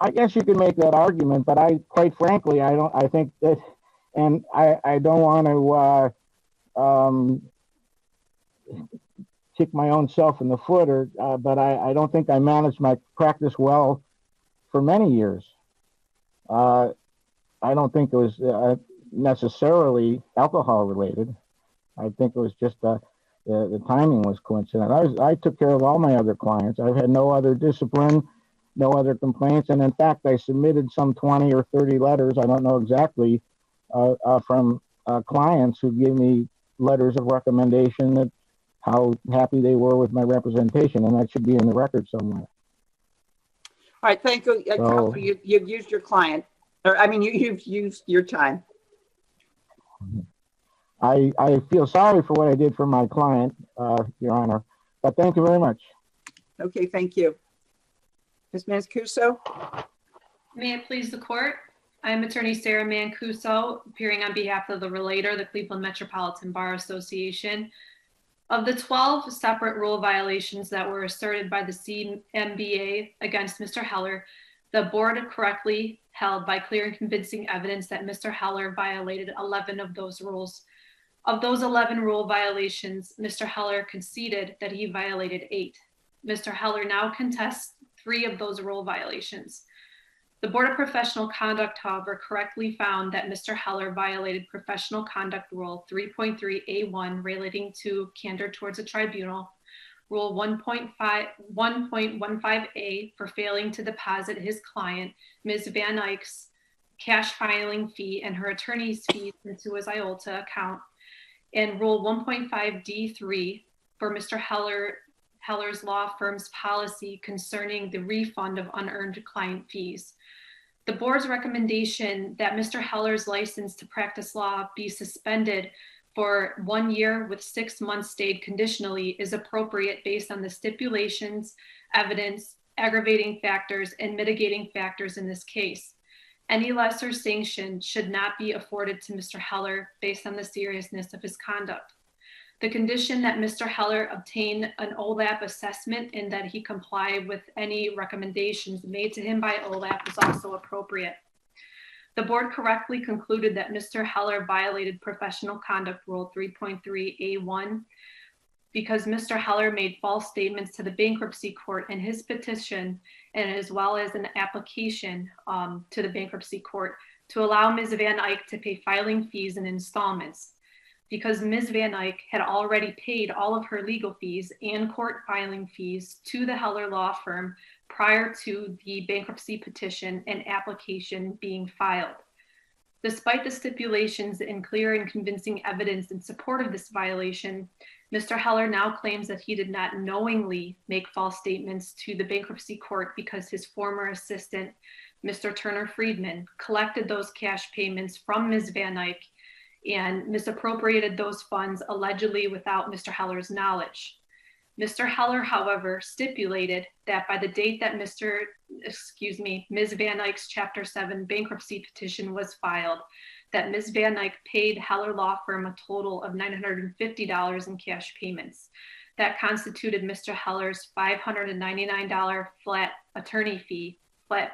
S15: I guess you can make that argument, but quite frankly, I think that, and I don't want to kick my own self in the foot, but I don't think I managed my practice well for many years. I don't think it was necessarily alcohol related. I think it was just the timing was coincident. I took care of all my other clients. I've had no other discipline, no other complaints. And in fact, I submitted some 20 or 30 letters, I don't know exactly, from clients who gave me letters of recommendation that how happy they were with my representation. And that should be in the record somewhere.
S2: All right, thank you. So, you've used your client, you've used your time.
S15: I feel sorry for what I did for my client, Your Honor, But thank you very much.
S2: Okay, thank you. Ms. Mancuso?
S16: May it please the court. I am attorney Sarah Mancuso, appearing on behalf of the Relator, the Cleveland Metropolitan Bar Association. Of the 12 separate rule violations that were asserted by the CMBA against Mr. Heller, the board correctly held by clear and convincing evidence that Mr. Heller violated 11 of those rules. Of those 11 rule violations, Mr. Heller conceded that he violated 8. Mr. Heller now contests 3 of those rule violations. The Board of Professional Conduct, however, correctly found that Mr. Heller violated Professional Conduct Rule 3.3A1 relating to candor towards a tribunal, Rule 1.15A for failing to deposit his client, Ms. Van Eyck's cash filing fee and her attorney's fees into his Iota account, and Rule 1.5D3 for Mr. Heller's law firm's policy concerning the refund of unearned client fees. The board's recommendation that Mr. Heller's license to practice law be suspended for 1 year with 6 months stayed conditionally is appropriate based on the stipulations, evidence, aggravating factors, and mitigating factors in this case. Any lesser sanction should not be afforded to Mr. Heller based on the seriousness of his conduct. The condition that Mr. Heller obtain an OLAP assessment and that he comply with any recommendations made to him by OLAP is also appropriate. The board correctly concluded that Mr. Heller violated Professional Conduct Rule 3.3A1 because Mr. Heller made false statements to the bankruptcy court in his petition and as well as an application to the bankruptcy court to allow Ms. Van Eyck to pay filing fees in installments. Because Ms. Van Eyck had already paid all of her legal fees and court filing fees to the Heller law firm prior to the bankruptcy petition and application being filed. Despite the stipulations and clear and convincing evidence in support of this violation, Mr. Heller now claims that he did not knowingly make false statements to the bankruptcy court because his former assistant, Mr. Turner Friedman, collected those cash payments from Ms. Van Eyck and misappropriated those funds allegedly without Mr. Heller's knowledge. Mr. Heller, however, stipulated that by the date that Ms. Van Eyck's Chapter 7 bankruptcy petition was filed, that Ms. Van Eyck paid Heller Law Firm a total of $950 in cash payments. That constituted Mr. Heller's $599 flat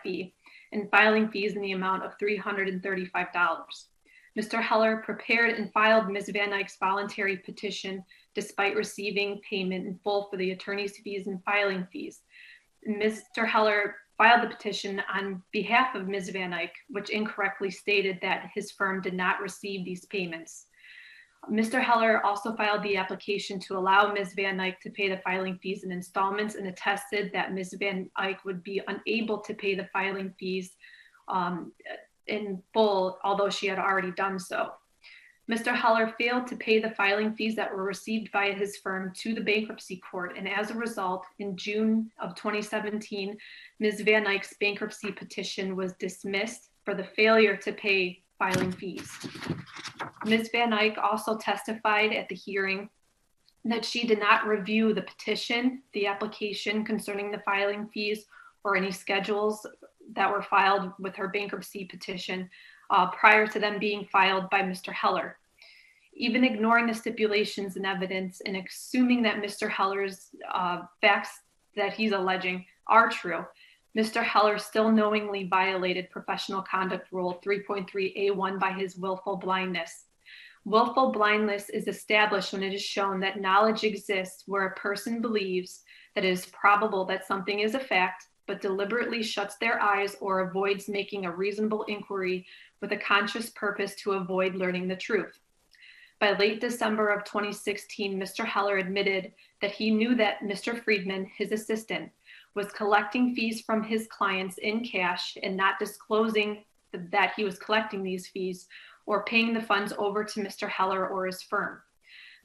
S16: fee, and filing fees in the amount of $335. Mr. Heller prepared and filed Ms. Van Eyck's voluntary petition despite receiving payment in full for the attorney's fees and filing fees. Mr. Heller filed the petition on behalf of Ms. Van Eyck, which incorrectly stated that his firm did not receive these payments. Mr. Heller also filed the application to allow Ms. Van Eyck to pay the filing fees in installments and attested that Ms. Van Eyck would be unable to pay the filing fees in full, although she had already done so. Mr. Heller failed to pay the filing fees that were received by his firm to the bankruptcy court, and as a result, in June of 2017, Ms. Van Eyck's bankruptcy petition was dismissed for the failure to pay filing fees. Ms. Van Eyck also testified at the hearing that she did not review the petition, the application concerning the filing fees, or any schedules that were filed with her bankruptcy petition prior to them being filed by Mr. Heller. Even ignoring the stipulations and evidence and assuming that Mr. Heller's facts that he's alleging are true, Mr. Heller still knowingly violated Professional Conduct Rule 3.3A1 by his willful blindness. Willful blindness is established when it is shown that knowledge exists where a person believes that it is probable that something is a fact, but deliberately shuts their eyes or avoids making a reasonable inquiry with a conscious purpose to avoid learning the truth. By late December of 2016, Mr. Heller admitted that he knew that Mr. Friedman, his assistant, was collecting fees from his clients in cash and not disclosing that he was collecting these fees or paying the funds over to Mr. Heller or his firm.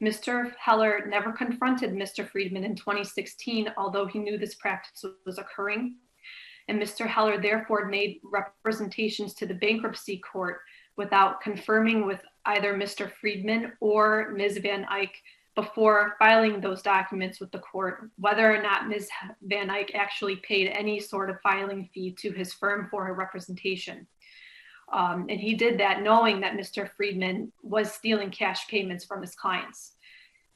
S16: Mr. Heller never confronted Mr. Friedman in 2016, although he knew this practice was occurring. And Mr. Heller therefore made representations to the bankruptcy court without confirming with either Mr. Friedman or Ms. Van Eyck before filing those documents with the court whether or not Ms. Van Eyck actually paid any sort of filing fee to his firm for her representation. And he did that knowing that Mr. Friedman was stealing cash payments from his clients.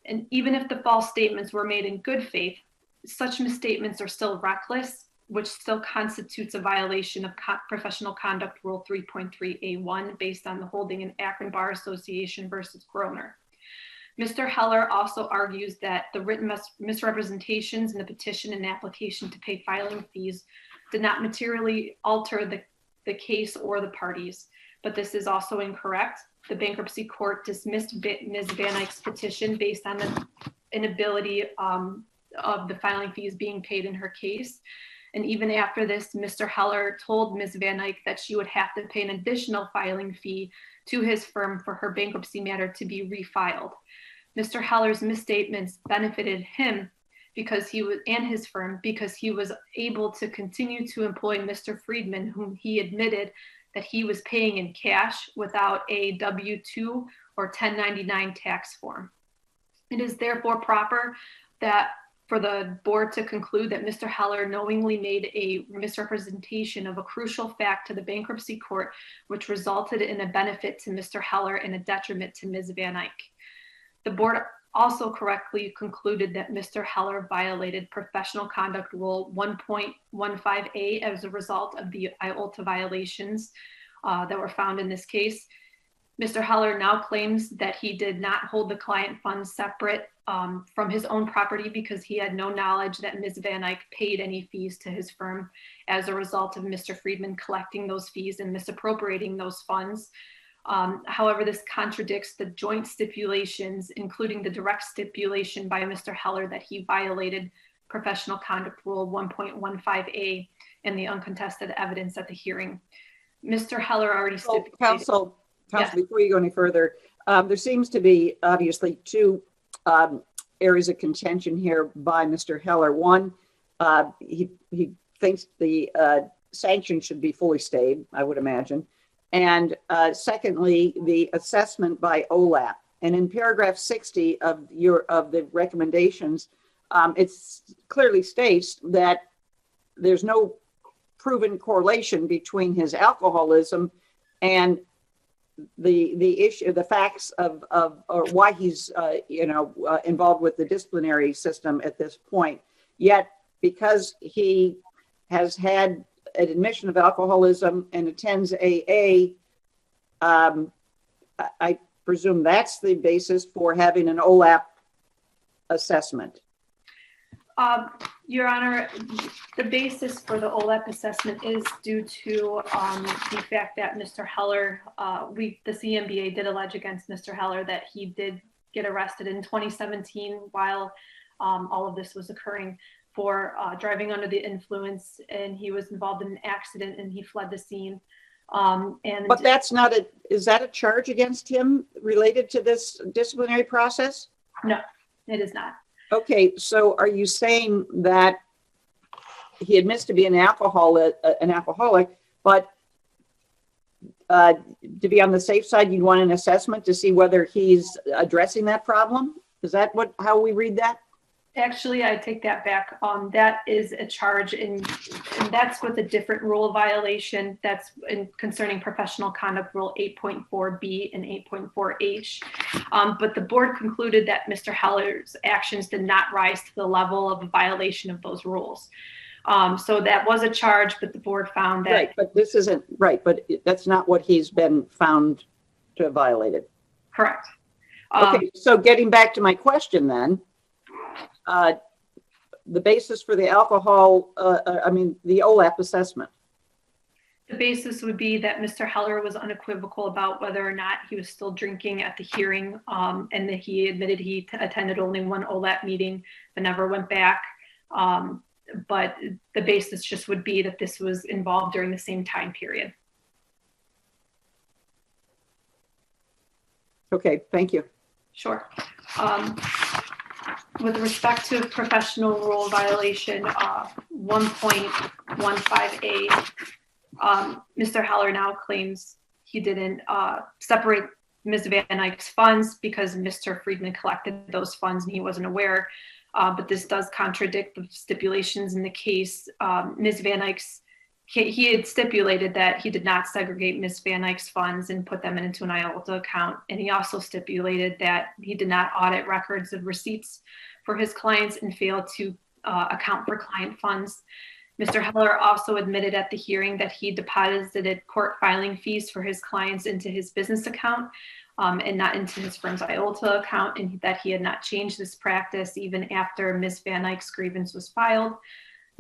S16: And even if the false statements were made in good faith, such misstatements are still reckless, which still constitutes a violation of Professional Conduct Rule 3.3A1 based on the holding in Akron Bar Association versus Groner. Mr. Heller also argues that the written misrepresentations in the petition and application to pay filing fees did not materially alter the case or the parties, but this is also incorrect. The bankruptcy court dismissed Ms. Van Eyck's petition based on the inability of the filing fees being paid in her case. And even after this, Mr. Heller told Ms. Van Eyck that she would have to pay an additional filing fee to his firm for her bankruptcy matter to be refiled. Mr. Heller's misstatements benefited him because he was, and his firm, because he was able to continue to employ Mr. Friedman, whom he admitted that he was paying in cash without a W-2 or 1099 tax form. It is therefore proper that for the board to conclude that Mr. Heller knowingly made a misrepresentation of a crucial fact to the bankruptcy court, which resulted in a benefit to Mr. Heller and a detriment to Ms. Van Eyck. The board also correctly concluded that Mr. Heller violated Professional Conduct Rule 1.15A as a result of the Iota violations that were found in this case. Mr. Heller now claims that he did not hold the client funds separate from his own property because he had no knowledge that Ms. Van Eyck paid any fees to his firm as a result of Mr. Friedman collecting those fees and misappropriating those funds. However, this contradicts the joint stipulations, including the direct stipulation by Mr. Heller that he violated Professional Conduct Rule 1.15A and the uncontested evidence at the hearing. Mr. Heller already stipulated.
S2: Counsel,
S16: Yes.
S2: before you go any further, there seems to be obviously two areas of contention here by Mr. Heller. One, he thinks the sanction should be fully stayed, I would imagine. And secondly, the assessment by OLAP. And in paragraph 60 of the recommendations, it clearly states that there's no proven correlation between his alcoholism and the issue, the facts of or why he's involved with the disciplinary system at this point. Yet, because he has had an admission of alcoholism and attends AA, I presume that's the basis for having an OLAP assessment.
S16: Your Honor, the basis for the OLAP assessment is due to the fact that Mr. Heller, the CMBA did allege against Mr. Heller that he did get arrested in 2017 while all of this was occurring for driving under the influence, and he was involved in an accident and he fled the scene.
S2: But that's not is that a charge against him related to this disciplinary process?
S16: No, it is not.
S2: Okay, so are you saying that he admits to be an alcoholic, but to be on the safe side, you'd want an assessment to see whether he's addressing that problem? Is that how we read that?
S16: Actually, I take that back. That is a charge, and that's with a different rule violation. That's concerning Professional Conduct Rule 8.4B and 8.4H. But the board concluded that Mr. Heller's actions did not rise to the level of a violation of those rules. So that was a charge, but the board found that.
S2: Right, but this isn't right, but that's not what he's been found to have violated.
S16: Correct.
S2: Okay, so getting back to my question then, the basis for the the OLAP assessment.
S16: The basis would be that Mr. Heller was unequivocal about whether or not he was still drinking at the hearing, and that he admitted he attended only one OLAP meeting but never went back. But the basis just would be that this was involved during the same time period.
S2: Okay, thank you. Sure.
S16: With respect to professional rule violation 1.15A, Mr. Heller now claims he didn't separate Ms. Van Eyck's funds because Mr. Friedman collected those funds and he wasn't aware. But this does contradict the stipulations in the case. Ms. Van Eyck's, he had stipulated that he did not segregate Ms. Van Eyck's funds and put them into an Iota account. And he also stipulated that he did not audit records of receipts for his clients and failed to account for client funds. Mr. Heller also admitted at the hearing that he deposited court filing fees for his clients into his business account and not into his firm's Iota account, and that he had not changed this practice even after Ms. Van Eyck's grievance was filed.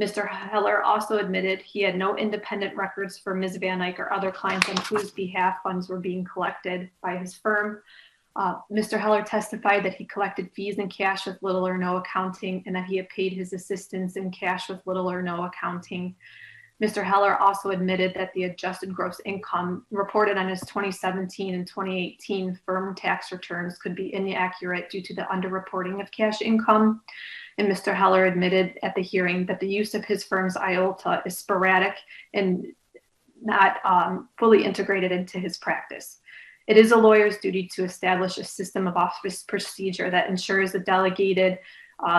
S16: Mr. Heller also admitted he had no independent records for Ms. Van Eyck or other clients on whose behalf funds were being collected by his firm. Mr. Heller testified that he collected fees in cash with little or no accounting and that he had paid his assistants in cash with little or no accounting. Mr. Heller also admitted that the adjusted gross income reported on his 2017 and 2018 firm tax returns could be inaccurate due to the underreporting of cash income. And Mr. Heller admitted at the hearing that the use of his firm's Iota is sporadic and not fully integrated into his practice. It is a lawyer's duty to establish a system of office procedure that ensures the delegated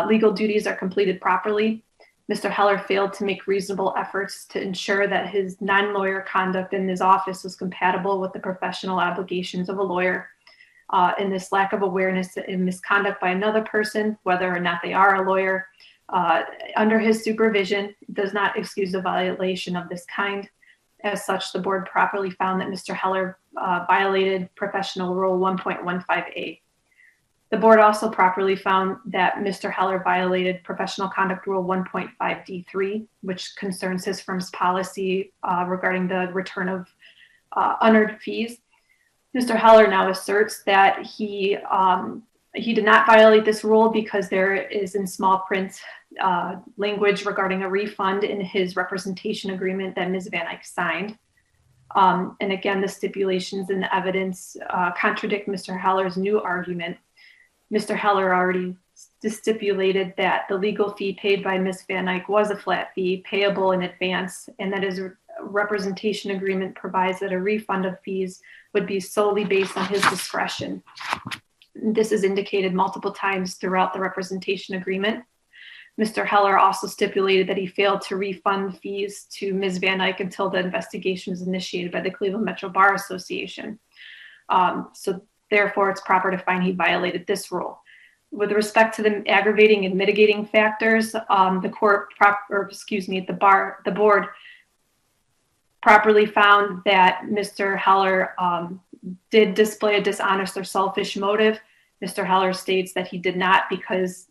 S16: legal duties are completed properly. Mr. Heller failed to make reasonable efforts to ensure that his non-lawyer conduct in his office was compatible with the professional obligations of a lawyer. And this lack of awareness and misconduct by another person, whether or not they are a lawyer, under his supervision does not excuse a violation of this kind. As such, the board properly found that Mr. Heller violated Professional Rule 1.15a. The board also properly found that Mr. Heller violated Professional Conduct Rule 1.5d3, which concerns his firm's policy regarding the return of unearned fees. Mr. Heller now asserts that he did not violate this rule because there is in small print language regarding a refund in his representation agreement that Ms. Van Eyck signed. And again, the stipulations and the evidence contradict Mr. Heller's new argument. Mr. Heller already stipulated that the legal fee paid by Ms. Van Eyck was a flat fee payable in advance, and that his representation agreement provides that a refund of fees would be solely based on his discretion. This is indicated multiple times throughout the representation agreement. Mr. Heller also stipulated that he failed to refund fees to Ms. Van Eyck until the investigation was initiated by the Cleveland Metro Bar Association. So therefore, it's proper to find he violated this rule. With respect to the aggravating and mitigating factors, the board properly found that Mr. Heller did display a dishonest or selfish motive. Mr. Heller states that he did not because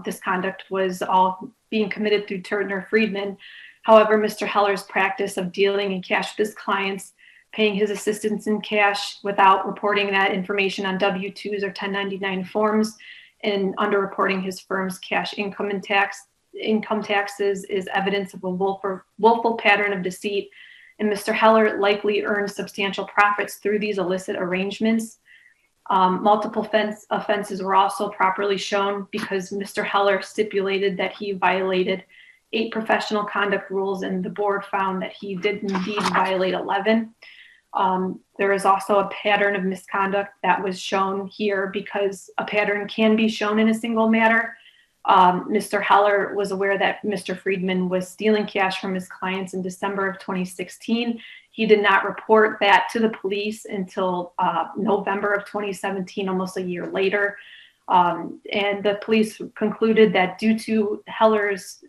S16: this conduct was all being committed through Turner Friedman. However, Mr. Heller's practice of dealing in cash with his clients, paying his assistants in cash without reporting that information on W-2s or 1099 forms, and underreporting his firm's cash income taxes is evidence of a willful pattern of deceit. And Mr. Heller likely earned substantial profits through these illicit arrangements. Multiple offenses were also properly shown because Mr. Heller stipulated that he violated 8 professional conduct rules, and the board found that he did indeed violate 11. There is also a pattern of misconduct that was shown here because a pattern can be shown in a single matter. Mr. Heller was aware that Mr. Friedman was stealing cash from his clients in December of 2016. He did not report that to the police until November of 2017, almost a year later. And the police concluded that due to Heller's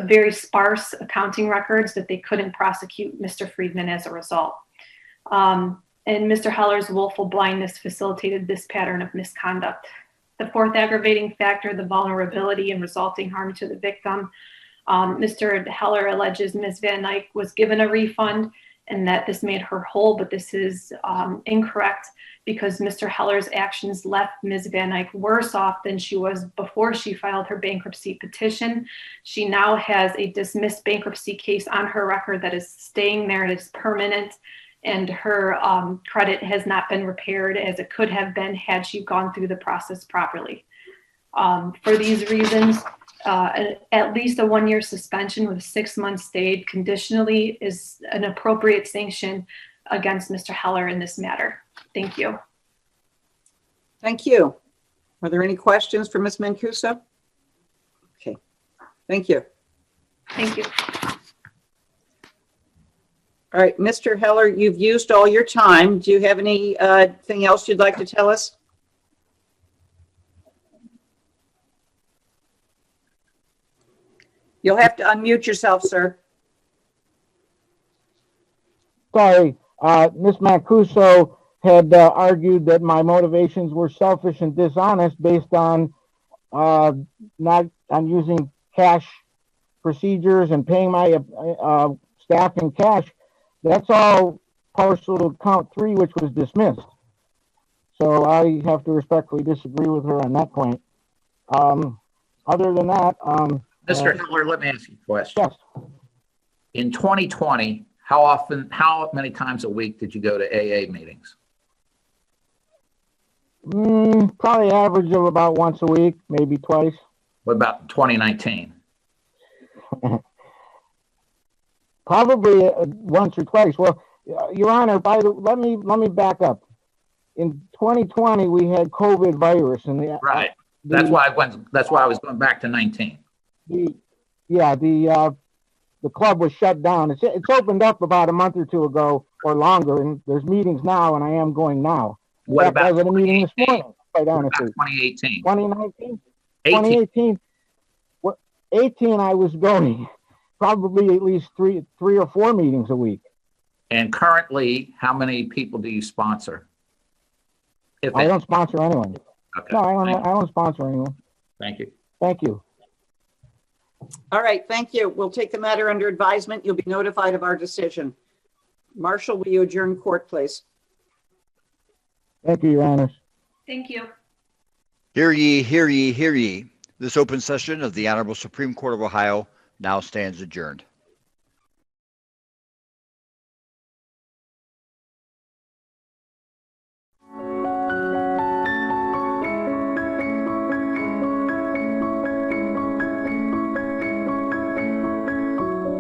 S16: very sparse accounting records that they couldn't prosecute Mr. Friedman as a result. And Mr. Heller's willful blindness facilitated this pattern of misconduct. The fourth aggravating factor, the vulnerability and resulting harm to the victim. Mr. Heller alleges Ms. Van Eyck was given a refund and that this made her whole, but this is incorrect because Mr. Heller's actions left Ms. Van Eyck worse off than she was before she filed her bankruptcy petition. She now has a dismissed bankruptcy case on her record that is staying there, it is permanent, and her credit has not been repaired as it could have been had she gone through the process properly. For these reasons, at least a 1-year suspension with 6 months stayed conditionally is an appropriate sanction against Mr. Heller in this matter. Thank you.
S2: Thank you. Are there any questions for Ms. Mancuso? Okay, thank you.
S16: Thank you.
S2: All right, Mr. Heller, you've used all your time. Do you have anything else you'd like to tell us? You'll have to unmute yourself, sir.
S15: Sorry, Ms. Mancuso had argued that my motivations were selfish and dishonest based on not on using cash procedures and paying my staff in cash. That's all partial to count 3, which was dismissed. So I have to respectfully disagree with her on that point. Other than that,
S3: Mr. Heller, let me ask you a question.
S15: Yes.
S3: In 2020, how many times a week did you go to AA meetings?
S15: Probably average of about once a week, maybe twice.
S3: What about 2019?
S15: Probably once or twice. Well, Your Honor, let me back up. In 2020, we had COVID virus, and
S3: right. That's why I was going back to 19.
S15: The club was shut down. It's opened up about a month or two ago or longer, and there's meetings now, and I am going now.
S3: What about
S15: I was at a meeting this morning, quite honestly.
S3: 2018?
S15: 2019? 2018? 18, I was going probably at least three or four meetings a week.
S3: And currently, how many people do you sponsor?
S15: I don't sponsor anyone.
S3: Okay.
S15: No, I don't sponsor anyone.
S3: Thank you.
S15: Thank you.
S2: All right, thank you. We'll take the matter under advisement. You'll be notified of our decision. Marshall, will you adjourn court, please?
S15: Thank you, Your Honors.
S16: Thank you.
S1: Hear ye, hear ye, hear ye. This open session of the Honorable Supreme Court of Ohio now stands adjourned.